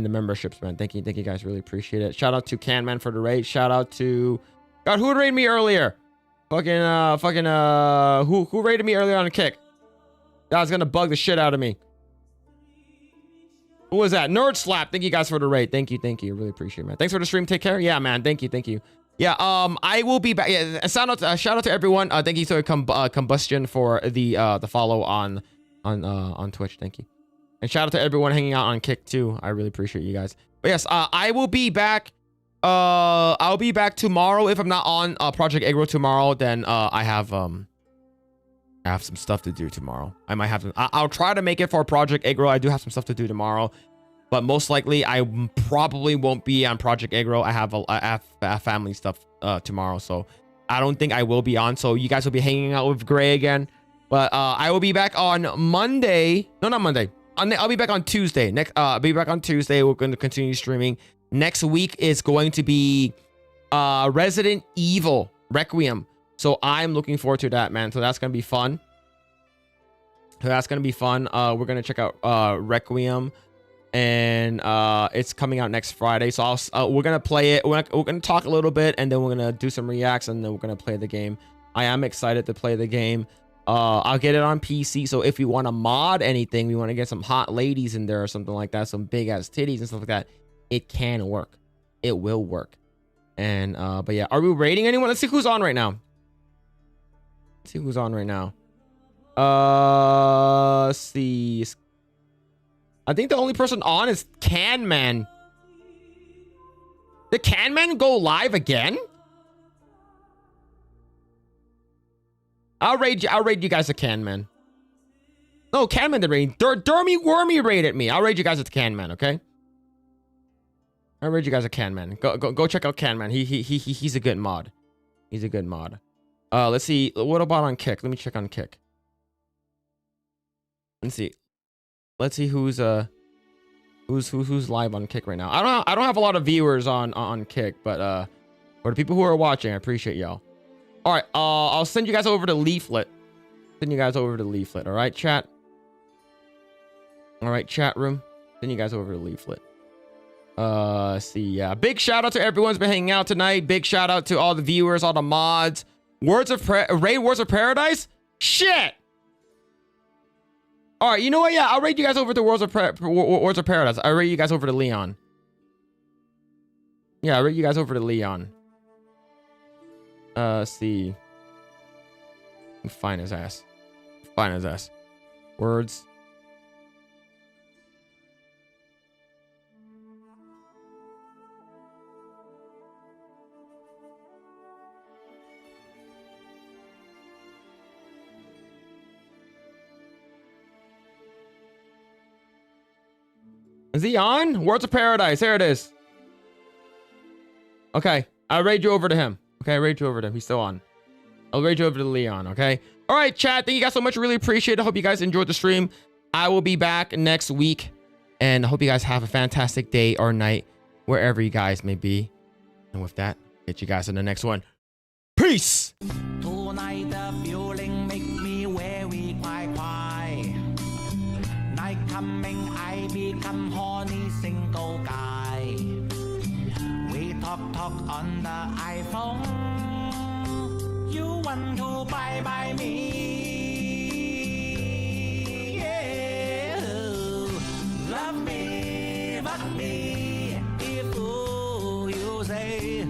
memberships, man. Thank you guys. Really appreciate it. Shout out to Canman for the raid. Shout out to God, who raided me earlier? Who raided me earlier on a kick? That was gonna bug the shit out of me. Who was that? Nerd Slap. Thank you guys for the raid. Thank you. Really appreciate it, man. Thanks for the stream. Take care. Yeah, man. Thank you. Yeah, I will be back. Yeah, shout out to everyone. Thank you to Combustion for the follow on Twitch. Thank you. And shout out to everyone hanging out on Kick too. I really appreciate you guys. But yes, I will be back. I'll be back tomorrow. If I'm not on Project Aggro tomorrow, then I have some stuff to do tomorrow. I might have to. I'll try to make it for Project Aggro. I do have some stuff to do tomorrow, but most likely I probably won't be on Project Aggro. I have family stuff tomorrow, so I don't think I will be on. So you guys will be hanging out with Gray again. But I will be back on Monday. No, not Monday. I'll be back on Tuesday. I'll be back on Tuesday. We're going to continue streaming. Next week is going to be Resident Evil Requiem. So I'm looking forward to that, man. So that's going to be fun. We're going to check out Requiem. And it's coming out next Friday. So we're going to play it. We're going to talk a little bit. And then we're going to do some reacts. And then we're going to play the game. I am excited to play the game. I'll get it on PC. So if you want to mod anything, we want to get some hot ladies in there or something like that, some big ass titties and stuff like that, it can work. It will work. And but yeah, are we rating anyone? Let's see who's on right now. Let's see. I think the only person on is Canman. Did Canman go live again? I'll raid you guys a Canman. No, Canman did raid. Dermy Wormy raided me. I'll raid you guys a Canman, okay? I'll raid you guys a Canman. Go check out Canman. He's a good mod. Let's see. What about on Kick? Let me check on Kick. Let's see who's live on Kick right now. I don't have a lot of viewers on Kick, but for the people who are watching, I appreciate y'all. All right, I'll send you guys over to Leaflet. All right, chat. All right, chat room. Send you guys over to Leaflet. See, yeah. Big shout out to everyone's been hanging out tonight. Big shout out to all the viewers, all the mods. Words of Paradise? Shit! All right, you know what? Yeah, I'll raid you guys over to Words of Paradise. I'll raid you guys over to Leon. Yeah, I'll raid you guys over to Leon. See. Find his ass. Words. Is he on? Words of Paradise. Here it is. Okay. I'll raid you over to him. He's still on. I'll raid you over to Leon, okay? All right, chat. Thank you guys so much. Really appreciate it. I hope you guys enjoyed the stream. I will be back next week. And I hope you guys have a fantastic day or night, wherever you guys may be. And with that, get you guys in the next one. Peace! Tonight the feeling make me very quiet. Night coming, I become horny single guy. We talk on the iPhone. You want to bye me? Yeah. Love me, fuck me. If you say